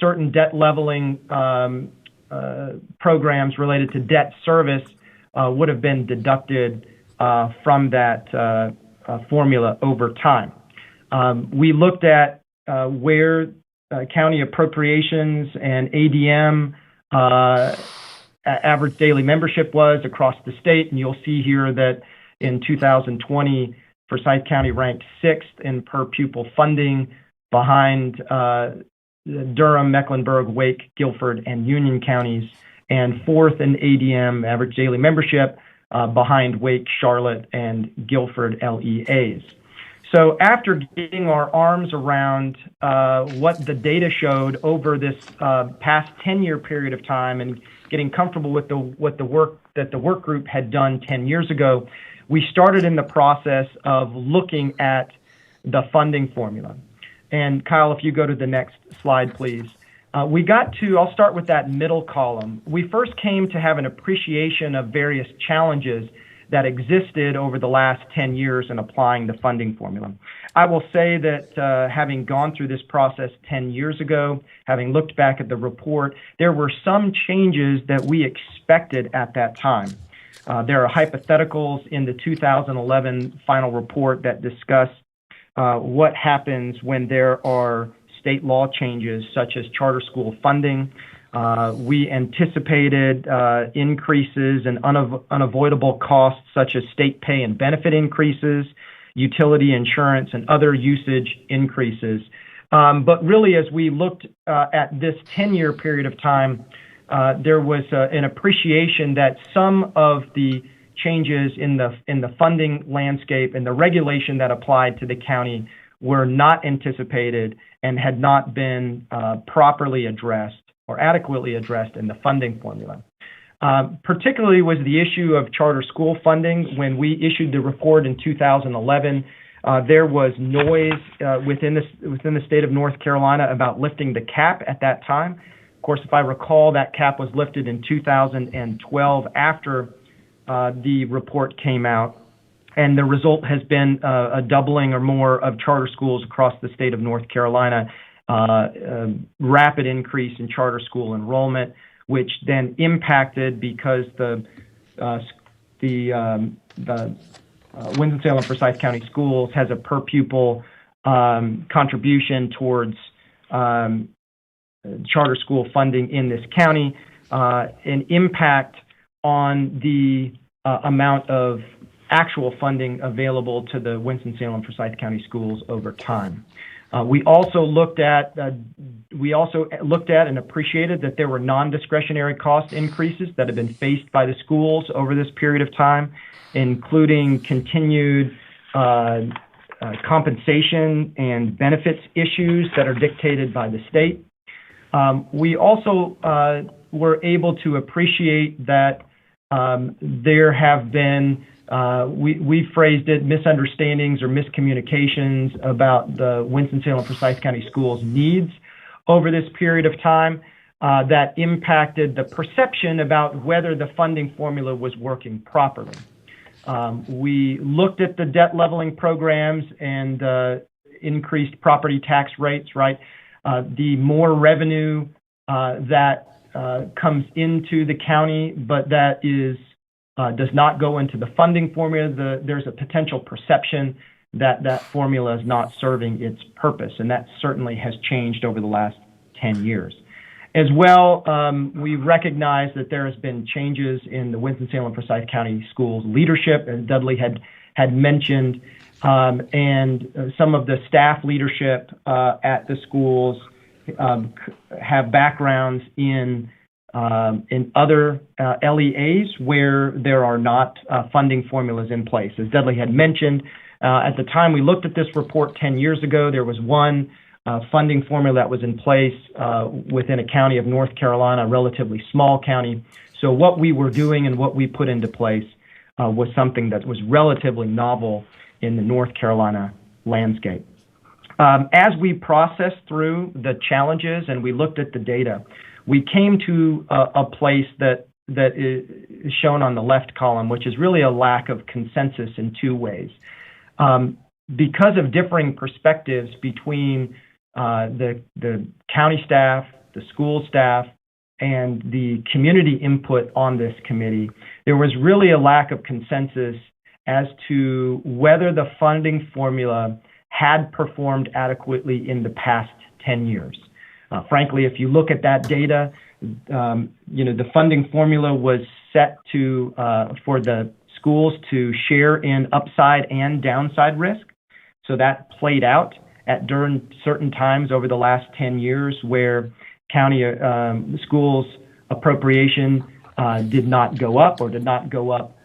certain debt leveling programs related to debt service would have been deducted from that formula over time. We looked at where county appropriations and ADM average daily membership was across the state, and you'll see here that in 2020, Forsyth County ranked 6th in per pupil funding behind Durham, Mecklenburg, Wake, Guilford, and Union counties, and 4th in ADM average daily membership behind Wake, Charlotte, and Guilford LEAs. So after getting our arms around what the data showed over this past 10-year period of time and getting comfortable with the work that the work group had done 10 years ago, we started in the process of looking at the funding formula. And Kyle, if you go to the next slide, please. I'll start with that middle column. We first came to have an appreciation of various challenges that existed over the last 10 years in applying the funding formula. I will say that having gone through this process 10 years ago, having looked back at the report, there were some changes that we expected at that time. There are hypotheticals in the 2011 final report that discuss what happens when there are state law changes such as charter school funding. We anticipated increases in unavoidable costs such as state pay and benefit increases, utility insurance, and other usage increases. But really, as we looked at this 10-year period of time, there was an appreciation that some of the changes in the funding landscape and the regulation that applied to the county were not anticipated and had not been properly addressed or adequately addressed in the funding formula. Particularly was the issue of charter school funding. When we issued the report in 2011, there was noise within the state of North Carolina about lifting the cap at that time. Of course, if I recall, that cap was lifted in 2012 after the report came out, and the result has been a doubling or more of charter schools across the state of North Carolina, rapid increase in charter school enrollment, which then impacted because the Winston-Salem Forsyth County Schools has a per pupil contribution towards charter school funding in this county, an impact on the amount of actual funding available to the Winston-Salem Forsyth County Schools over time. We also looked at and appreciated that there were non-discretionary cost increases that have been faced by the schools over this period of time, including continued compensation and benefits issues that are dictated by the state. We also were able to appreciate that there have been, we phrased it, misunderstandings or miscommunications about the Winston-Salem Forsyth County Schools' needs over this period of time that impacted the perception about whether the funding formula was working properly. We looked at the debt leveling programs and increased property tax rates, right? The more revenue that comes into the county, but that does not go into the funding formula, there's a potential perception that that formula is not serving its purpose, and that certainly has changed over the last 10 years. As well, we recognize that there has been changes in the Winston-Salem Forsyth County Schools leadership, as Dudley had mentioned, and some of the staff leadership at the schools have backgrounds in other LEAs where there are not funding formulas in place. As Dudley had mentioned, at the time we looked at this report 10 years ago, there was one funding formula that was in place within a county of North Carolina, a relatively small county. So what we were doing and what we put into place was something that was relatively novel in the North Carolina landscape. As we processed through the challenges and we looked at the data, we came to a place that is shown on the left column, which is really a lack of consensus in two ways. Because of differing perspectives between the county staff, the school staff, and the community input on this committee, there was really a lack of consensus as to whether the funding formula had performed adequately in the past 10 years. Frankly, if you look at that data, the funding formula was set to for the schools to share in upside and downside risk. So that played out during certain times over the last 10 years where county schools appropriation did not go up or did not go up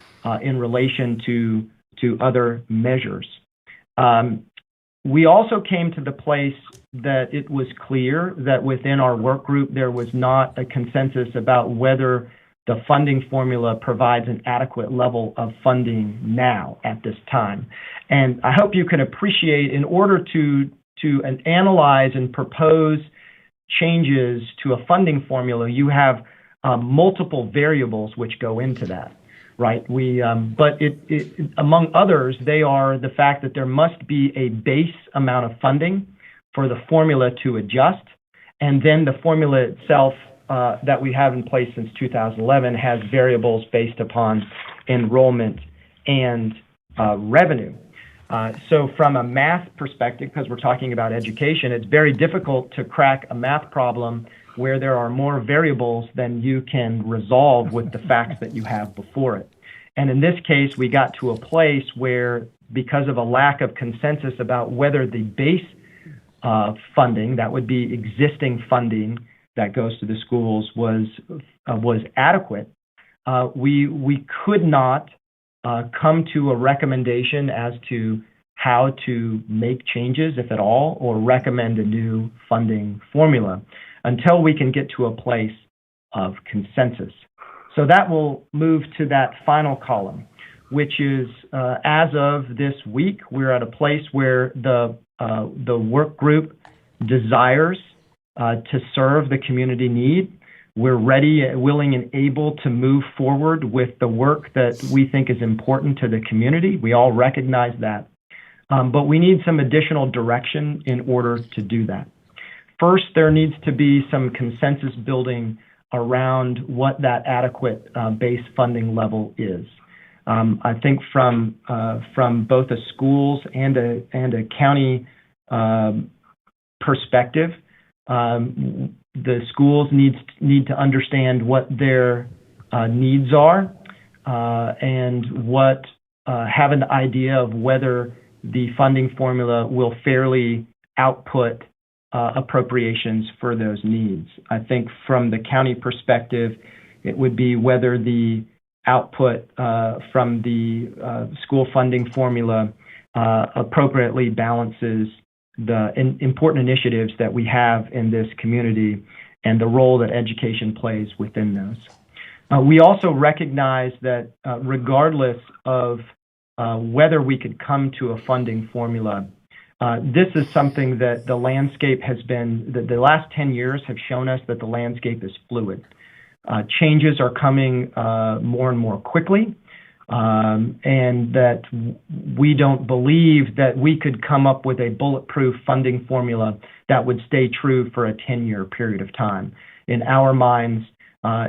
in relation to other measures. We also came to the place that it was clear that within our work group there was not a consensus about whether the funding formula provides an adequate level of funding now at this time. And I hope you can appreciate, in order to analyze and propose changes to a funding formula, you have multiple variables which go into that, right? But among others, they are the fact that there must be a base amount of funding for the formula to adjust, and then the formula itself that we have in place since 2011 has variables based upon enrollment and revenue. So from a math perspective, because we're talking about education, it's very difficult to crack a math problem where there are more variables than you can resolve with the facts that you have before it. And in this case, we got to a place where, because of a lack of consensus about whether the base funding, that would be existing funding that goes to the schools, was adequate, we could not come to a recommendation as to how to make changes, if at all, or recommend a new funding formula until we can get to a place of consensus. So that will move to that final column, which is as of this week, we're at a place where the work group desires to serve the community need. We're ready, willing, and able to move forward with the work that we think is important to the community. We all recognize that. But we need some additional direction in order to do that. First, there needs to be some consensus building around what that adequate base funding level is. I think from both a schools and a county perspective, the schools need to understand what their needs are and have an idea of whether the funding formula will fairly output appropriations for those needs. I think from the county perspective, it would be whether the output from the school funding formula appropriately balances the important initiatives that we have in this community and the role that education plays within those. We also recognize that regardless of whether we could come to a funding formula, this is something that the landscape has been, the last 10 years have shown us that the landscape is fluid. Changes are coming more and more quickly. And that we don't believe that we could come up with a bulletproof funding formula that would stay true for a 10-year period of time. In our minds,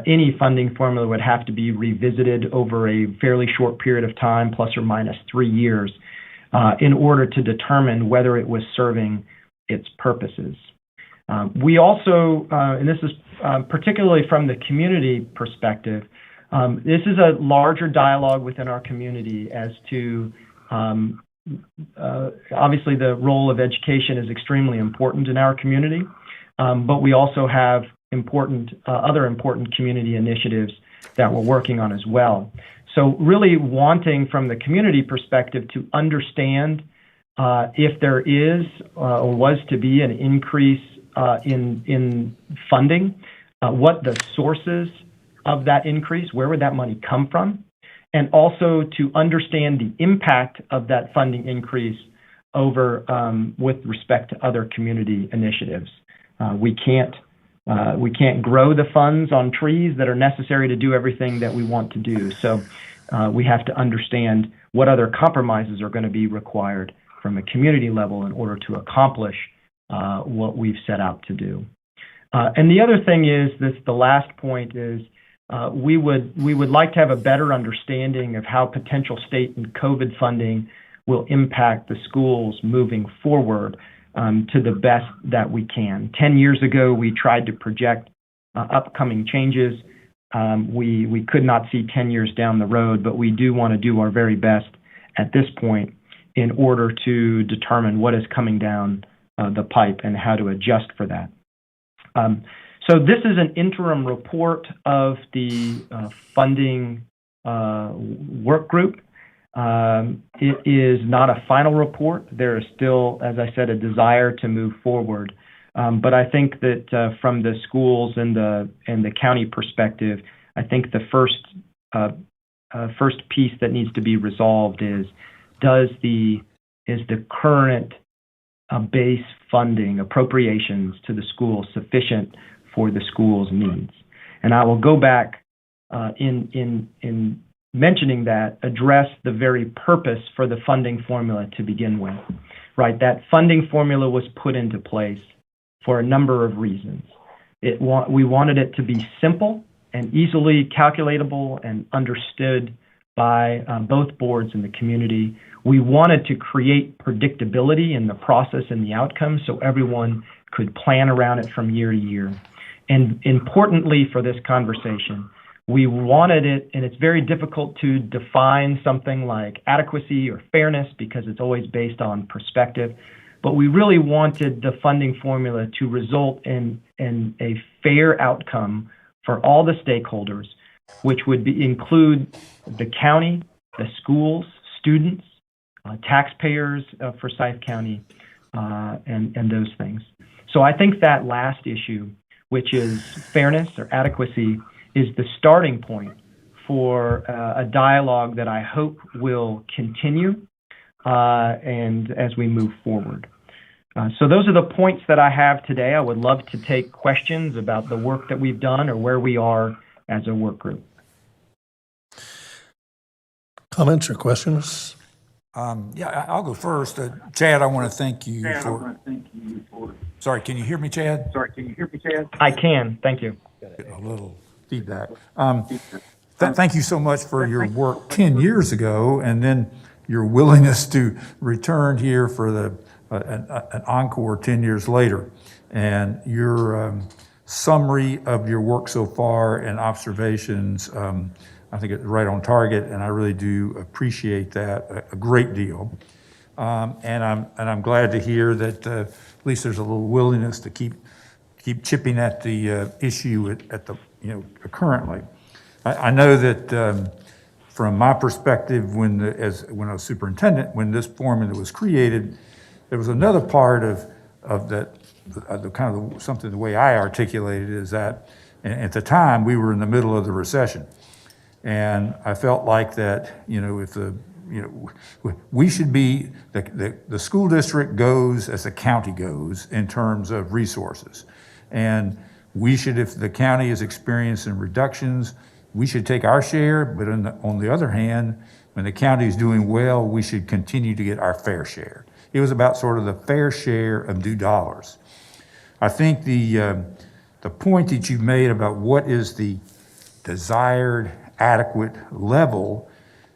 any funding formula would have to be revisited over a fairly short period of time, plus or minus 3 years, in order to determine whether it was serving its purposes. We also, and this is particularly from the community perspective, this is a larger dialogue within our community as to, obviously the role of education is extremely important in our community, but we also have other important community initiatives that we're working on as well. So really wanting from the community perspective to understand if there is or was to be an increase in funding, what the sources of that increase, where would that money come from, and also to understand the impact of that funding increase over with respect to other community initiatives. We can't grow the funds on trees that are necessary to do everything that we want to do. So we have to understand what other compromises are going to be required from a community level in order to accomplish what we've set out to do. And the other thing is, the last point is, we would like to have a better understanding of how potential state and COVID funding will impact the schools moving forward to the best that we can. 10 years ago, we tried to project upcoming changes. We could not see 10 years down the road, but we do want to do our very best at this point in order to determine what is coming down the pipe and how to adjust for that. So this is an interim report of the funding work group. It is not a final report. There is still, as I said, a desire to move forward. But I think that from the schools and the county perspective, I think the first piece that needs to be resolved is the current base funding appropriations to the school sufficient for the school's needs. And I will go back in mentioning that, address the very purpose for the funding formula to begin with, right? That funding formula was put into place for a number of reasons. We wanted it to be simple and easily calculatable and understood by both boards and the community. We wanted to create predictability in the process and the outcomes so everyone could plan around it from year to year. And importantly for this conversation, we wanted it, and it's very difficult to define something like adequacy or fairness because it's always based on perspective, but we really wanted the funding formula to result in a fair outcome for all the stakeholders, which would include the county, the schools, students, taxpayers for Forsyth County, and those things. So I think that last issue, which is fairness or adequacy, is the starting point for a dialogue that I hope will continue and as we move forward. So those are the points that I have today. I would love to take questions about the work that we've done or where we are as a work group. Comments or questions? Yeah, I'll go first. Chad, I want to thank you for. Sorry, can you hear me, Chad? I can, thank you. A little feedback. Thank you so much for your work 10 years ago, and then your willingness to return here for an encore 10 years later. And your summary of your work so far and observations, I think it's right on target, and I really do appreciate that a great deal. And I'm glad to hear that at least there's a little willingness to keep chipping at the issue at the currently. I know that from my perspective, when I was superintendent, when this formula was created, there was another part of that, the kind of something the way I articulated is that at the time we were in the middle of the recession, and I felt like that if we should be the school district goes as the county goes in terms of resources, and we should, if the county is experiencing reductions, we should take our share, but on the other hand, when the county is doing well, we should continue to get our fair share. It was about sort of the fair share of due dollars. I think the point that you made about what is the desired adequate level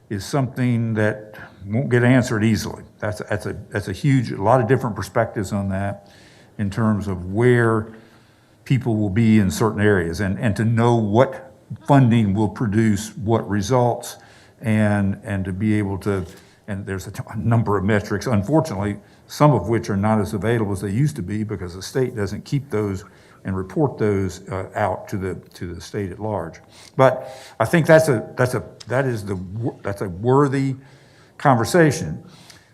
is something that won't get answered easily. That's a huge, a lot of different perspectives on that in terms of where people will be in certain areas and to know what funding will produce what results and to be able to, and there's a number of metrics, unfortunately, some of which are not as available as they used to be because the state doesn't keep those and report those out to the state at large. But I think that's a worthy conversation.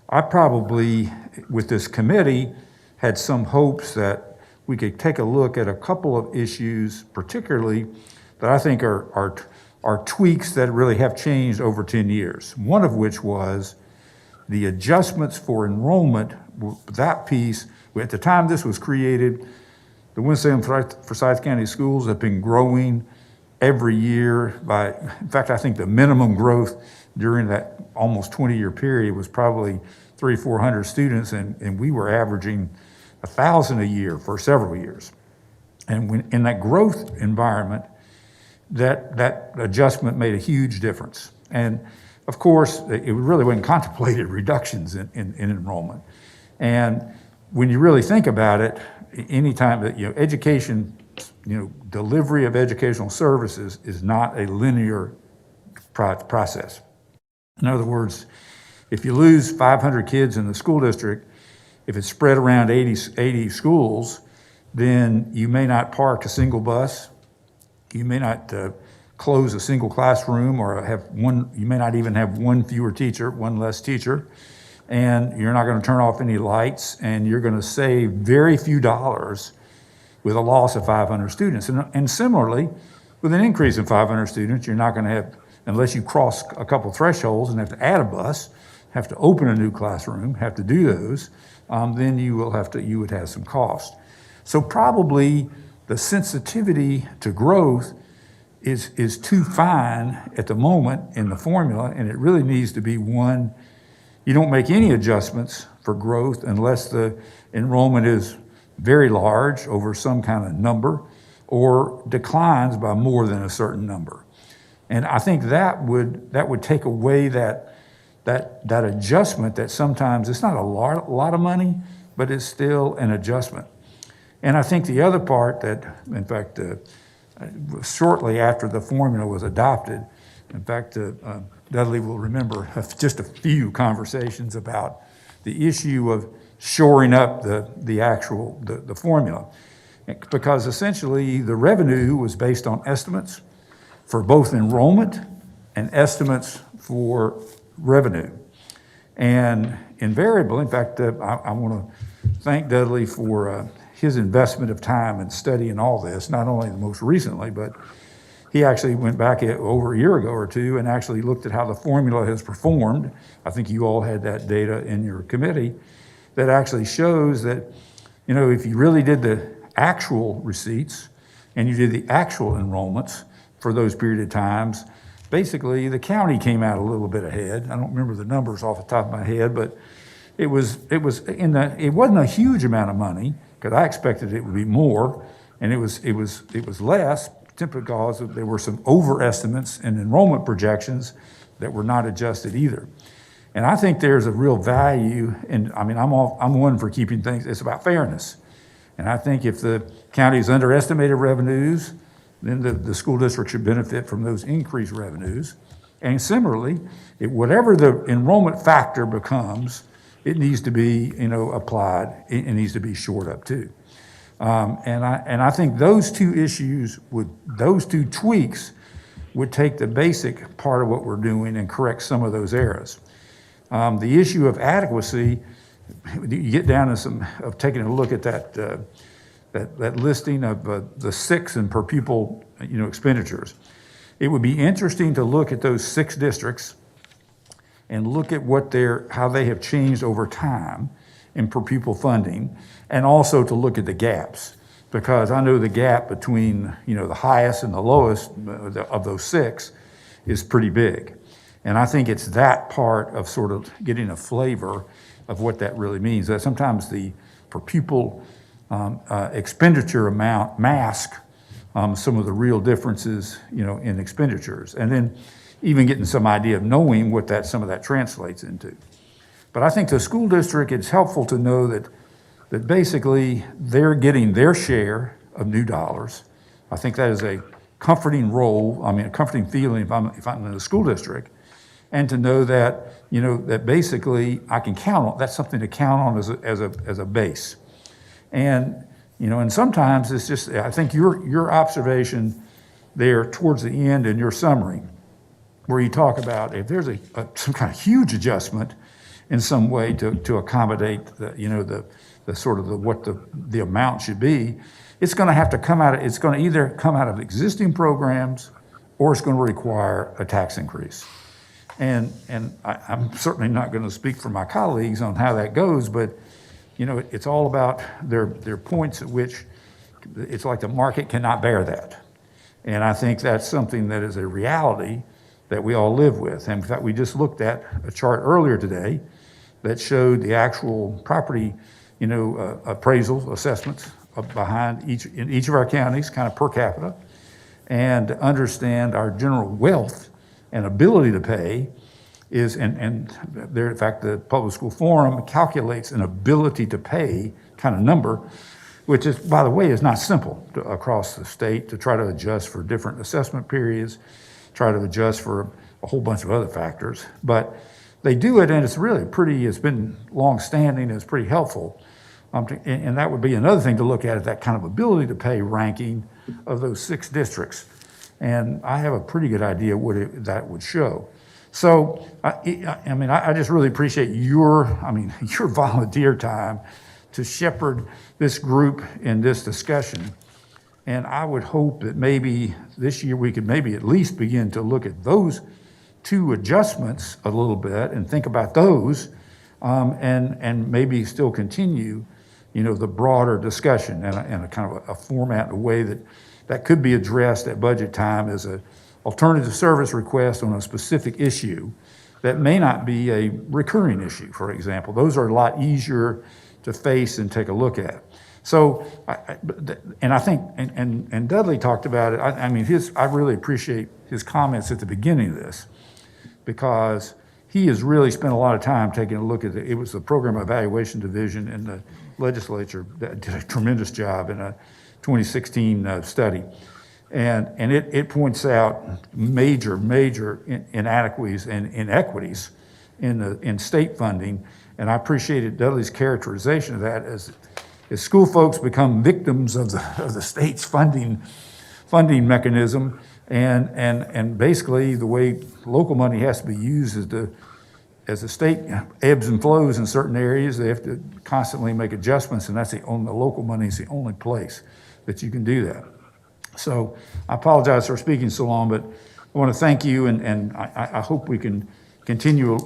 I probably, with this committee, had some hopes that we could take a look at a couple of issues, particularly that I think are tweaks that really have changed over 10 years. One of which was the adjustments for enrollment, that piece, at the time this was created, the Winston-Forsyth County schools have been growing every year by, in fact, I think the minimum growth during that almost 20-year period was probably 300 or 400 students, and we were averaging 1,000 a year for several years. And when in that growth environment, that adjustment made a huge difference. And of course, it really wasn't contemplated reductions in enrollment. And when you really think about it, anytime that, education, delivery of educational services is not a linear process. In other words, if you lose 500 kids in the school district, if it's spread around 80 schools, then you may not park a single bus, you may not close a single classroom, or you may not even have one fewer teacher, one less teacher, and you're not going to turn off any lights, and you're going to save very few dollars with a loss of 500 students. And similarly, with an increase in 500 students, you're not going to have, unless you cross a couple thresholds and have to add a bus, have to open a new classroom, have to do those, then you would have some cost. So probably the sensitivity to growth is too fine at the moment in the formula, and it really needs to be one, you don't make any adjustments for growth unless the enrollment is very large over some kind of number or declines by more than a certain number. And I think that would take away that adjustment that sometimes it's not a lot of money, but it's still an adjustment. And I think the other part that, in fact, shortly after the formula was adopted, in fact, Dudley will remember just a few conversations about the issue of shoring up the formula. Because essentially the revenue was based on estimates for both enrollment and estimates for revenue. And invariably, in fact, I want to thank Dudley for his investment of time and study in all this, not only the most recently, but he actually went back over a year ago or two and actually looked at how the formula has performed. I think you all had that data in your committee that actually shows that, you know, if you really did the actual receipts and you did the actual enrollments for those period of times, basically the county came out a little bit ahead. I don't remember the numbers off the top of my head, but it wasn't a huge amount of money, because I expected it would be more, and it was less, simply because there were some overestimates in enrollment projections that were not adjusted either. And I think there's a real value, and I mean, I'm one for keeping things, it's about fairness. And I think if the county's underestimated revenues, then the school district should benefit from those increased revenues. And similarly, whatever the enrollment factor becomes, it needs to be, applied. It needs to be shored up too. And I think those two issues, those two tweaks, would take the basic part of what we're doing and correct some of those errors. The issue of adequacy, you get down to taking a look at that listing of the 6 and per pupil, expenditures. It would be interesting to look at those 6 districts and look at how they have changed over time in per pupil funding, and also to look at the gaps, because I know the gap between the highest and the lowest of those 6 is pretty big. And I think it's that part of sort of getting a flavor of what that really means. That sometimes the per pupil expenditure amount mask some of the real differences, in expenditures, and then even getting some idea of knowing what some of that translates into. But I think the school district, it's helpful to know that basically they're getting their share of new dollars. I think that is a comforting a comforting feeling if I'm in the school district, and to know that, that basically I can count on, that's something to count on as a base. And, and sometimes it's just, I think your observation there towards the end in your summary, where you talk about if there's some kind of huge adjustment in some way to accommodate the sort of what the amount should be, it's going to have to it's going to either come out of existing programs or it's going to require a tax increase. And I'm certainly not going to speak for my colleagues on how that goes, but it's all about their points at which it's like the market cannot bear that. And I think that's something that is a reality that we all live with. And in fact, we just looked at a chart earlier today that showed the actual property, appraisal assessments behind in each of our counties, kind of per capita, and to understand our general wealth and ability to pay is, and there, in fact, the Public School Forum calculates an ability to pay kind of number, which is, by the way, is not simple across the state to try to adjust for different assessment periods, try to adjust for a whole bunch of other factors. But they do it, and it's really it's been long-standing, it's pretty helpful. And that would be another thing to look at that kind of ability to pay ranking of those 6 districts. And I have a pretty good idea what that would show. So, I just really appreciate your volunteer time to shepherd this group in this discussion. And I would hope that maybe this year we could maybe at least begin to look at those 2 adjustments a little bit and think about those and maybe still continue, the broader discussion and a kind of a format, a way that could be addressed at budget time as a alternative service request on a specific issue that may not be a recurring issue, for example. Those are a lot easier to face and take a look at. So, and I think, and Dudley talked about it, I really appreciate his comments at the beginning of this, because he has really spent a lot of time taking a look at it. It was the Program Evaluation Division in the legislature that did a tremendous job in a 2016 study. And it points out major inadequacies and inequities in state funding. And I appreciated Dudley's characterization of that as school folks become victims of the state's funding mechanism. And basically the way local money has to be used is as the state ebbs and flows in certain areas, they have to constantly make adjustments, and that's the local money is the only place that you can do that. So I apologize for speaking so long, but I want to thank you, and I hope we can continue,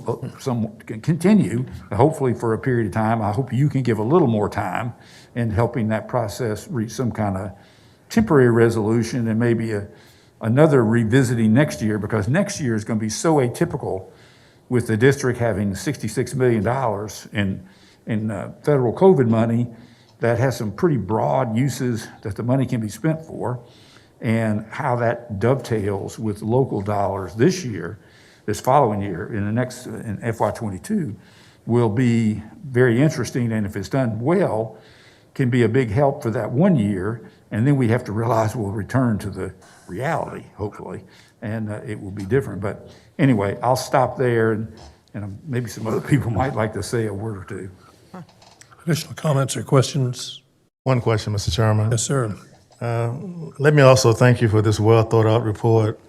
hopefully for a period of time. I hope you can give a little more time in helping that process reach some kind of temporary resolution, and maybe another revisiting next year, because next year is going to be so atypical with the district having $66 million in federal COVID money that has some pretty broad uses that the money can be spent for, and how that dovetails with local dollars this following year, in FY22, will be very interesting, and if it's done well, can be a big help for that 1 year, and then we have to realize we'll return to the reality, hopefully, and it will be different. But anyway, I'll stop there, and maybe some other people might like to say a word or two. Additional comments or questions? One question, Mr. Chairman. Yes, sir. Let me also thank you for this well-thought-out report.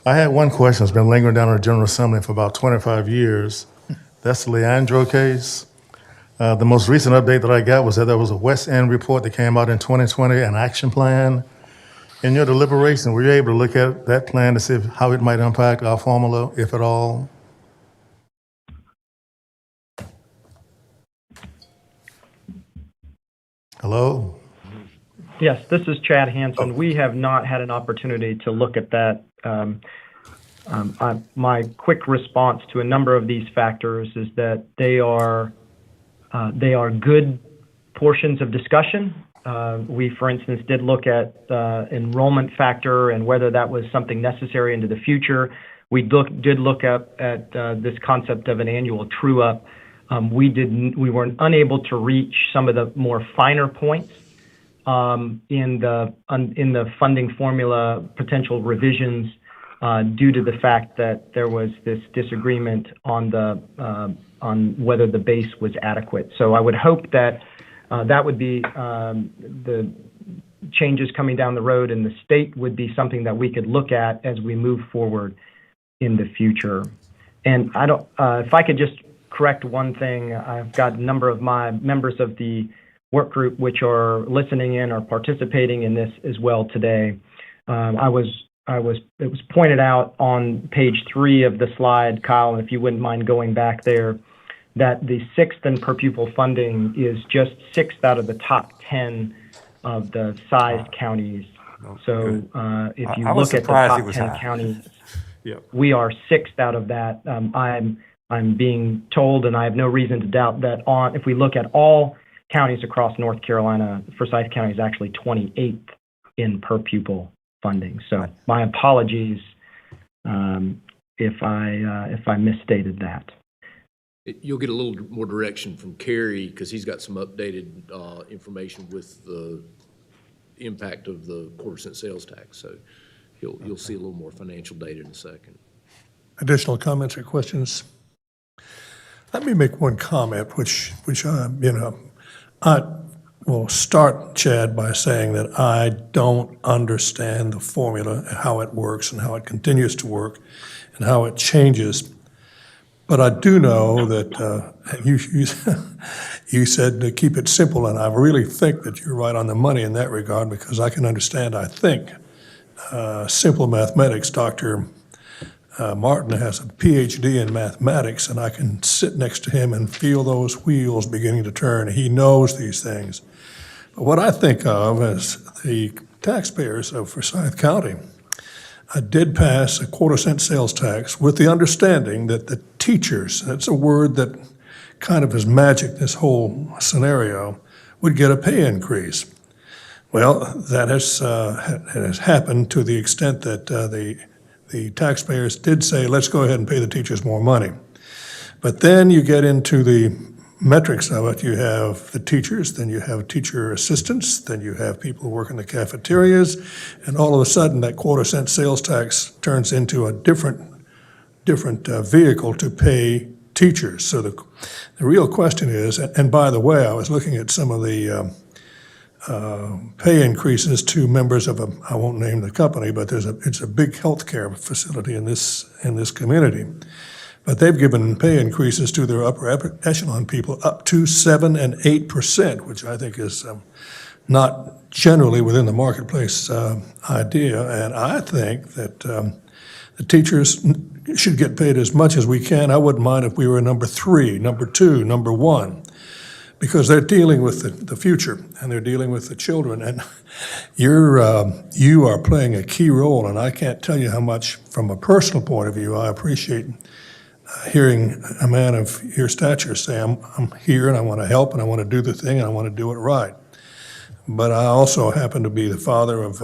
I had one question that's been lingering down in the General Assembly for about 25 years. That's the Leandro case. The most recent update that I got was that there was a West End report that came out in 2020, an action plan. In your deliberation, were you able to look at that plan to see how it might impact our formula, if at all? Hello? Yes, this is Chad Hansen. We have not had an opportunity to look at that. My quick response to a number of these factors is that they are good portions of discussion. We, for instance, did look at enrollment factor and whether that was something necessary into the future. We did look at this concept of an annual true-up. We were unable to reach some of the more finer points in the funding formula potential revisions due to the fact that there was this disagreement on whether the base was adequate. So I would hope that that would be the changes coming down the road in the state would be something that we could look at as we move forward in the future. And if I could just correct one thing, I've got a number of my members of the work group which are listening in or participating in this as well today. It was pointed out on page 3 of the slide, Kyle, if you wouldn't mind going back there, that the 6th in per pupil funding is just 6th out of the top 10 of the sized counties. So if you look at the top 10 counties, we are 6th out of that. I'm being told, and I have no reason to doubt that if we look at all counties across North Carolina, Forsyth County is actually 28th in per pupil funding. So my apologies if I misstated that. You'll get a little more direction from Kerry because he's got some updated information with the impact of the quarter-cent sales tax. So you'll see a little more financial data in a second. Additional comments or questions? Let me make one comment, which I will start, Chad, by saying that I don't understand the formula and how it works and how it continues to work and how it changes. But I do know that you said to keep it simple, and I really think that you're right on the money in that regard, because I can understand, I think, simple mathematics, Dr. Martin has a PhD in mathematics, and I can sit next to him and feel those wheels beginning to turn. He knows these things. But what I think of as the taxpayers of Forsyth County, I did pass a quarter-cent sales tax with the understanding that the teachers, that's a word that kind of has magic this whole scenario, would get a pay increase. Well, that has happened to the extent that the taxpayers did say, let's go ahead and pay the teachers more money. But then you get into the metrics of it. You have the teachers, then you have teacher assistants, then you have people who work in the cafeterias, and all of a sudden that quarter-cent sales tax turns into a different vehicle to pay teachers. So the real question is, and by the way, I was looking at some of the pay increases to members of I won't name the company, but it's a big healthcare facility in this community. But they've given pay increases to their upper echelon people up to 7 and 8%, which I think is not generally within the marketplace idea. And I think that the teachers should get paid as much as we can. I wouldn't mind if we were number 3, number 2, number 1. Because they're dealing with the future, and they're dealing with the children, and you are playing a key role, and I can't tell you how much, from a personal point of view, I appreciate hearing a man of your stature say, I'm here, and I want to help, and I want to do the thing, and I want to do it right. But I also happen to be the father of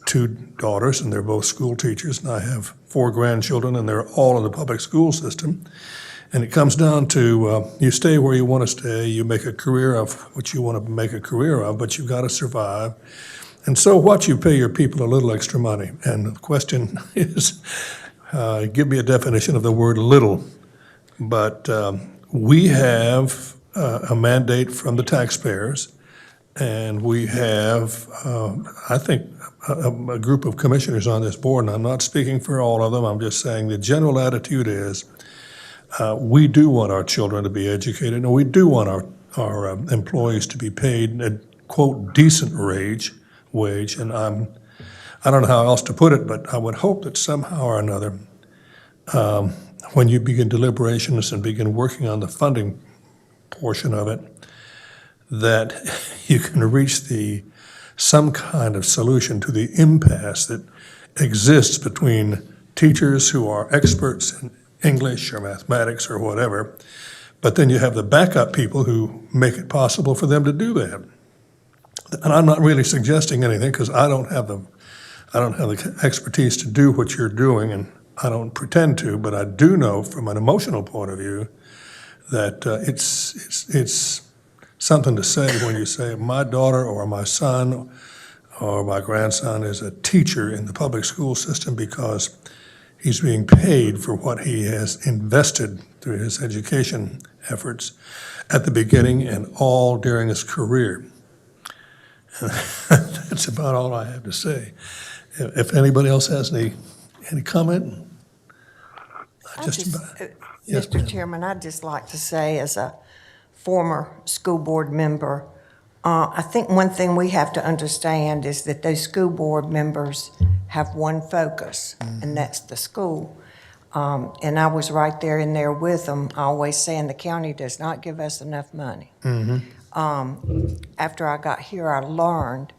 2 daughters, and they're both school teachers, and I have 4 grandchildren, and they're all in the public school system. And it comes down to you stay where you want to stay, you make a career of what you want to make a career of, but you've got to survive. And so what, you pay your people a little extra money. And the question is, give me a definition of the word little. But we have a mandate from the taxpayers, and we have, I think, a group of commissioners on this board, and I'm not speaking for all of them, I'm just saying the general attitude is, we do want our children to be educated, and we do want our employees to be paid a, quote, decent wage, and I don't know how else to put it, but I would hope that somehow or another, when you begin deliberations and begin working on the funding portion of it, that you can reach some kind of solution to the impasse that exists between teachers who are experts in English or mathematics or whatever, but then you have the backup people who make it possible for them to do that. And I'm not really suggesting anything because I don't have the expertise to do what you're doing, and I don't pretend to, but I do know from an emotional point of view that it's something to say when you say my daughter or my son or my grandson is a teacher in the public school system because he's being paid for what he has invested through his education efforts at the beginning and all during his career. That's about all I have to say. If anybody else has any comment? Yes, Mr. Chairman, I'd just like to say, as a former school board member, I think one thing we have to understand is that those school board members have one focus, and that's the school. And I was right there in there with them, always saying the county does not give us enough money. After I got here, I learned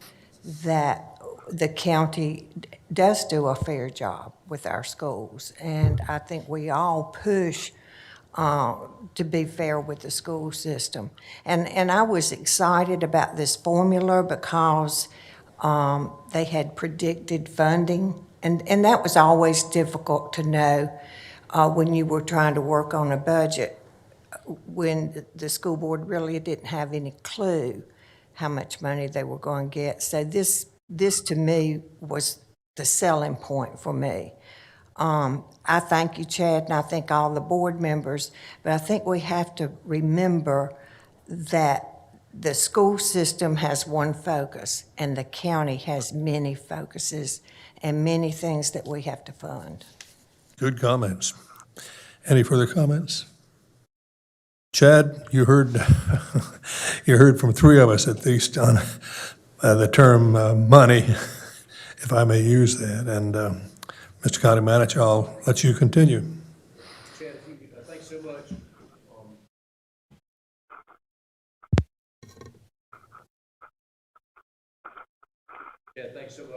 that the county does do a fair job with our schools, and I think we all push to be fair with the school system. And I was excited about this formula because they had predicted funding, and that was always difficult to know when you were trying to work on a budget, when the school board really didn't have any clue how much money they were going to get. So this to me was the selling point for me. I thank you, Chad, and I thank all the board members, but I think we have to remember that the school system has one focus, and the county has many focuses and many things that we have to fund. Good comments. Any further comments? Chad, you heard from 3 of us at least on the term money, if I may use that, and Mr. County Manager, I'll let you continue. Chad, thanks so much. Yeah, thanks so much.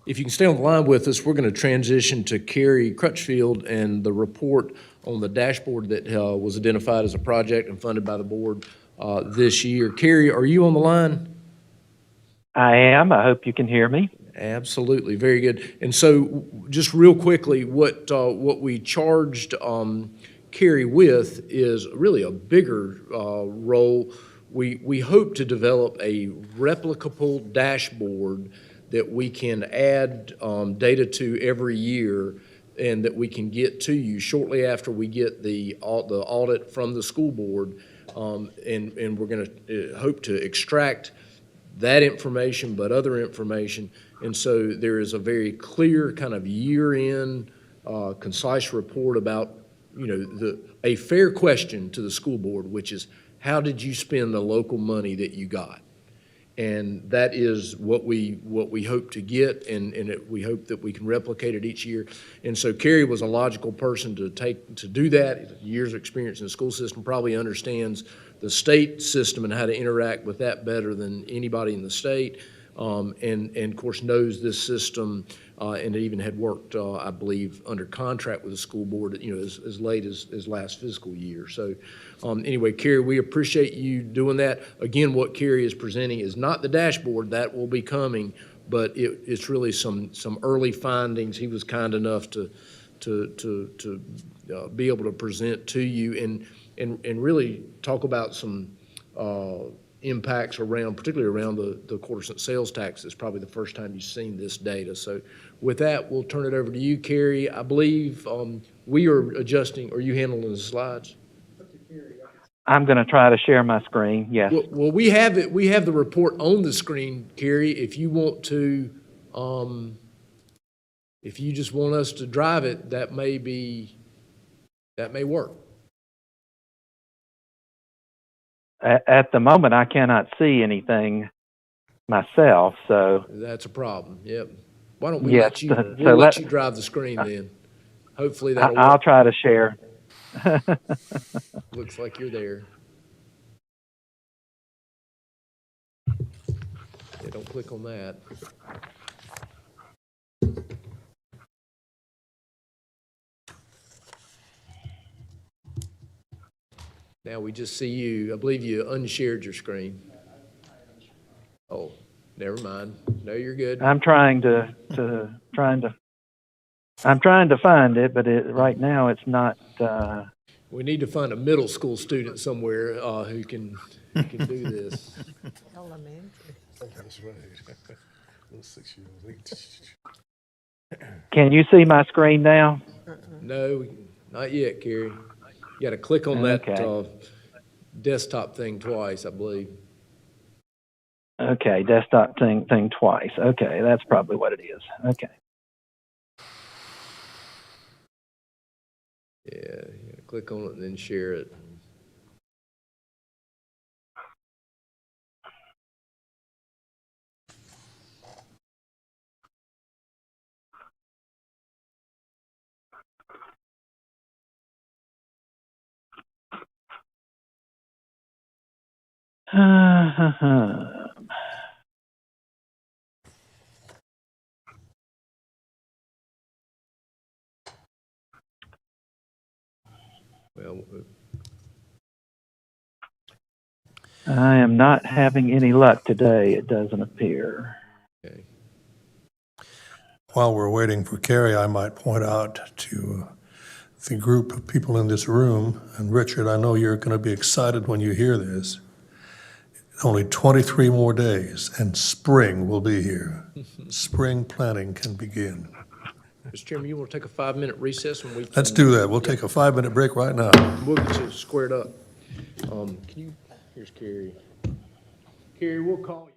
If you can stay on the line with us, we're going to transition to Carrie Crutchfield and the report on the dashboard that was identified as a project and funded by the board this year. Carrie, are you on the line? I am. I hope you can hear me. Absolutely, very good. And so, just real quickly, what we charged Carrie with is really a bigger role. We hope to develop a replicable dashboard that we can add data to every year, and that we can get to you shortly after we get the audit from the school board, and we're going to hope to extract that information, but other information. And so there is a very clear kind of year-end, concise report about, a fair question to the school board, which is, how did you spend the local money that you got? And that is what we hope to get, and we hope that we can replicate it each year. And so Carrie was a logical person to do that. Years of experience in the school system, probably understands the state system and how to interact with that better than anybody in the state, and of course knows this system, and even had worked, I believe, under contract with the school board, as late as last fiscal year. So anyway, Carrie, we appreciate you doing that. Again, what Carrie is presenting is not the dashboard, that will be coming, but it's really some early findings. He was kind enough to be able to present to you and really talk about some impacts particularly around the quarter-cent sales tax. It's probably the first time you've seen this data. So with that, we'll turn it over to you, Carrie. I believe we are adjusting. Are you handling the slides? I'm going to try to share my screen. Yes. Well, we have it. We have the report on the screen, Carrie. If you want to, if you just want us to drive it, that may work. At the moment, I cannot see anything myself, so. That's a problem. Yep. Why don't we yes, let you drive the screen then? Hopefully that'll work. I'll try to share. Looks like you're there. Yeah, don't click on that. Now we just see you. I believe you unshared your screen. Oh, never mind. No, you're good. I'm trying to find it, but right now it's not. We need to find a middle school student somewhere who can do this. Elementary. That's right. Those 6-year-olds. Can you see my screen now? No, not yet, Carrie. You got to click on that desktop thing twice, I believe. Okay, desktop thing twice. Okay, that's probably what it is. Okay. Yeah, you got to click on it and then share it. Well, I am not having any luck today, it doesn't appear. okay. While we're waiting for Carrie, I might point out to the group of people in this room, and Richard, I know you're going to be excited when you hear this. Only 23 more days, and spring will be here. Spring planning can begin. Mr. Chairman, you want to take a 5-minute recess? And Let's do that. We'll take a 5-minute break right now. We'll get you squared up. Here's Carrie. Carrie, we'll call you.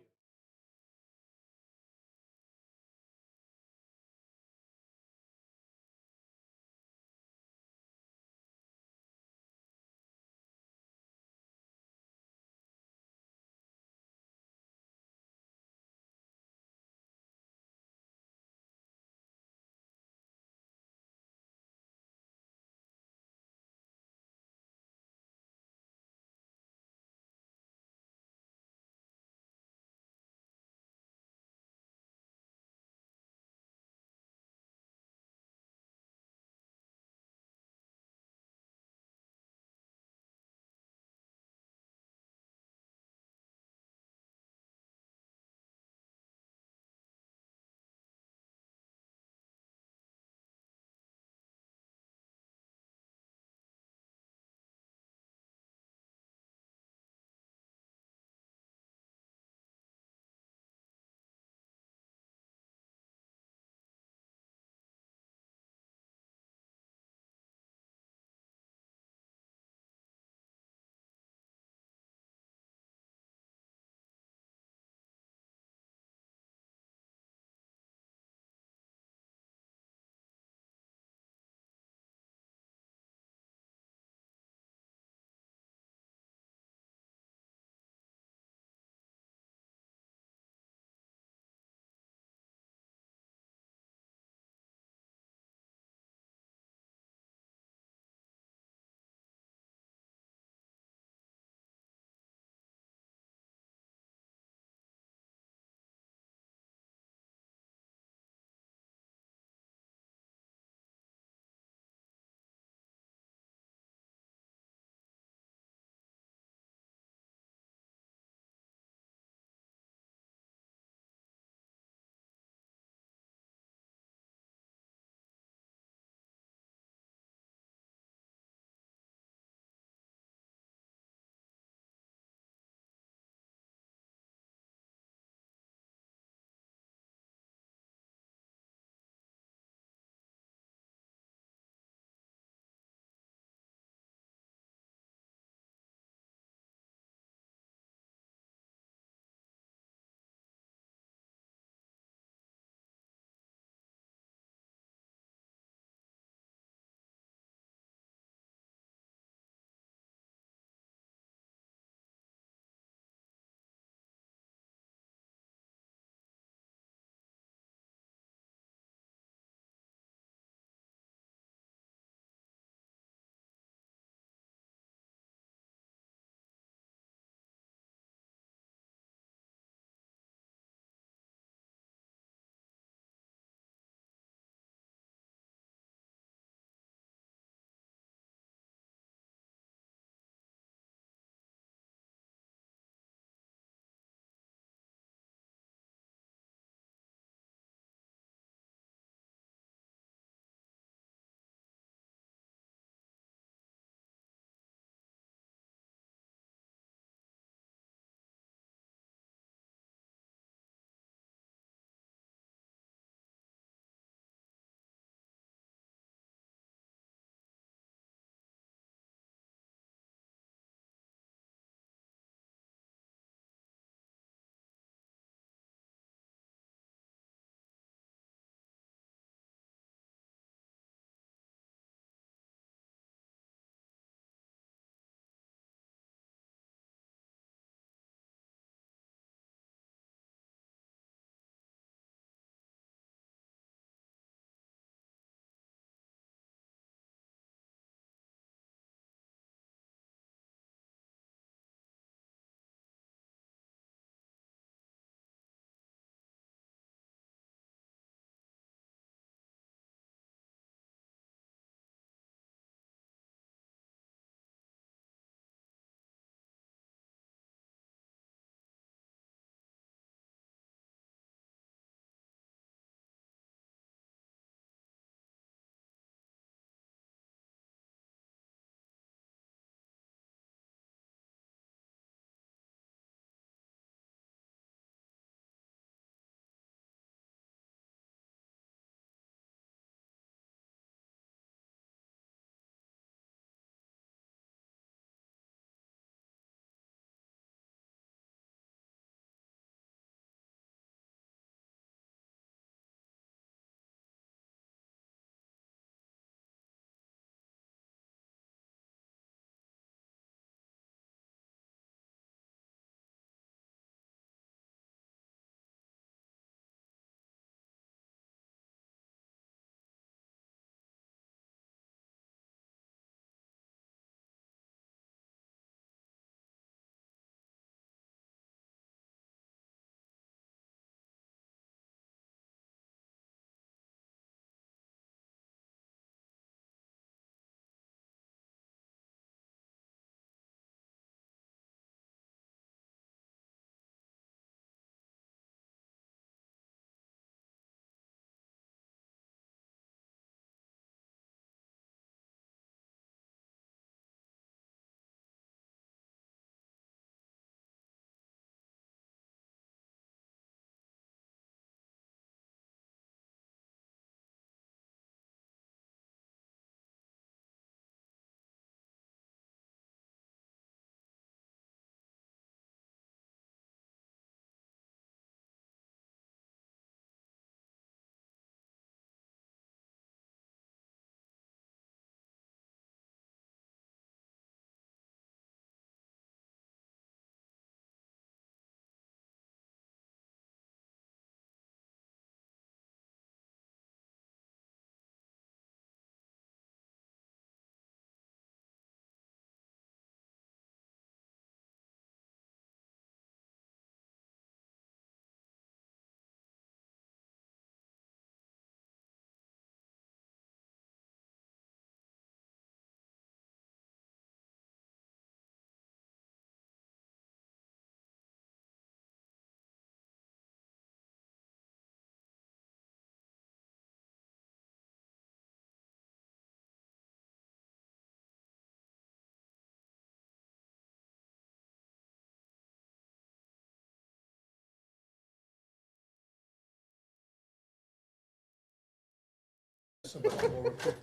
somebody will pick you up.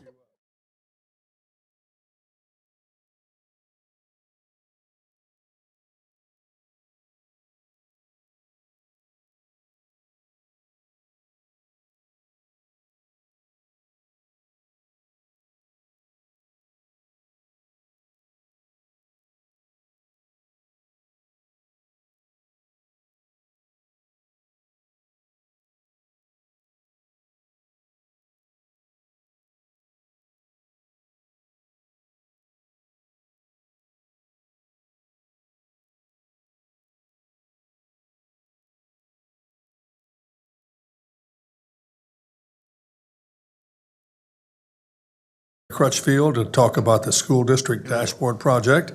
Crutchfield to talk about the school district dashboard project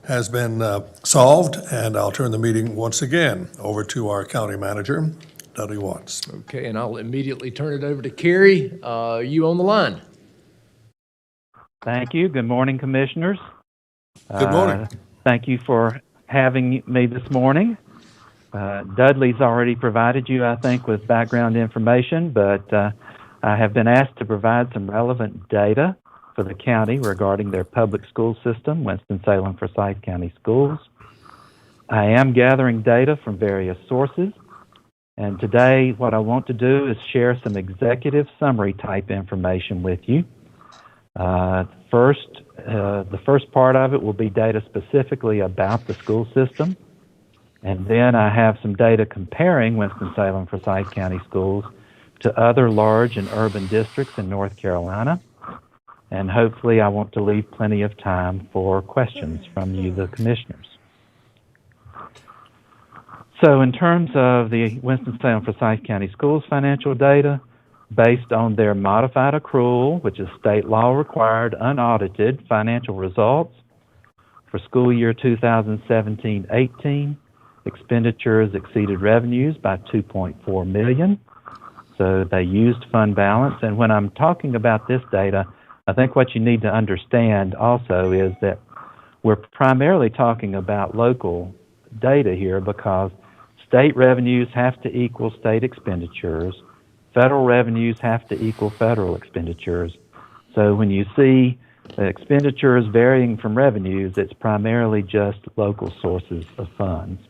has been solved, and I'll turn the meeting once again over to our county manager, Dudley Watts. Okay, and I'll immediately turn it over to Carrie. You on the line? Thank you. Good morning, Commissioners. Good morning. Thank you for having me this morning. Dudley's already provided you, I think, with background information, but I have been asked to provide some relevant data for the county regarding their public school system, Winston-Salem Forsyth County Schools. I am gathering data from various sources, and today what I want to do is share some executive summary type information with you. The first part of it will be data specifically about the school system, and then I have some data comparing Winston-Salem Forsyth County Schools to other large and urban districts in North Carolina. And hopefully I want to leave plenty of time for questions from you, the commissioners. So in terms of the Winston-Salem Forsyth County Schools financial data, based on their modified accrual, which is state law required, unaudited financial results, for school year 2017-18, expenditures exceeded revenues by $2.4 million. So they used fund balance. And when I'm talking about this data, I think what you need to understand also is that we're primarily talking about local data here because state revenues have to equal state expenditures. Federal revenues have to equal federal expenditures. So when you see the expenditures varying from revenues, it's primarily just local sources of funds.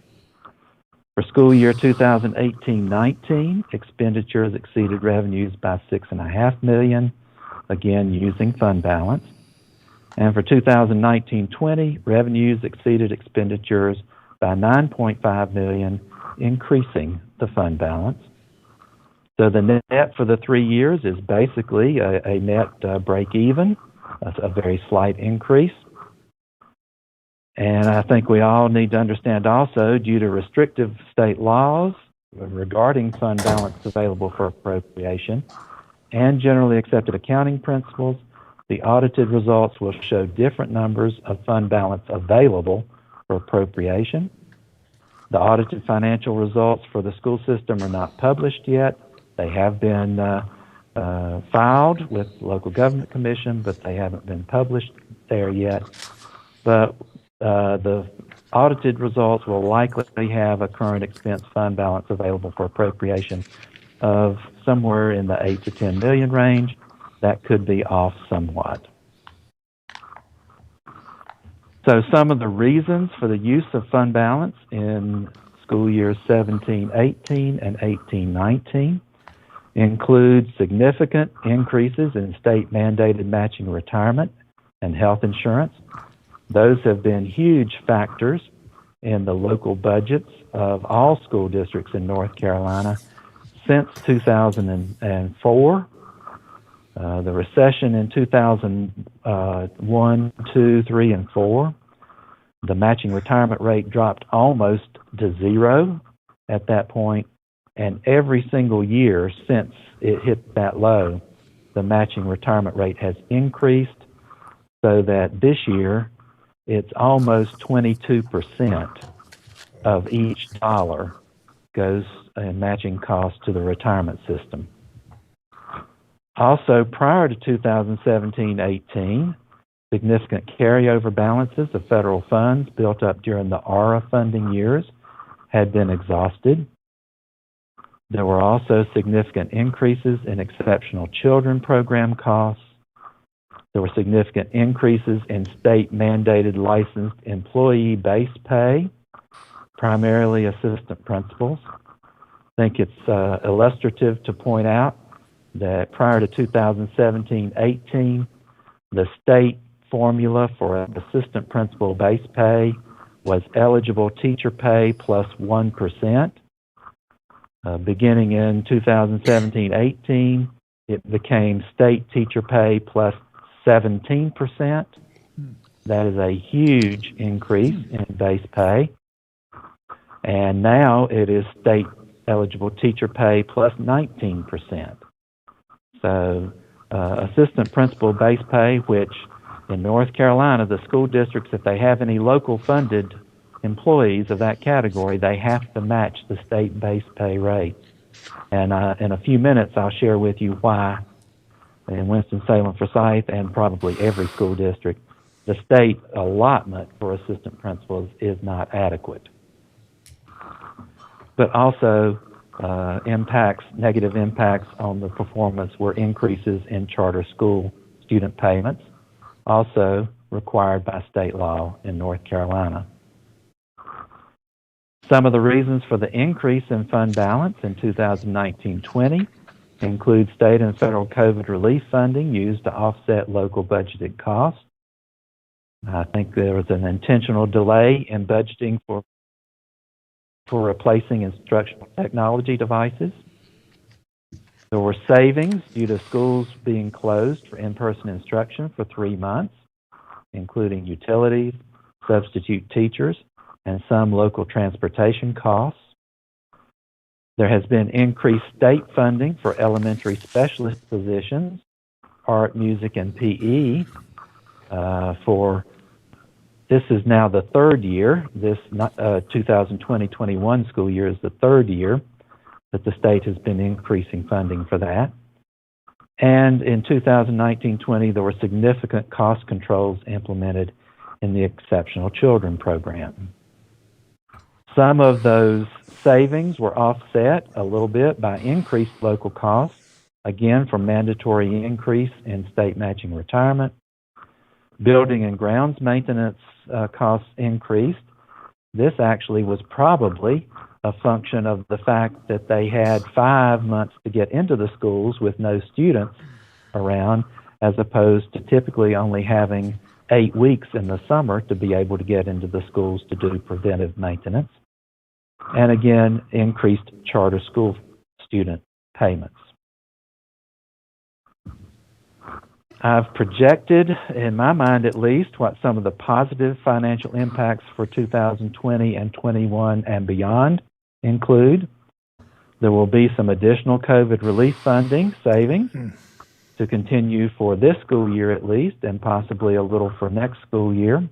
For school year 2018-19, expenditures exceeded revenues by $6.5 million, again using fund balance. And for 2019-20, revenues exceeded expenditures by $9.5 million, increasing the fund balance. So the net for the 3 years is basically a net break even, a very slight increase. And I think we all need to understand also, due to restrictive state laws regarding fund balance available for appropriation and generally accepted accounting principles, the audited results will show different numbers of fund balance available for appropriation. The audited financial results for the school system are not published yet. They have been filed with local government commission, but they haven't been published there yet. But the audited results will likely have a current expense fund balance available for appropriation of somewhere in the 8 to 10 million range. That could be off somewhat. So some of the reasons for the use of fund balance in school years 17-18 and 18-19 include significant increases in state-mandated matching retirement and health insurance. Those have been huge factors in the local budgets of all school districts in North Carolina since 2004. The recession in 2001, 2, 3, and 4, the matching retirement rate dropped almost to zero at that point, and every single year since it hit that low, the matching retirement rate has increased so that this year it's almost 22% of each dollar goes in matching costs to the retirement system. Also, prior to 2017-18, significant carryover balances of federal funds built up during the ARA funding years had been exhausted. There were also significant increases in exceptional children program costs. There were significant increases in state-mandated licensed employee base pay, primarily assistant principals. I think it's illustrative to point out that prior to 2017-18, the state formula for assistant principal base pay was eligible teacher pay plus 1%. Beginning in 2017-18, it became state teacher pay plus 17%. That is a huge increase in base pay. And now it is state eligible teacher pay plus 19%. So assistant principal base pay, which in North Carolina, the school districts, if they have any local funded employees of that category, they have to match the state base pay rate. And in a few minutes, I'll share with you why in Winston-Salem, Forsyth, and probably every school district, the state allotment for assistant principals is not adequate. But also negative impacts on the performance were increases in charter school student payments, also required by state law in North Carolina. Some of the reasons for the increase in fund balance in 2019-20 include state and federal COVID relief funding used to offset local budgeted costs. I think there was an intentional delay in budgeting for replacing instructional technology devices. There were savings due to schools being closed for in-person instruction for 3 months, including utilities, substitute teachers, and some local transportation costs. There has been increased state funding for elementary specialist positions, art, music, and PE. This is now the third year. This 2020-21 school year is the third year that the state has been increasing funding for that. And in 2019-20, there were significant cost controls implemented in the Exceptional Children Program. Some of those savings were offset a little bit by increased local costs, again from mandatory increase in state matching retirement. Building and grounds maintenance costs increased. This actually was probably a function of the fact that they had 5 months to get into the schools with no students around, as opposed to typically only having 8 weeks in the summer to be able to get into the schools to do preventive maintenance. And again, increased charter school student payments. I've projected, in my mind at least, what some of the positive financial impacts for 2020 and 21 and beyond include. There will be some additional COVID relief funding savings to continue for this school year at least, and possibly a little for next school year.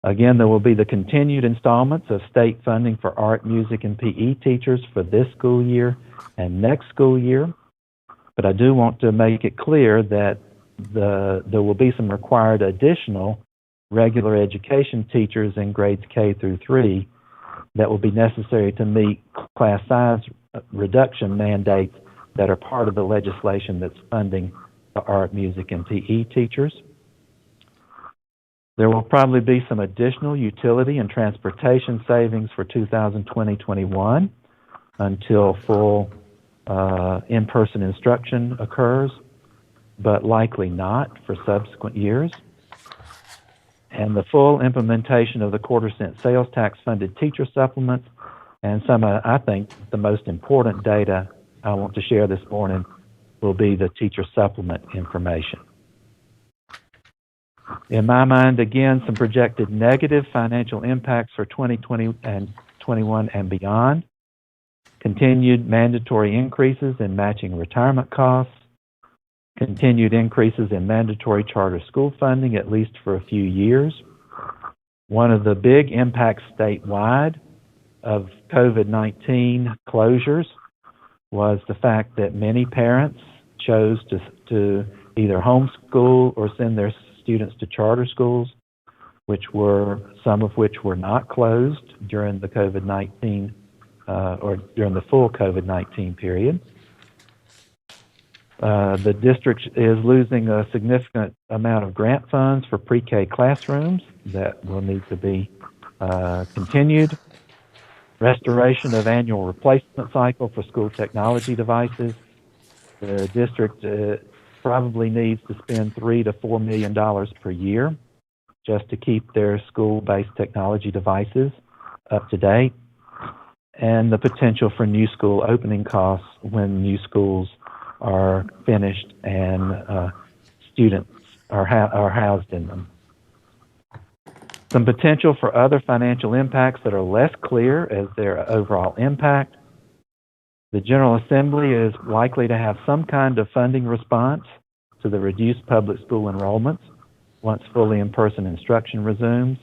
Again, there will be the continued installments of state funding for art, music, and PE teachers for this school year and next school year. But I do want to make it clear that there will be some required additional regular education teachers in grades K through 3 that will be necessary to meet class size reduction mandates that are part of the legislation that's funding the art, music, and PE teachers. There will probably be some additional utility and transportation savings for 2020-21 until full in-person instruction occurs, but likely not for subsequent years. And the full implementation of the quarter-cent sales tax funded teacher supplements, and some, I think, the most important data I want to share this morning will be the teacher supplement information. In my mind, again, some projected negative financial impacts for 2020 and 21 and beyond. Continued mandatory increases in matching retirement costs. Continued increases in mandatory charter school funding, at least for a few years. One of the big impacts statewide of COVID-19 closures was the fact that many parents chose to either homeschool or send their students to charter schools, some of which were not closed during the COVID-19 or during the full COVID-19 period. The district is losing a significant amount of grant funds for pre-K classrooms that will need to be continued. Restoration of annual replacement cycle for school technology devices. The district probably needs to spend $3 to $4 million per year just to keep their school-based technology devices up to date, and the potential for new school opening costs when new schools are finished and students are housed in them. Some potential for other financial impacts that are less clear as their overall impact. The General Assembly is likely to have some kind of funding response to the reduced public school enrollments once fully in-person instruction resumes.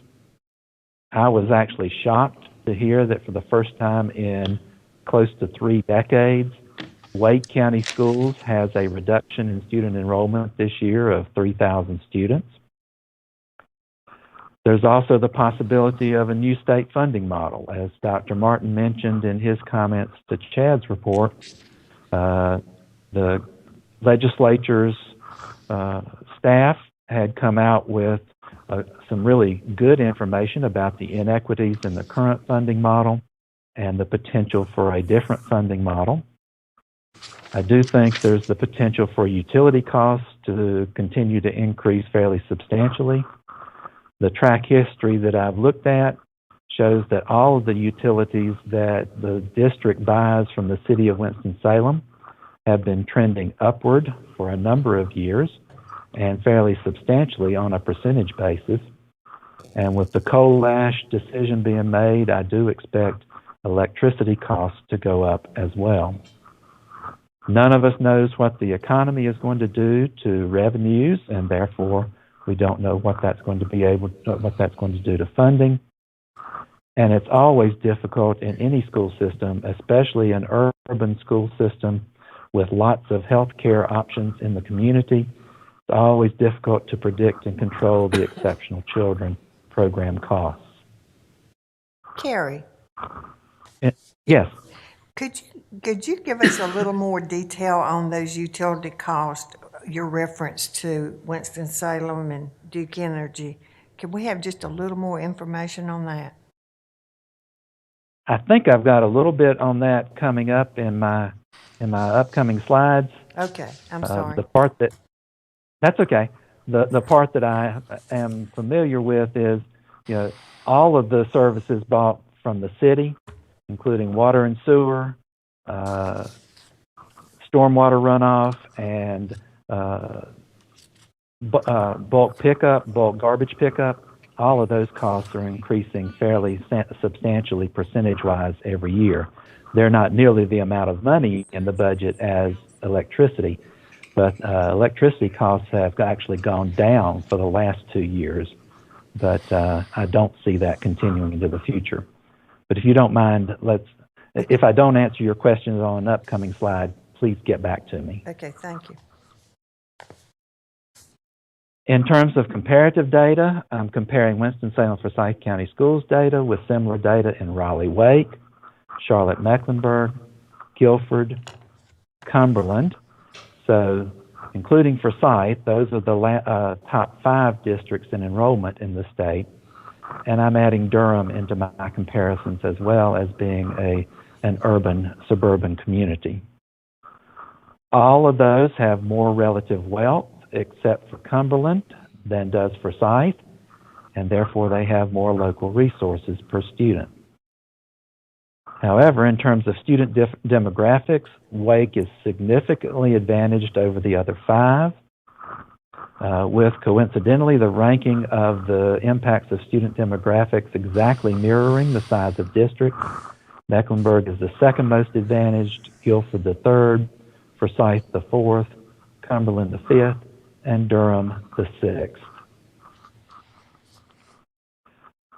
I was actually shocked to hear that for the first time in close to 3 decades, Wake County Schools has a reduction in student enrollment this year of 3,000 students. There's also the possibility of a new state funding model. As Dr. Martin mentioned in his comments to Chad's report, the legislature's staff had come out with some really good information about the inequities in the current funding model and the potential for a different funding model. I do think there's the potential for utility costs to continue to increase fairly substantially. The track history that I've looked at shows that all of the utilities that the district buys from the city of Winston-Salem have been trending upward for a number of years and fairly substantially on a percentage basis. And with the coal ash decision being made, I do expect electricity costs to go up as well. None of us knows what the economy is going to do to revenues, and therefore we don't know what that's going to do to funding. And it's always difficult in any school system, especially an urban school system with lots of health care options in the community. It's always difficult to predict and control the exceptional children program costs. Carrie, Yes. could you give us a little more detail on those utility costs, your reference to Winston-Salem and Duke Energy? Can we have just a little more information on that? I think I've got a little bit on that coming up in my upcoming slides. Okay, I'm sorry. That's okay. The part that I am familiar with is, all of the services bought from the city, including water and sewer, stormwater runoff, and bulk pickup, bulk garbage pickup. All of those costs are increasing fairly substantially percentage-wise every year. They're not nearly the amount of money in the budget as electricity, but electricity costs have actually gone down for the last 2 years, but I don't see that continuing into the future. But if you don't mind, if I don't answer your questions on an upcoming slide, please get back to me. Okay, thank you. In terms of comparative data, I'm comparing Winston-Salem Forsyth County Schools data with similar data in Raleigh-Wake, Charlotte-Mecklenburg, Guilford, Cumberland. So, including Forsyth, those are the top 5 districts in enrollment in the state. And I'm adding Durham into my comparisons as well as being an urban, suburban community. All of those have more relative wealth, except for Cumberland, than does Forsyth, and therefore they have more local resources per student. However, in terms of student demographics, Wake is significantly advantaged over the other 5, with coincidentally the ranking of the impacts of student demographics exactly mirroring the size of districts. Mecklenburg is the second most advantaged, Guilford the third, Forsyth the fourth, Cumberland the fifth, and Durham the sixth.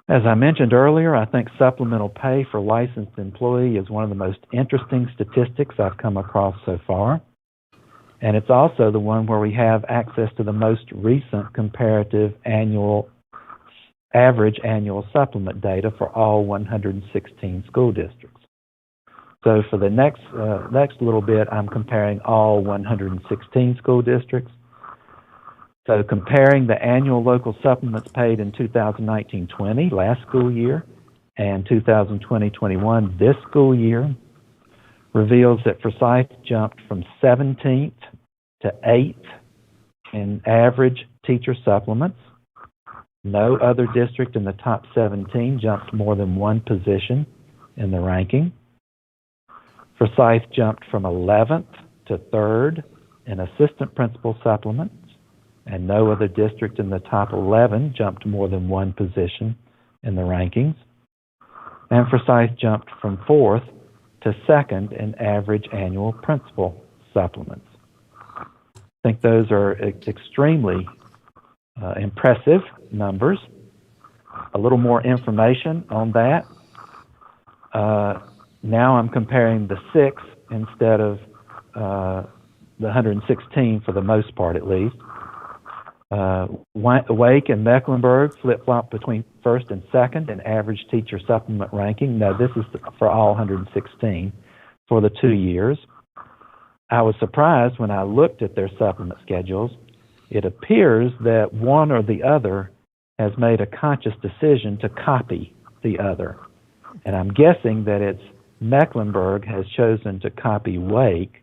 As I mentioned earlier, I think supplemental pay for licensed employee is one of the most interesting statistics I've come across so far. And it's also the one where we have access to the most recent comparative average annual supplement data for all 116 school districts. So for the next little bit, I'm comparing all 116 school districts. So comparing the annual local supplements paid in 2019-20, last school year, and 2020-21, this school year, reveals that Forsyth jumped from 17th to 8th in average teacher supplements. No other district in the top 17 jumped more than one position in the ranking. Forsyth jumped from 11th to 3rd in assistant principal supplements, and no other district in the top 11 jumped more than one position in the rankings. And Forsyth jumped from 4th to 2nd in average annual principal supplements. I think those are extremely impressive numbers. A little more information on that. Now I'm comparing the 6 instead of the 116 for the most part, at least. Wake and Mecklenburg flip-flop between 1st and 2nd in average teacher supplement ranking. Now, this is for all 116 for the 2 years. I was surprised when I looked at their supplement schedules. It appears that one or the other has made a conscious decision to copy the other. And I'm guessing that it's Mecklenburg has chosen to copy Wake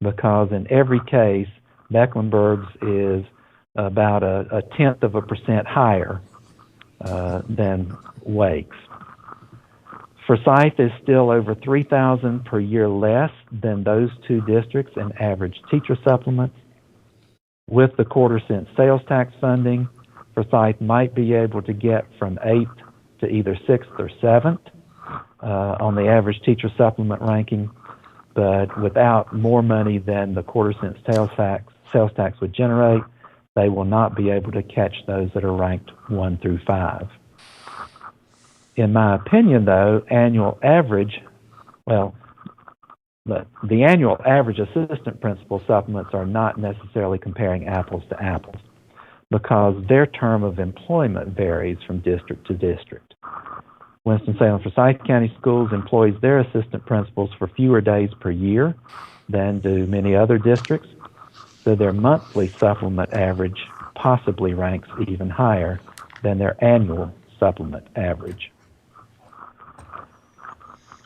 because in every case, Mecklenburg's is about a 0.1% higher than Wake's. Forsyth is still over $3,000 per year less than those two districts in average teacher supplements. With the quarter-cent sales tax funding, Forsyth might be able to get from 8th to either 6th or 7th on the average teacher supplement ranking, but without more money than the quarter-cent sales tax would generate, they will not be able to catch those that are ranked 1 through 5. In my opinion, though, the annual average assistant principal supplements are not necessarily comparing apples to apples because their term of employment varies from district to district. Winston-Salem Forsyth County Schools employs their assistant principals for fewer days per year than do many other districts, so their monthly supplement average possibly ranks even higher than their annual supplement average.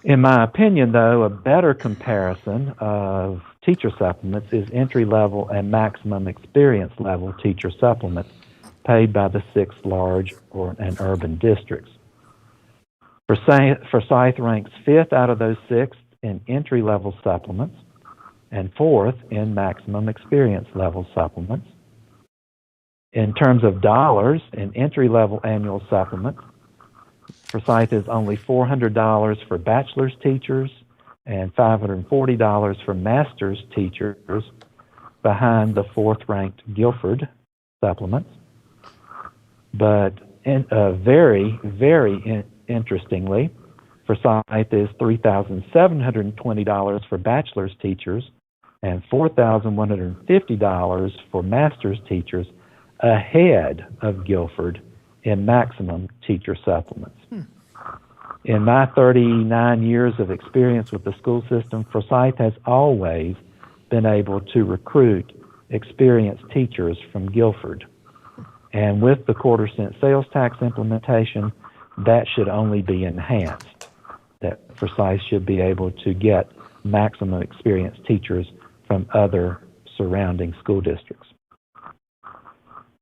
In my opinion, though, a better comparison of teacher supplements is entry-level and maximum experience level teacher supplements paid by the 6 large and urban districts. Forsyth ranks 5th out of those 6 in entry-level supplements and 4th in maximum experience level supplements. In terms of dollars in entry-level annual supplements, Forsyth is only $400 for bachelor's teachers and $540 for master's teachers behind the 4th-ranked Guilford supplements. But very interestingly, Forsyth is $3,720 for bachelor's teachers and $4,150 for master's teachers, ahead of Guilford in maximum teacher supplements. In my 39 years of experience with the school system, Forsyth has always been able to recruit experienced teachers from Guilford. And with the quarter-cent sales tax implementation, that should only be enhanced, that Forsyth should be able to get maximum experienced teachers from other surrounding school districts.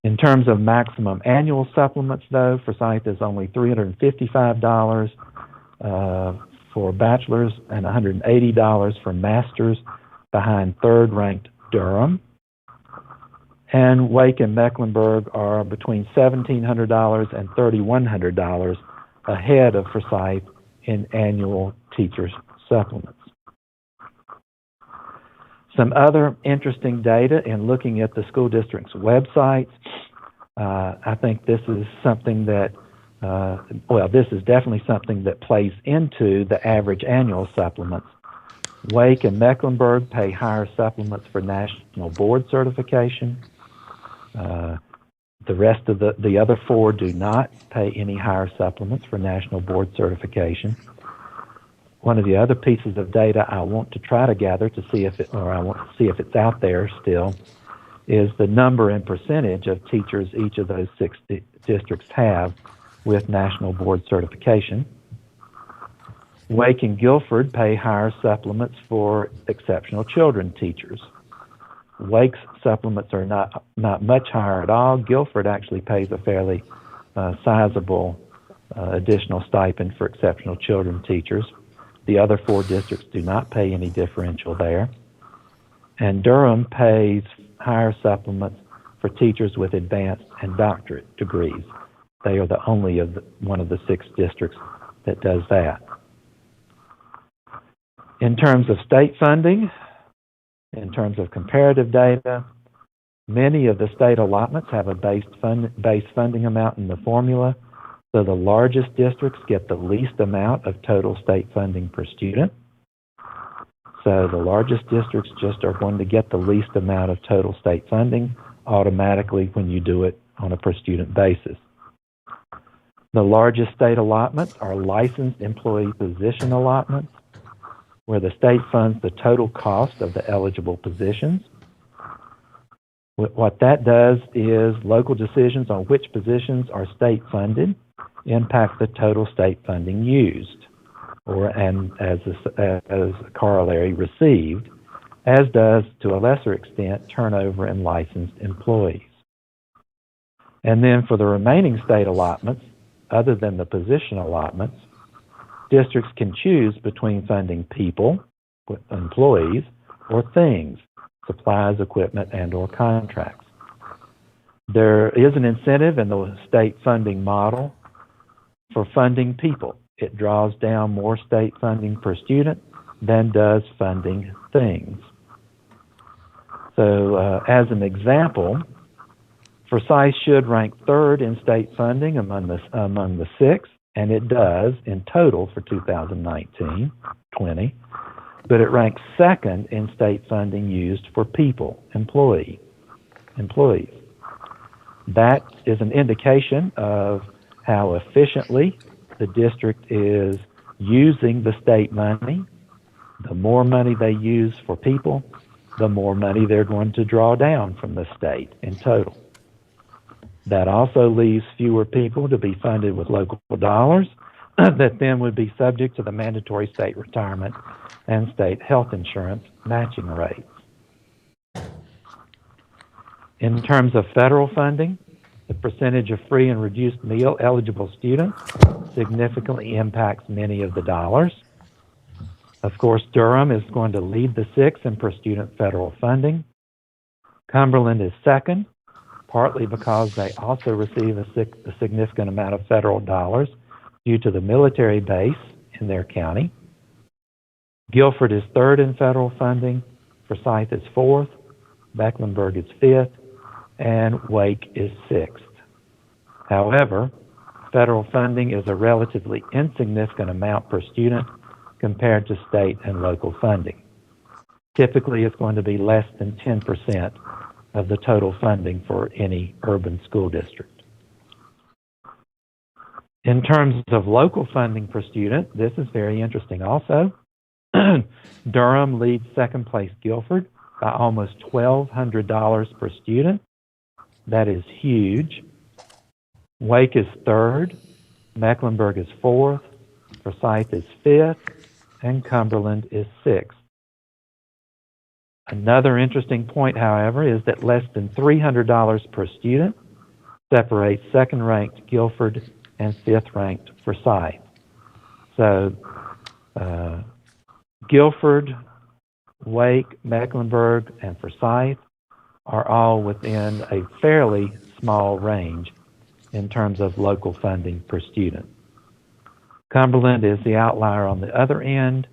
In terms of maximum annual supplements, though, Forsyth is only $355 for bachelor's and $180 for master's behind 3rd-ranked Durham. And Wake and Mecklenburg are between $1,700 and $3,100 ahead of Forsyth in annual teacher supplements. Some other interesting data in looking at the school district's websites. I think this is something that, this is definitely something that plays into the average annual supplements. Wake and Mecklenburg pay higher supplements for national board certification. The rest of the other 4 do not pay any higher supplements for national board certification. one of the other pieces of data I want to try to gather to see if I want to see if it's out there still, is the number and percentage of teachers each of those 6 districts have with national board certification. Wake and Guilford pay higher supplements for exceptional children teachers. Wake's supplements are not much higher at all. Guilford actually pays a fairly sizable additional stipend for exceptional children teachers. The other 4 districts do not pay any differential there. And Durham pays higher supplements for teachers with advanced and doctorate degrees. They are the only one of the 6 districts that does that. In terms of state funding, in terms of comparative data, many of the state allotments have a base funding amount in the formula, so the largest districts get the least amount of total state funding per student. So the largest districts just are going to get the least amount of total state funding automatically when you do it on a per student basis. The largest state allotments are licensed employee position allotments, where the state funds the total cost of the eligible positions. What that does is local decisions on which positions are state funded impact the total state funding used, and as a corollary received, as does to a lesser extent turnover in licensed employees. And then for the remaining state allotments, other than the position allotments, districts can choose between funding people, employees, or things, supplies, equipment, and/or contracts. There is an incentive in the state funding model for funding people. It draws down more state funding per student than does funding things. So as an example, Forsyth should rank 3rd in state funding among the 6, and it does in total for 2019-20, but it ranks 2nd in state funding used for people, employees. That is an indication of how efficiently the district is using the state money. The more money they use for people, the more money they're going to draw down from the state in total. That also leaves fewer people to be funded with local dollars that then would be subject to the mandatory state retirement and state health insurance matching rates. In terms of federal funding, the percentage of free and reduced meal eligible students significantly impacts many of the dollars. Of course, Durham is going to lead the 6 in per student federal funding. Cumberland is 2nd, partly because they also receive a significant amount of federal dollars due to the military base in their county. Guilford is 3rd in federal funding, Forsyth is 4th, Mecklenburg is 5th, and Wake is 6th. However, federal funding is a relatively insignificant amount per student compared to state and local funding. Typically, it's going to be less than 10% of the total funding for any urban school district. In terms of local funding per student, this is very interesting also. Durham leads 2nd place Guilford by almost $1,200 per student. That is huge. Wake is 3rd, Mecklenburg is 4th, Forsyth is 5th, and Cumberland is 6th. Another interesting point, however, is that less than $300 per student separates 2nd-ranked Guilford and 5th-ranked Forsyth. So Guilford, Wake, Mecklenburg, and Forsyth are all within a fairly small range in terms of local funding per student. Cumberland is the outlier on the other end.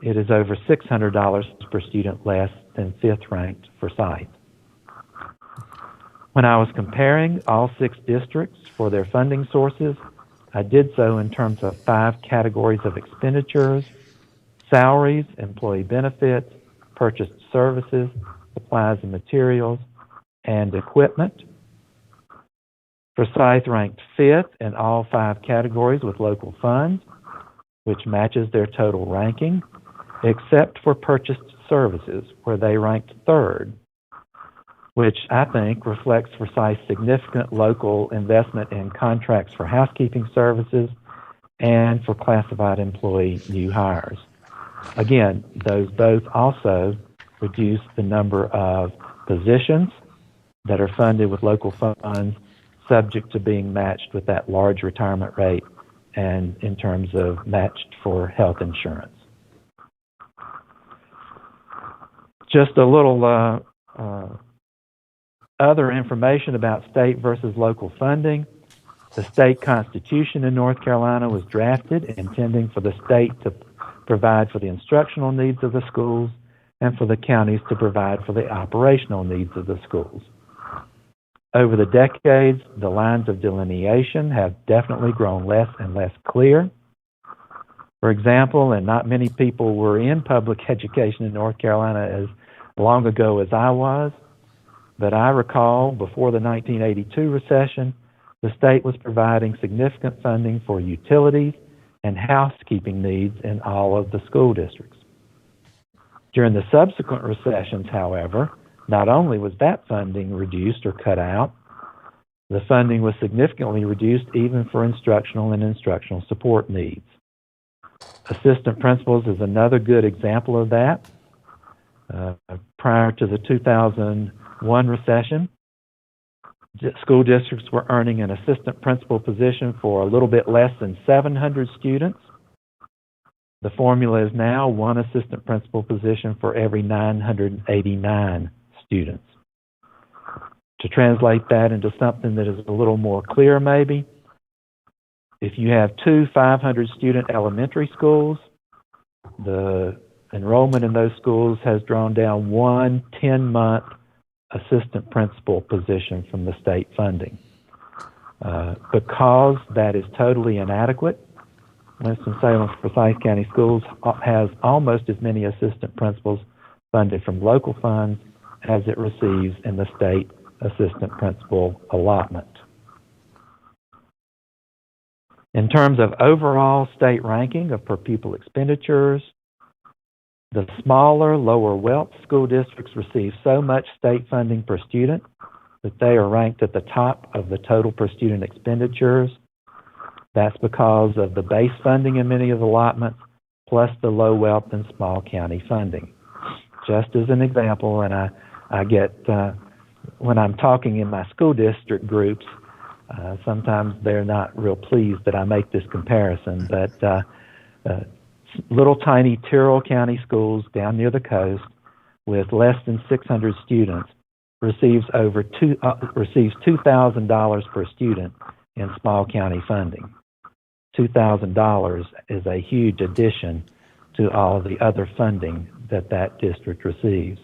It is over $600 per student less than 5th-ranked Forsyth. When I was comparing all 6 districts for their funding sources, I did so in terms of 5 categories of expenditures: salaries, employee benefits, purchased services, supplies and materials, and equipment. Forsyth ranked 5th in all 5 categories with local funds, which matches their total ranking, except for purchased services, where they ranked third, which I think reflects Forsyth's significant local investment in contracts for housekeeping services and for classified employee new hires. Again, those both also reduce the number of positions that are funded with local funds, subject to being matched with that large retirement rate and in terms of matched for health insurance. Just a little other information about state versus local funding. The state constitution in North Carolina was drafted intending for the state to provide for the instructional needs of the schools and for the counties to provide for the operational needs of the schools. Over the decades, the lines of delineation have definitely grown less and less clear. For example, and not many people were in public education in North Carolina as long ago as I was, but I recall before the 1982 recession, the state was providing significant funding for utilities and housekeeping needs in all of the school districts. During the subsequent recessions, however, not only was that funding reduced or cut out, the funding was significantly reduced even for instructional and instructional support needs. Assistant principals is another good example of that. Prior to the 2001 recession, school districts were earning an assistant principal position for a little bit less than 700 students. The formula is now one assistant principal position for every 989 students. To translate that into something that is a little more clear maybe, if you have two 500-student elementary schools, the enrollment in those schools has drawn down one 10-month assistant principal position from the state funding. Because that is totally inadequate, Winston-Salem Forsyth County Schools has almost as many assistant principals funded from local funds as it receives in the state assistant principal allotment. In terms of overall state ranking of per pupil expenditures, the smaller, lower wealth school districts receive so much state funding per student that they are ranked at the top of the total per student expenditures. That's because of the base funding in many of the allotments, plus the low wealth and small county funding. Just as an example, and I get, when I'm talking in my school district groups, sometimes they're not real pleased that I make this comparison, but little tiny Tyrrell County schools down near the coast with less than 600 students receives $2,000 per student in small county funding. $2,000 is a huge addition to all of the other funding that that district receives.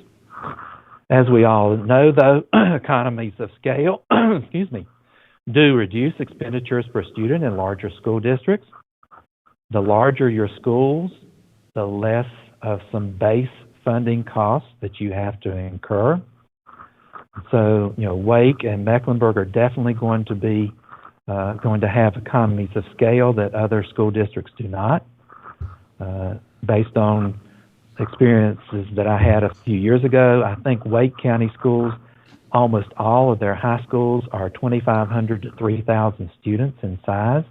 As we all know, though, economies of scale, do reduce expenditures per student in larger school districts. The larger your schools, the less of some base funding costs that you have to incur. So, Wake and Mecklenburg are definitely going to have economies of scale that other school districts do not. Based on experiences that I had a few years ago, I think Wake County schools, almost all of their high schools are 2,500 to 3,000 students in size.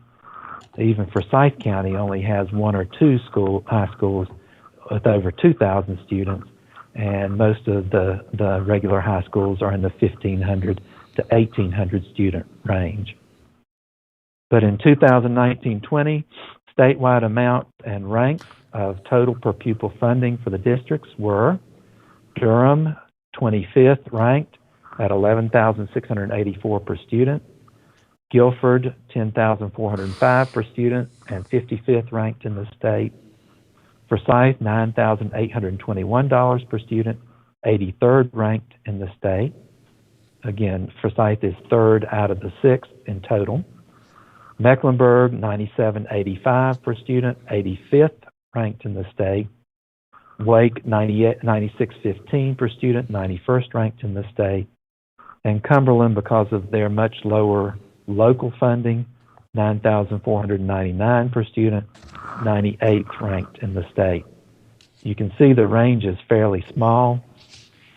Even Forsyth County only has one or two high schools with over 2,000 students, and most of the regular high schools are in the 1,500 to 1,800 student range. But in 2019-20, statewide amount and ranks of total per pupil funding for the districts were Durham, 25th ranked at $11,684 per student, Guilford, $10,405 per student and 55th ranked in the state, Forsyth, $9,821 per student, 83rd ranked in the state. Again, Forsyth is third out of the sixth in total. Mecklenburg, $97.85 per student, 85th ranked in the state. Wake, $96.15 per student, 91st ranked in the state. And Cumberland, because of their much lower local funding, 9,499 per student, 98th ranked in the state. You can see the range is fairly small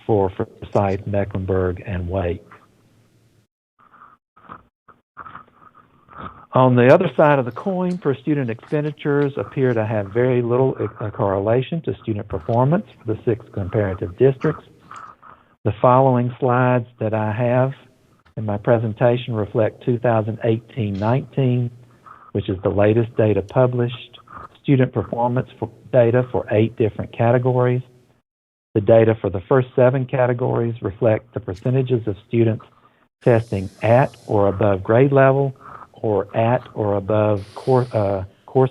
for Forsyth, Mecklenburg, and Wake. On the other side of the coin, per student expenditures appear to have very little correlation to student performance for the 6 comparative districts. The following slides that I have in my presentation reflect 2018-19, which is the latest data published, student performance data for 8 different categories. The data for the first 7 categories reflect the percentages of students testing at or above grade level, or at or above course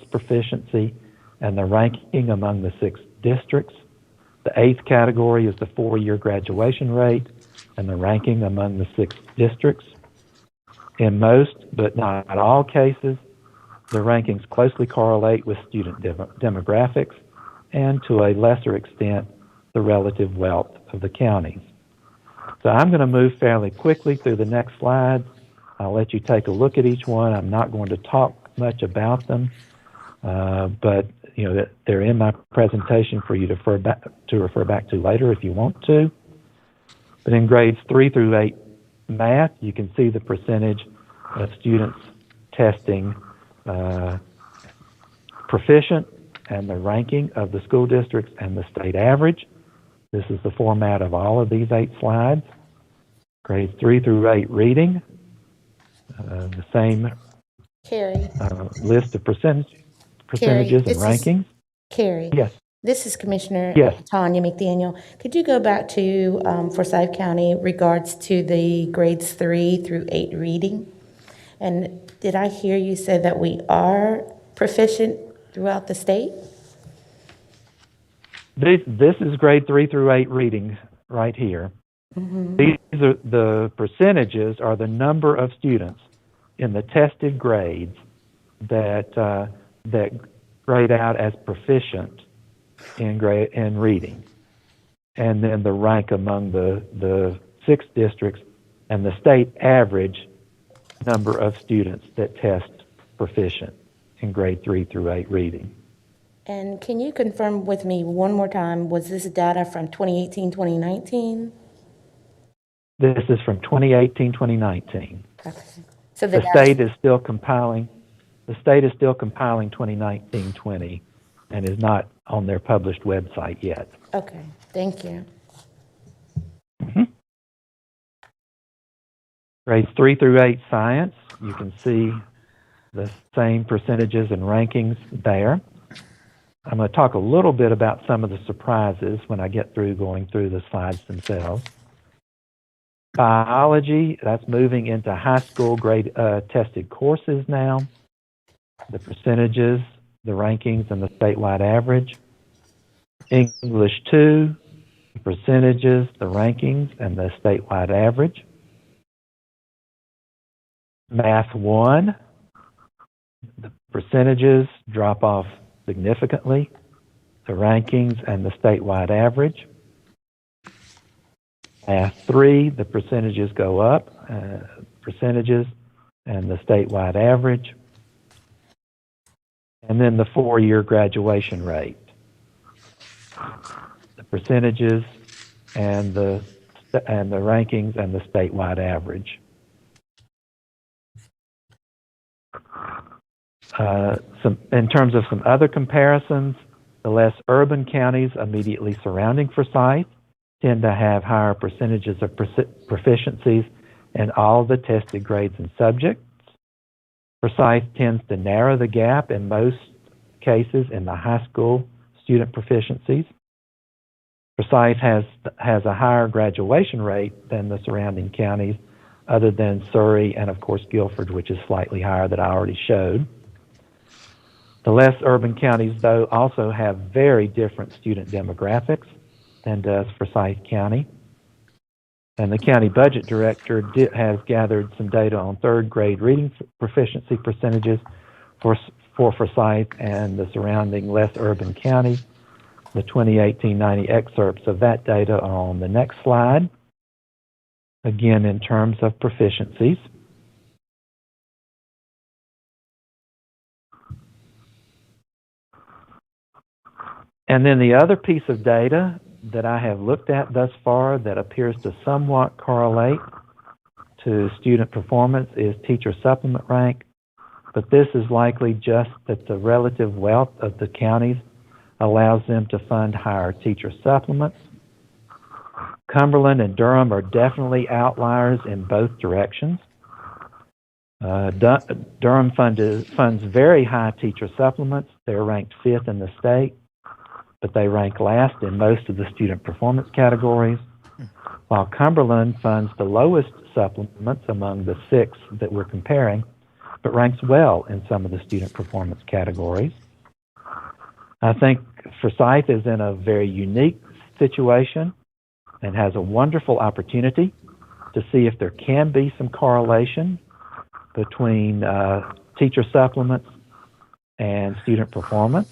proficiency, and the ranking among the 6 districts. The 8th category is the 4-year graduation rate and the ranking among the 6 districts. In most, but not all cases, the rankings closely correlate with student demographics and, to a lesser extent, the relative wealth of the counties. So I'm going to move fairly quickly through the next slides. I'll let you take a look at each one. I'm not going to talk much about them, but they're in my presentation for you to refer back to later if you want to. But in grades 3 through 8 math, you can see the percentage of students testing proficient and the ranking of the school districts and the state average. This is the format of all of these 8 slides. Grades 3 through 8 reading. The same list of percentages and rankings. Carrie. Yes. This is Commissioner Yes. Tanya McDaniel. Could you go back to Forsyth County regards to the grades 3 through 8 reading? And did I hear you say that we are proficient throughout the state? This is grade 3 through 8 reading right here. Mm-hmm. These are the percentages are the number of students in the tested grades that grade out as proficient in reading, and then the rank among the 6 districts and the state average number of students that test proficient in grade 3 through 8 reading. And can you confirm with me one more time, was this data from 2018, 2019? This is from 2018, 2019. Okay. So The state is still compiling 2019-20 and is not on their published website yet. Okay, thank you. Mm-hmm. Grades 3 through 8 science, you can see the same percentages and rankings there. I'm going to talk a little bit about some of the surprises when I get through going through the slides themselves. Biology, that's moving into high school grade tested courses now. The percentages, the rankings, and the statewide average. English 2, the percentages, the rankings, and the statewide average. Math 1, the percentages drop off significantly, the rankings, and the statewide average. Math 3, the percentages go up, percentages and the statewide average. And then the 4-year graduation rate. The percentages and the rankings and the statewide average. In terms of some other comparisons, the less urban counties immediately surrounding Forsyth tend to have higher percentages of proficiencies in all the tested grades and subjects. Forsyth tends to narrow the gap in most cases in the high school student proficiencies. Forsyth has a higher graduation rate than the surrounding counties, other than Surrey and, of course, Guilford, which is slightly higher that I already showed. The less urban counties, though, also have very different student demographics than does Forsyth County. And the county budget director has gathered some data on 3rd grade reading proficiency percentages for Forsyth and the surrounding less urban counties. The 2018-90 excerpts of that data are on the next slide. Again, in terms of proficiencies. And then the other piece of data that I have looked at thus far that appears to somewhat correlate to student performance is teacher supplement rank, but this is likely just that the relative wealth of the counties allows them to fund higher teacher supplements. Cumberland and Durham are definitely outliers in both directions. Durham funds very high teacher supplements. They're ranked 5th in the state, but they rank last in most of the student performance categories, while Cumberland funds the lowest supplements among the 6 that we're comparing, but ranks well in some of the student performance categories. I think Forsyth is in a very unique situation and has a wonderful opportunity to see if there can be some correlation between teacher supplements and student performance.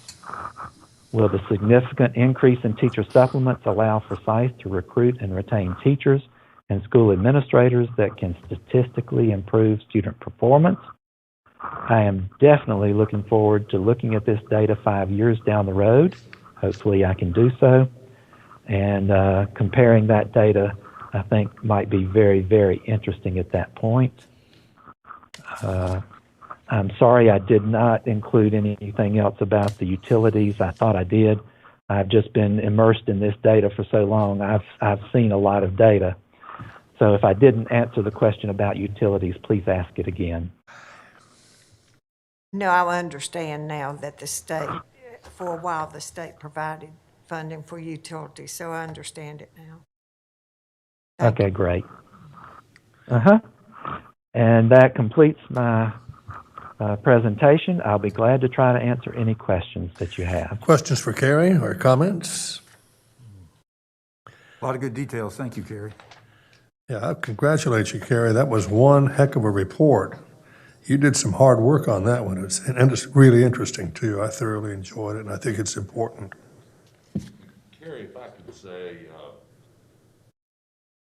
Will the significant increase in teacher supplements allow Forsyth to recruit and retain teachers and school administrators that can statistically improve student performance? I am definitely looking forward to looking at this data 5 years down the road. Hopefully I can do so. And comparing that data, I think, might be very, very interesting at that point. I'm sorry I did not include anything else about the utilities. I thought I did. I've just been immersed in this data for so long. I've seen a lot of data. So if I didn't answer the question about utilities, please ask it again. No, I understand now that the state, for a while, the state provided funding for utilities, so I understand it now. Okay, great. And that completes my presentation. I'll be glad to try to answer any questions that you have. Questions for Carrie or comments? A lot of good details. Thank you, Kerry. Yeah, I congratulate you, Carrie. That was one heck of a report. You did some hard work on that one. And it's really interesting, too. I thoroughly enjoyed it, and I think it's important. Carrie, if I could say,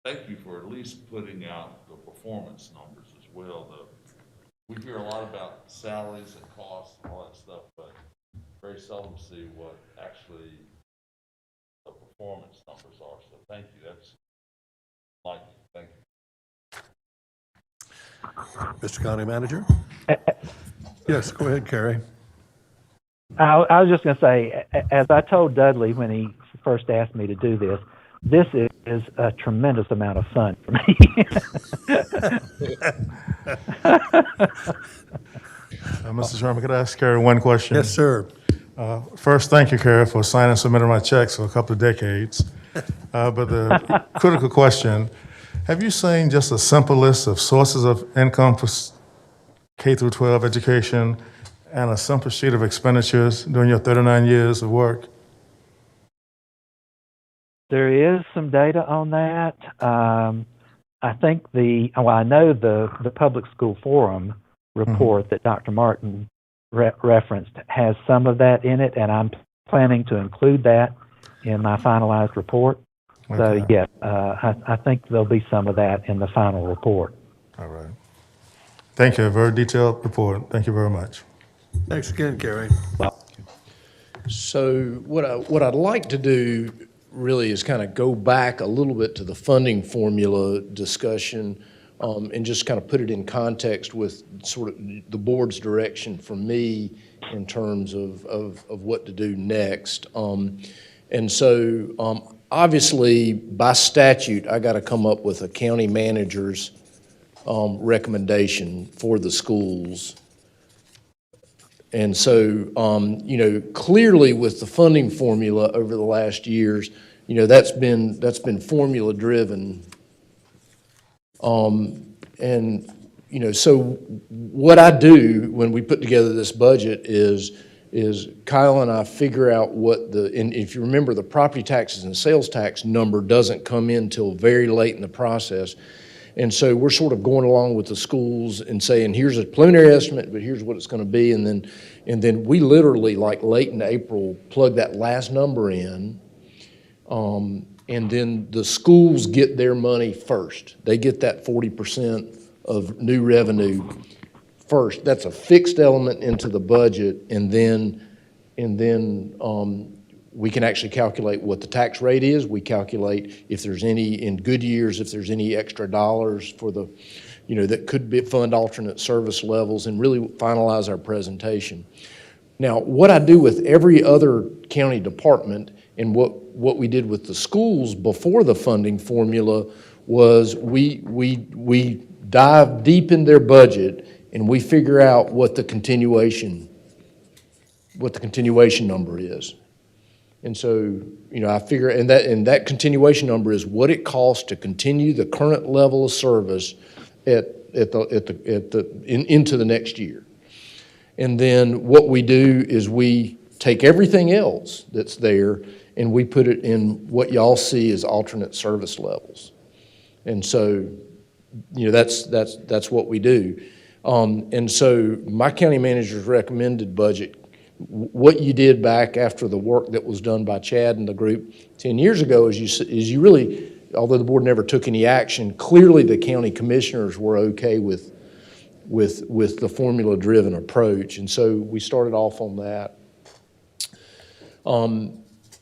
thank you for at least putting out the performance numbers as well. We hear a lot about salaries and costs and all that stuff, but very seldom see what actually the performance numbers are. So thank you. That's like, thank you. Mr. County Manager? Yes, go ahead, Carrie. I was just going to say, as I told Dudley when he first asked me to do this, this is a tremendous amount of fun for me. Mr. Chairman, could I ask Carrie one question? Yes, sir. First, thank you, Carrie, for signing and submitting my checks for a couple of decades. But the critical question, have you seen just a simple list of sources of income for K through 12 education and a simple sheet of expenditures during your 39 years of work? There is some data on that. I think I know the Public School Forum report that Dr. Martin referenced has some of that in it, and I'm planning to include that in my finalized report. So, yeah, I think there'll be some of that in the final report. All right. Thank you. A very detailed report. Thank you very much. Thanks again, Carrie. So what I'd like to do really is kind of go back a little bit to the funding formula discussion and just kind of put it in context with sort of the board's direction for me in terms of what to do next. And so obviously by statute, I got to come up with a county manager's recommendation for the schools. And so, clearly with the funding formula over the last years, that's been formula driven. So what I do when we put together this budget is Kyle and I figure out and if you remember, the property taxes and sales tax number doesn't come in till very late in the process. And so we're sort of going along with the schools and saying, here's a preliminary estimate, but here's what it's going to be. And then we literally, like late in April, plug that last number in. And then the schools get their money first. They get that 40% of new revenue first. That's a fixed element into the budget. And then we can actually calculate what the tax rate is. We calculate if there's any, in good years, if there's any extra dollars for the, that could be fund alternate service levels, and really finalize our presentation. Now, what I do with every other county department and what we did with the schools before the funding formula was we dive deep in their budget and we figure out what the continuation number is. And so, I figure, and that continuation number is what it costs to continue the current level of service into the next year. And then what we do is we take everything else that's there and we put it in what y'all see as alternate service levels. And so, that's what we do. And so my county manager's recommended budget, what you did back after the work that was done by Chad and the group 10 years ago is you really, although the board never took any action, clearly the county commissioners were okay with the formula-driven approach. And so we started off on that.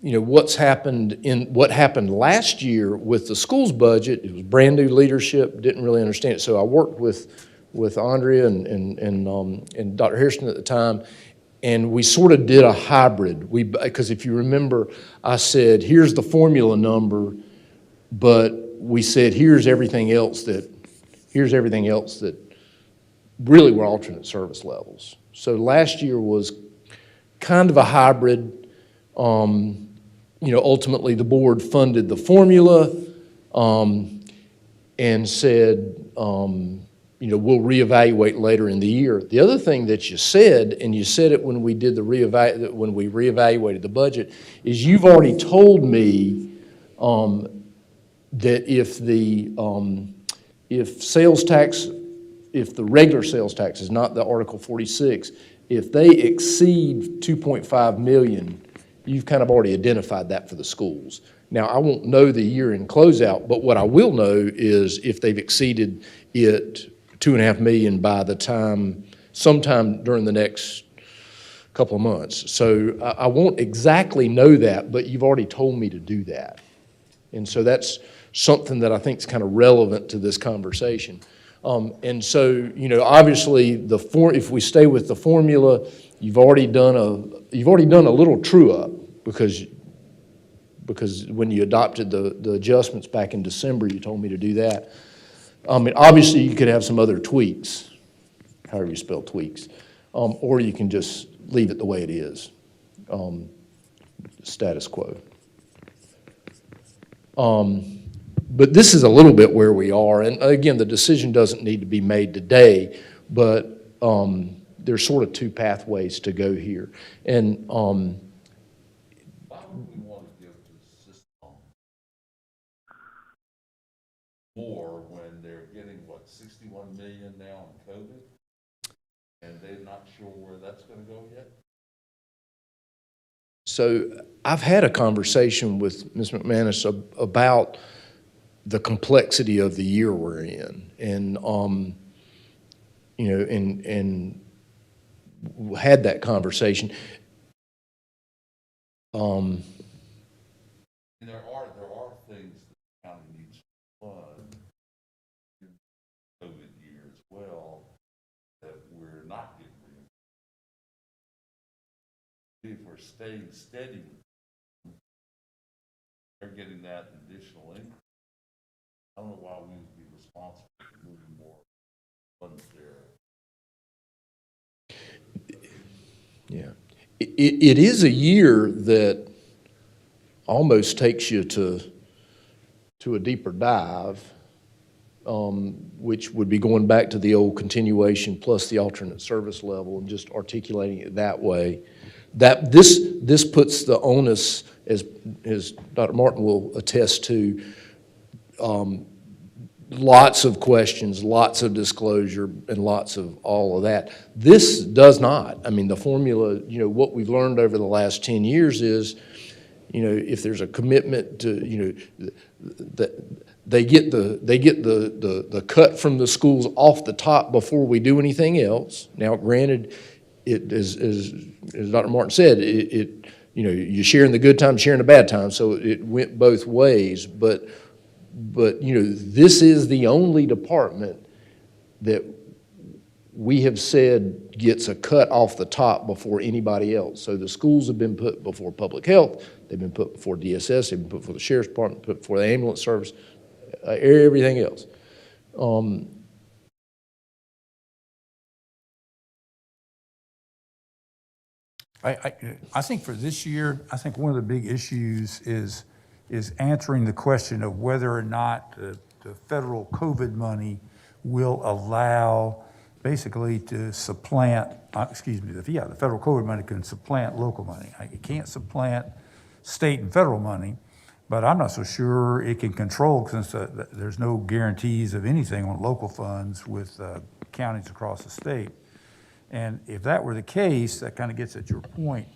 What happened last year with the school's budget, it was brand new leadership, didn't really understand it. So I worked with Andrea and Dr. Harrison at the time, and we sort of did a hybrid. Because if you remember, I said, here's the formula number, but we said, here's everything else that really were alternate service levels. So last year was kind of a hybrid. Ultimately the board funded the formula and said, we'll reevaluate later in the year. The other thing that you said, and you said it when we did when we reevaluated the budget, is you've already told me that if the regular sales tax is not the Article 46, if they exceed 2.5 million, you've kind of already identified that for the schools. Now, I won't know the year-end closeout, but what I will know is if they've exceeded it 2.5 million by the time, sometime during the next couple of months. So I won't exactly know that, but you've already told me to do that. And so that's something that I think is kind of relevant to this conversation. And so, obviously, if we stay with the formula, you've already done a little true-up because when you adopted the adjustments back in December, you told me to do that. Obviously, you could have some other tweaks, however you spell tweaks, or you can just leave it the way it is, status quo. But this is a little bit where we are, and again, the decision doesn't need to be made today, but there's sort of two pathways to go here. And why would we want to give the system more when they're getting, 61 million now in COVID? And they're not sure where that's going to go yet? So I've had a conversation with Ms. McManus about the complexity of the year we're in, and and had that conversation. There are things that the county needs to fund in the COVID year as well that we're not getting reimbursed. If we're staying steady, they're getting that additional income. I don't know why we would be responsible for moving more funds there. Yeah, it is a year that almost takes you to a deeper dive, which would be going back to the old continuation plus the alternate service level and just articulating it that way. That this puts the onus, as Dr. Martin will attest to, lots of questions, lots of disclosure, and lots of all of that. This does not. I mean, the formula, what we've learned over the last 10 years is, if there's a commitment to, they get the cut from the schools off the top before we do anything else. Now, granted, it as Dr. Martin said, you're sharing the good times, sharing the bad times, so it went both ways. But this is the only department that we have said gets a cut off the top before anybody else. So the schools have been put before public health, they've been put before DSS, they've been put before the sheriff's department, put before the ambulance service, everything else. I think for this year, I think one of the big issues is answering the question of whether or not the federal COVID money will allow basically to supplant, the federal COVID money can supplant local money. It can't supplant state and federal money, but I'm not so sure it can control, since there's no guarantees of anything on local funds with counties across the state. And if that were the case, that kind of gets at your point,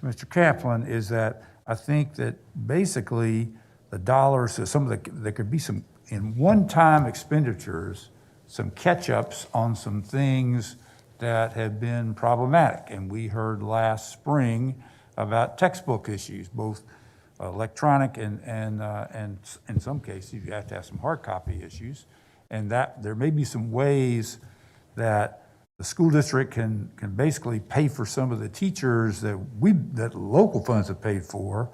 Mr. Kaplan, is that I think that basically the dollars, so there could be some, in one-time expenditures, some catch-ups on some things that have been problematic. And we heard last spring about textbook issues, both electronic and in some cases you have to have some hard copy issues. And that there may be some ways that the school district can basically pay for some of the teachers that local funds have paid for,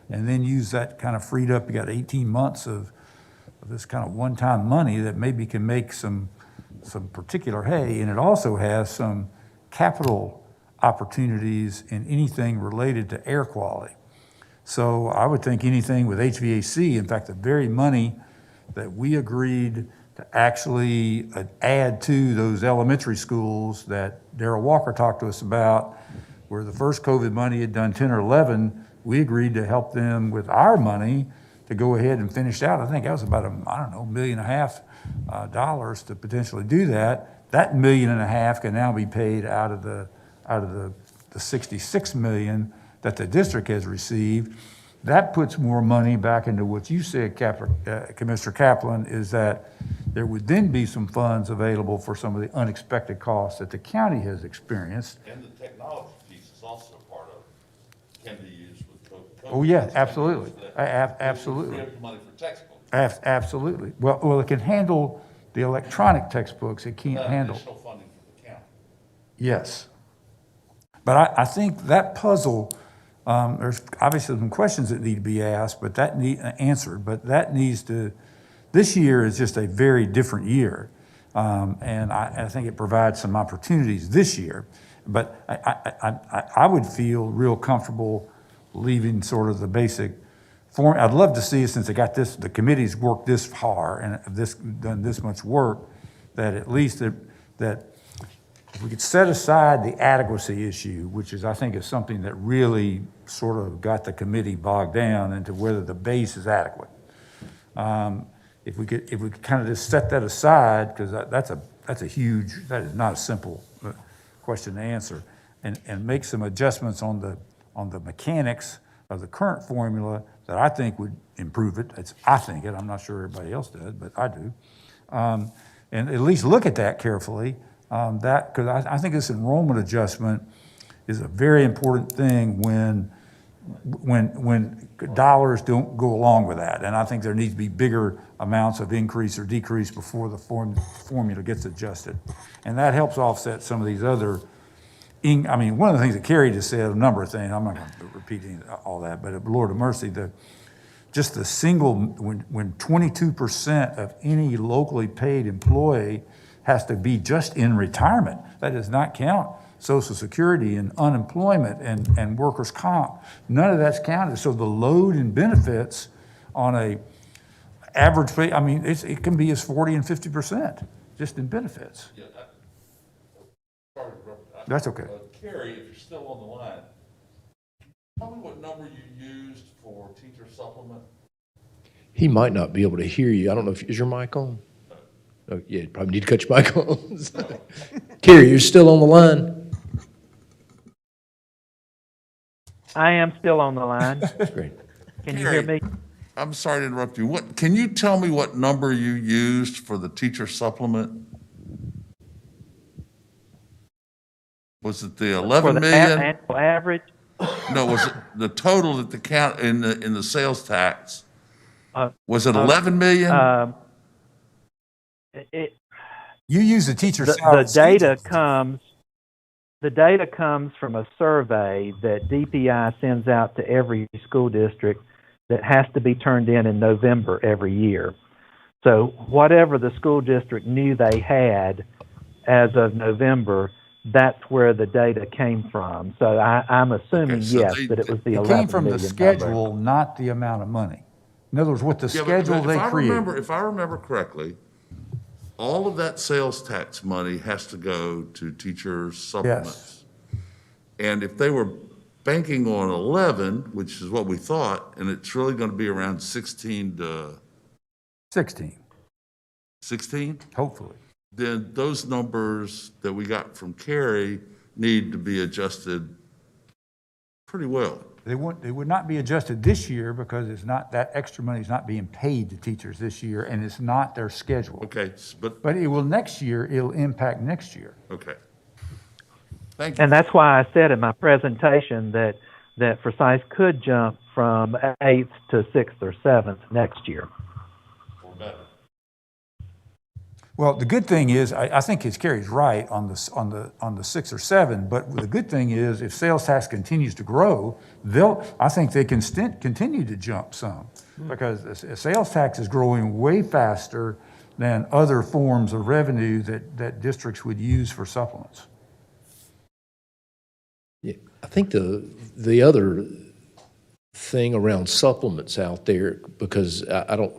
and then use that kind of freed up. You got 18 months of this kind of one-time money that maybe can make some particular hay, and it also has some capital opportunities in anything related to air quality. So I would think anything with HVAC, in fact, the very money that we agreed to actually add to those elementary schools that Darrell Walker talked to us about, where the first COVID money had done 10 or 11, we agreed to help them with our money to go ahead and finish out. I think that was about $1.5 million to potentially do that. That $1.5 million can now be paid out of the $66 million that the district has received. That puts more money back into what you said, Commissioner Kaplan, is that there would then be some funds available for some of the unexpected costs that the county has experienced. And the technology piece is also part of, can be used with COVID. Oh, yeah, absolutely. Absolutely. We have money for textbooks. Absolutely. Well, it can handle the electronic textbooks. It can't handle. Additional funding for the county. Yes. But I think that puzzle, there's obviously some questions that need to be asked, but that answered. But that needs to, this year is just a very different year. And I think it provides some opportunities this year. But I would feel real comfortable leaving sort of the basic form. I'd love to see, since they got this, the committee's worked this far and done this much work, that at least that if we could set aside the adequacy issue, which is, I think, is something that really sort of got the committee bogged down into whether the base is adequate. If we could kind of just set that aside, because that is not a simple question to answer, and make some adjustments on the mechanics of the current formula that I think would improve it. I think it. I'm not sure everybody else does, but I do. And at least look at that carefully. Because I think this enrollment adjustment is a very important thing when dollars don't go along with that. And I think there needs to be bigger amounts of increase or decrease before the formula gets adjusted. And that helps offset some of these other, one of the things that Carrie just said, a number of things, I'm not going to repeat all that, but Lord of mercy, just the single, when 22% of any locally paid employee has to be just in retirement, that does not count Social Security and unemployment and workers' comp. None of that's counted. So the load and benefits on a average pay, it can be as 40 and 50% just in benefits. Yeah, sorry to interrupt. That's okay. Carrie, if you're still on the line, tell me what number you used for teacher supplement. He might not be able to hear you. I don't know is your mic on? Oh, yeah, you probably need to cut your mic on. Carrie, you're still on the line? I am still on the line. That's great. Can you hear me? I'm sorry to interrupt you. Can you tell me what number you used for the teacher supplement? Was it the 11 million? Annual average? No, was it the total that the count in the sales tax? Was it uh, 11 million? It, You use the teacher the salary data schedule. comes from a survey that DPI sends out to every school district that has to be turned in November every year. So whatever the school district knew they had as of November, that's where the data came from. So I'm assuming, so yes, they- that it was the It 11 came from the million schedule, not the amount of money. In other words, what the Yeah, schedule but they if created. I remember correctly, all of that sales tax money has to go to teachers' supplements. And if they were banking on 11, which is what we thought, and it's really going to be around 16 to 16, 16, hopefully. then those numbers that we got from Carrie need to be adjusted pretty well. They would not be adjusted this year because it's not, that extra money is not being paid to teachers this year, and it's not their schedule. Okay, but But it will next year, it'll impact next year. okay. Thank you. And that's why I said in my presentation that Forsyth could jump from 8th to 6th or 7th next year. Or better. Well, the good thing is, I think his Carrie's right on the 6 or 7, but the good thing is if sales tax continues to grow, I think they can continue to jump some, because the sales tax is growing way faster than other forms of revenue that districts would use for supplements. Yeah, I think the other thing around supplements out there, because I don't,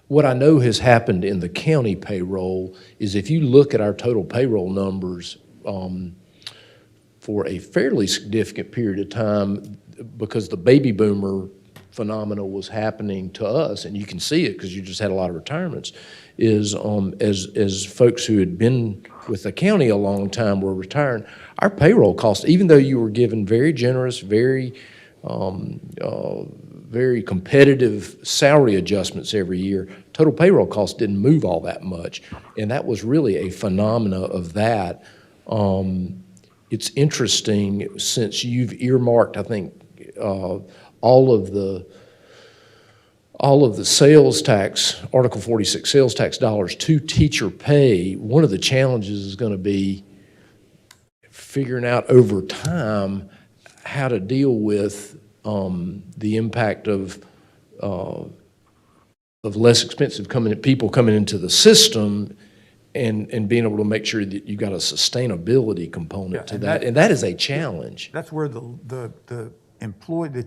what I know has happened in the county payroll is if you look at our total payroll numbers for a fairly significant period of time, because the baby boomer phenomena was happening to us, and you can see it because you just had a lot of retirements, is as folks who had been with the county a long time were retiring, our payroll costs, even though you were given very generous, very competitive salary adjustments every year, total payroll costs didn't move all that much. And that was really a phenomena of that. It's interesting, since you've earmarked, I think, all of the sales tax, Article 46 sales tax dollars to teacher pay, one of the challenges is going to be figuring out over time how to deal with the impact of less expensive people coming into the system, and being able to make sure that you got a sustainability component to that, and that is a challenge. That's where the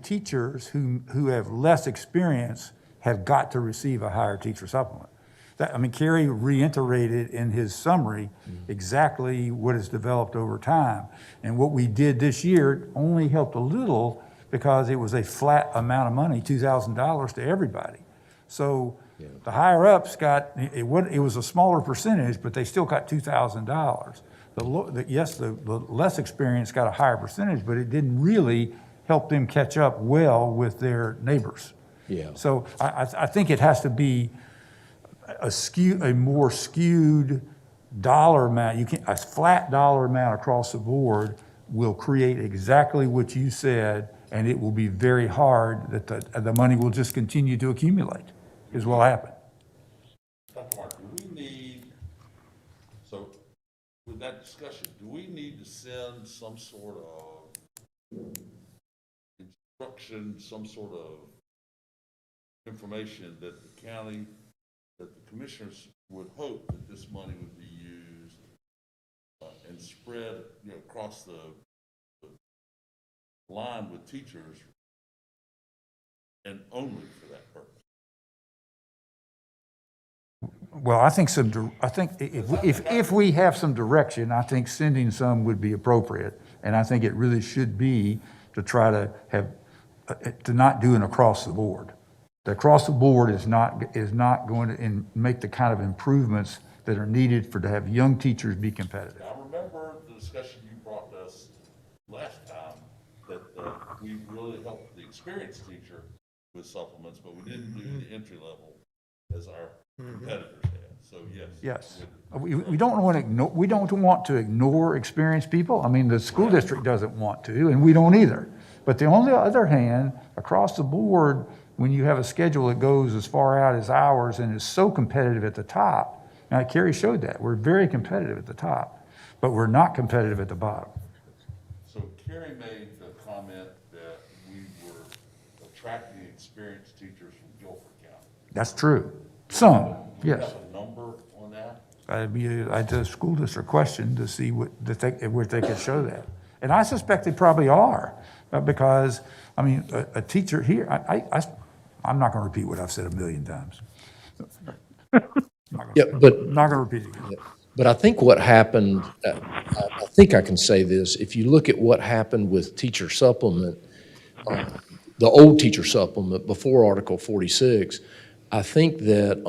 teachers who have less experience have got to receive a higher teacher supplement. Kerry reiterated in his summary exactly what has developed over time. And what we did this year only helped a little because it was a flat amount of money, $2,000 to everybody. So the higher ups got, it was a smaller percentage, but they still got $2,000. Yes, the less experienced got a higher percentage, but it didn't really help them catch up well with their neighbors. Yeah. So I think it has to be a more skewed dollar amount. A flat dollar amount across the board will create exactly what you said, and it will be very hard that the money will just continue to accumulate, is what will happen. Dr. Mark, so with that discussion, do we need to send some sort of instruction, some sort of information that the county, that the commissioners would hope that this money would be used and spread across the line with teachers, and only for that purpose? Well, I think if we have some direction, I think sending some would be appropriate, and I think it really should be to try to have to not do an across the board. The across the board is not going to make the kind of improvements that are needed to have young teachers be competitive. I remember the discussion you brought to us last time that we really helped the experienced teacher with supplements, but we didn't do the entry level as our competitors had. So yes. Yes. We don't want to ignore experienced people. I mean, the school district doesn't want to, and we don't either. But on the other hand, across the board, when you have a schedule that goes as far out as ours and is so competitive at the top, now Carrie showed that, we're very competitive at the top, but we're not competitive at the bottom. So Carrie made the comment that we were attracting experienced teachers from Guilford County. That's true. Some, Do we yes. have a number on that? I did a school district question to see where they could show that. And I suspect they probably are, because, I mean, a teacher here, I'm not going to repeat what I've said a million times. Yeah, but I'm not going to repeat it again. But I think what happened, I think I can say this, if you look at what happened with teacher supplement, the old teacher supplement before Article 46, I think that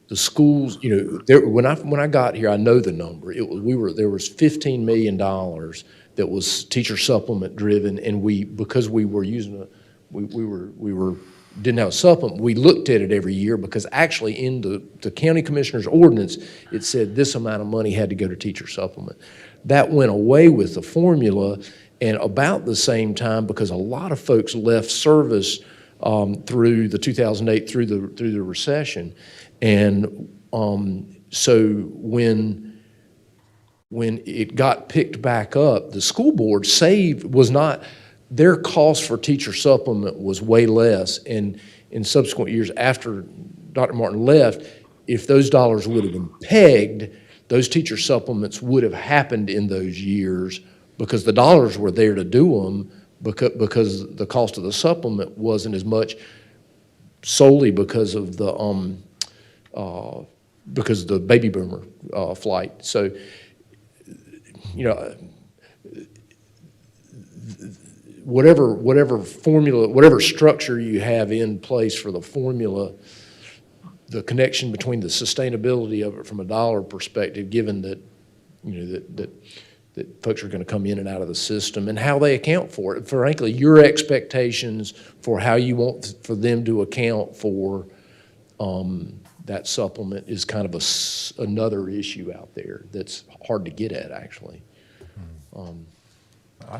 the schools, when I got here, I know the number. There was $15 million that was teacher supplement driven, and because we were using didn't have a supplement, we looked at it every year, because actually in the county commissioner's ordinance, it said this amount of money had to go to teacher supplement. That went away with the formula, and about the same time, because a lot of folks left service through the 2008, through the recession. And so when it got picked back up, the school board their cost for teacher supplement was way less. And in subsequent years after Dr. Martin left, if those dollars would have been pegged, those teacher supplements would have happened in those years, because the dollars were there to do them, because the cost of the supplement wasn't as much, solely because of the baby boomer flight. So, whatever formula, whatever structure you have in place for the formula, the connection between the sustainability of it from a dollar perspective, given that, that folks are going to come in and out of the system, and how they account for it. Frankly, your expectations for how you want for them to account for that supplement is kind of another issue out there that's hard to get at, actually. I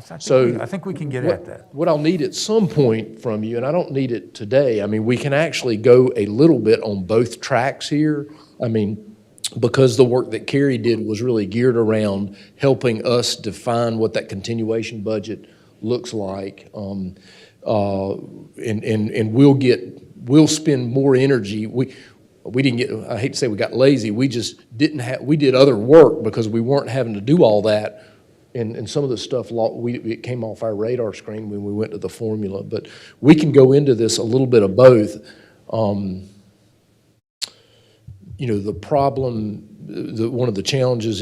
think we can get at that. What I'll need at some point from you, and I don't need it today, I mean, we can actually go a little bit on both tracks here. I mean, because the work that Carrie did was really geared around helping us define what that continuation budget looks like. And we'll spend more energy. We didn't get, I hate to say we got lazy, we just we did other work because we weren't having to do all that. And some of the stuff, it came off our radar screen when we went to the formula. But we can go into this a little bit of both. The problem, one of the challenges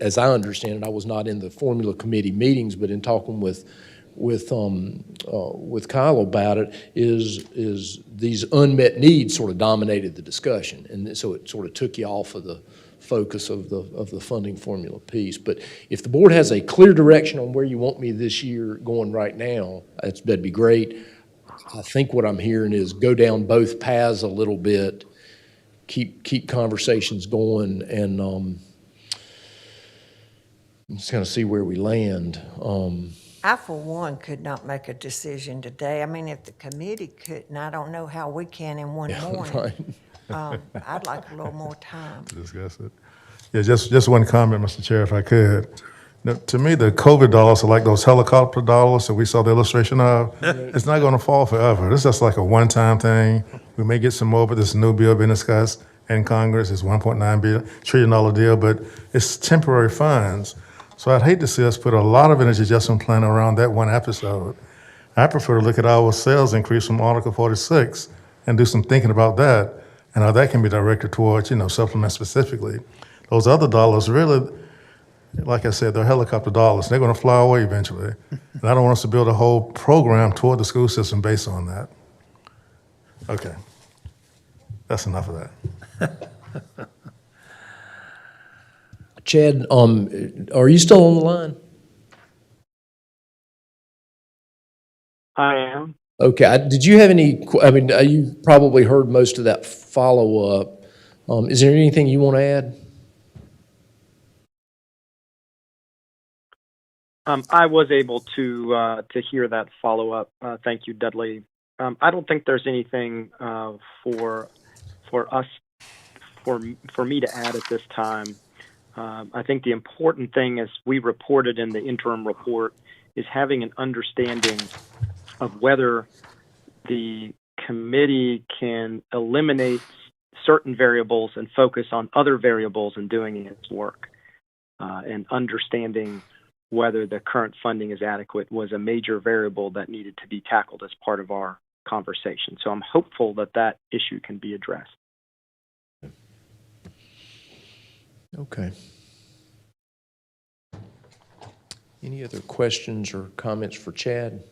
as I understand it, I was not in the formula committee meetings, but in talking with Kyle about it, is these unmet needs sort of dominated the discussion. And so it sort of took you off of the focus of the funding formula piece. But if the board has a clear direction on where you want me this year going right now, that'd be great. I think what I'm hearing is go down both paths a little bit, keep conversations going, and just kind of see where we land. I, for one, could not make a decision today. I mean, if the committee couldn't, I don't know how we can in one morning. Right. I'd like a little more time. Discuss it. Yeah, just one comment, Mr. Chair, if I could. Now, to me, the COVID dollars are like those helicopter dollars that we saw the illustration of. It's not going to fall forever. This is just like a one-time thing. We may get some more, but this new bill being discussed in Congress is $1.9 trillion deal, but it's temporary funds. So I'd hate to see us put a lot of energy adjustment plan around that one episode. I prefer to look at our sales increase from Article 46 and do some thinking about that, and how that can be directed towards, supplements specifically. Those other dollars really, like I said, they're helicopter dollars. They're going to fly away eventually. And I don't want us to build a whole program toward the school system based on that. Okay. That's enough of that. Chad, are you still on the line? I am. Okay. Did you have any? I mean, you probably heard most of that follow-up. Is there anything you want to add? I was able to hear that follow-up. Thank you, Dudley. I don't think there's anything for me to add at this time. I think the important thing, as we reported in the interim report, is having an understanding of whether the committee can eliminate certain variables and focus on other variables in doing its work. And understanding whether the current funding is adequate was a major variable that needed to be tackled as part of our conversation. So I'm hopeful that that issue can be addressed. Okay. Any other questions or comments for Chad?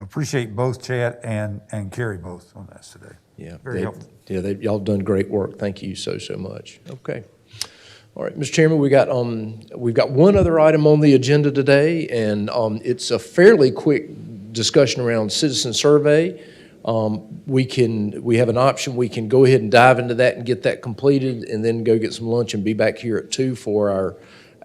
Appreciate both Chad and Carrie both on this today. Yeah, Very helpful. Yeah, y'all done great work. Thank you so much. Okay. All right, Mr. Chairman, we've got one other item on the agenda today, and it's a fairly quick discussion around citizen survey. We have an option. We can go ahead and dive into that and get that completed, and then go get some lunch and be back here at 2 for our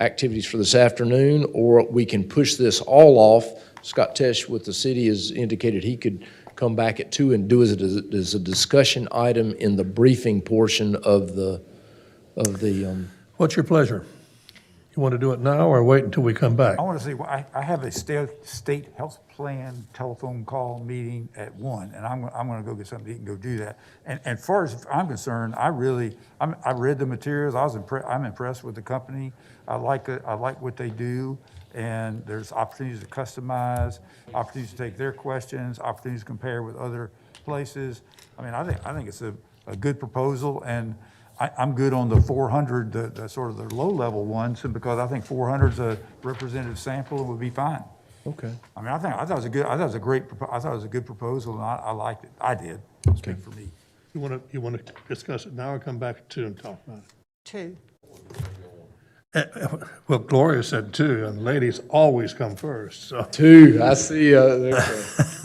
activities for this afternoon, or we can push this all off. Scott Tesh with the city has indicated he could come back at 2 and do it as a discussion item in the briefing portion of the. What's your pleasure? You want to do it now or wait until we come back? I want to say, well, I have a state health plan telephone call meeting at 1, and I'm going to go get something to eat and go do that. And as far as I'm concerned, I read the materials. I'm impressed with the company. I like what they do, and there's opportunities to customize, opportunities to take their questions, opportunities to compare with other places. I mean, I think it's a good proposal, and I'm good on the 400, the sort of the low-level ones, because I think 400 is a representative sample and would be fine. Okay. I mean, I thought it was a good proposal, and I liked it. I did. Speak for me. You want to discuss it now or come back at 2 and talk about it? 2. Well, Gloria said 2, and ladies always come first, so. 2, I see. There.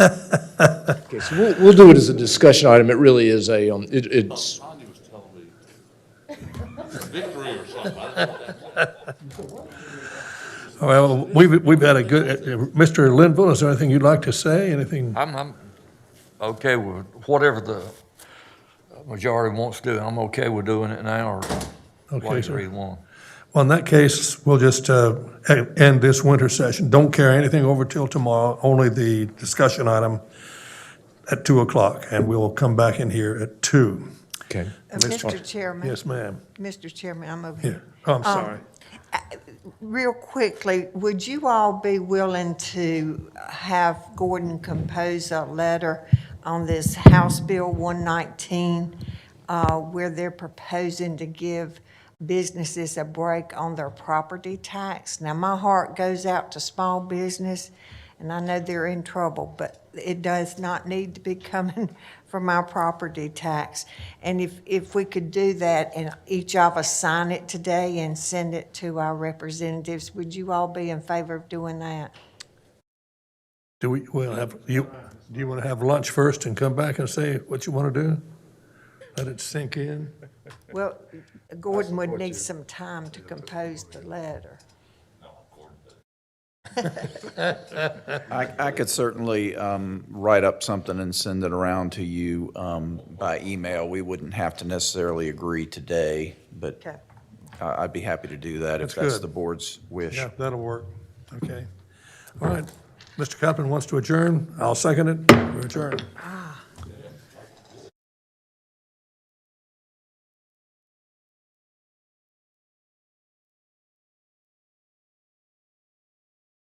Okay, so we'll do it as a discussion item. It really is it's. Tanya was telling me victory or something. Well, we've had a good, Mr. Linville, is there anything you'd like to say? Anything? I'm okay with whatever the majority wants to do. I'm okay with doing it now or Okay, sir. either one. Well, in that case, we'll just end this winter session. Don't carry anything over till tomorrow, only the discussion item at 2 o'clock, and we'll come back in here at 2. Okay. Mr. Chairman. Yes, ma'am. Mr. Chairman, I'm over Here. here. Oh, I'm sorry. Real quickly, would you all be willing to have Gordon compose a letter on this House Bill 119, where they're proposing to give businesses a break on their property tax? Now, my heart goes out to small business, and I know they're in trouble, but it does not need to be coming from our property tax. And if we could do that and each of us sign it today and send it to our representatives, would you all be in favor of doing that? Do you want to have lunch first and come back and say what you want to do? Let it sink in? Well, Gordon would need some time to compose the letter. I could certainly write up something and send it around to you by email. We wouldn't have to necessarily agree today, but Okay. I'd be happy to do that if That's that's good. the board's wish. Yeah, that'll work. Okay. All right. Mr. Kaplan wants to adjourn. I'll second it. We're adjourned.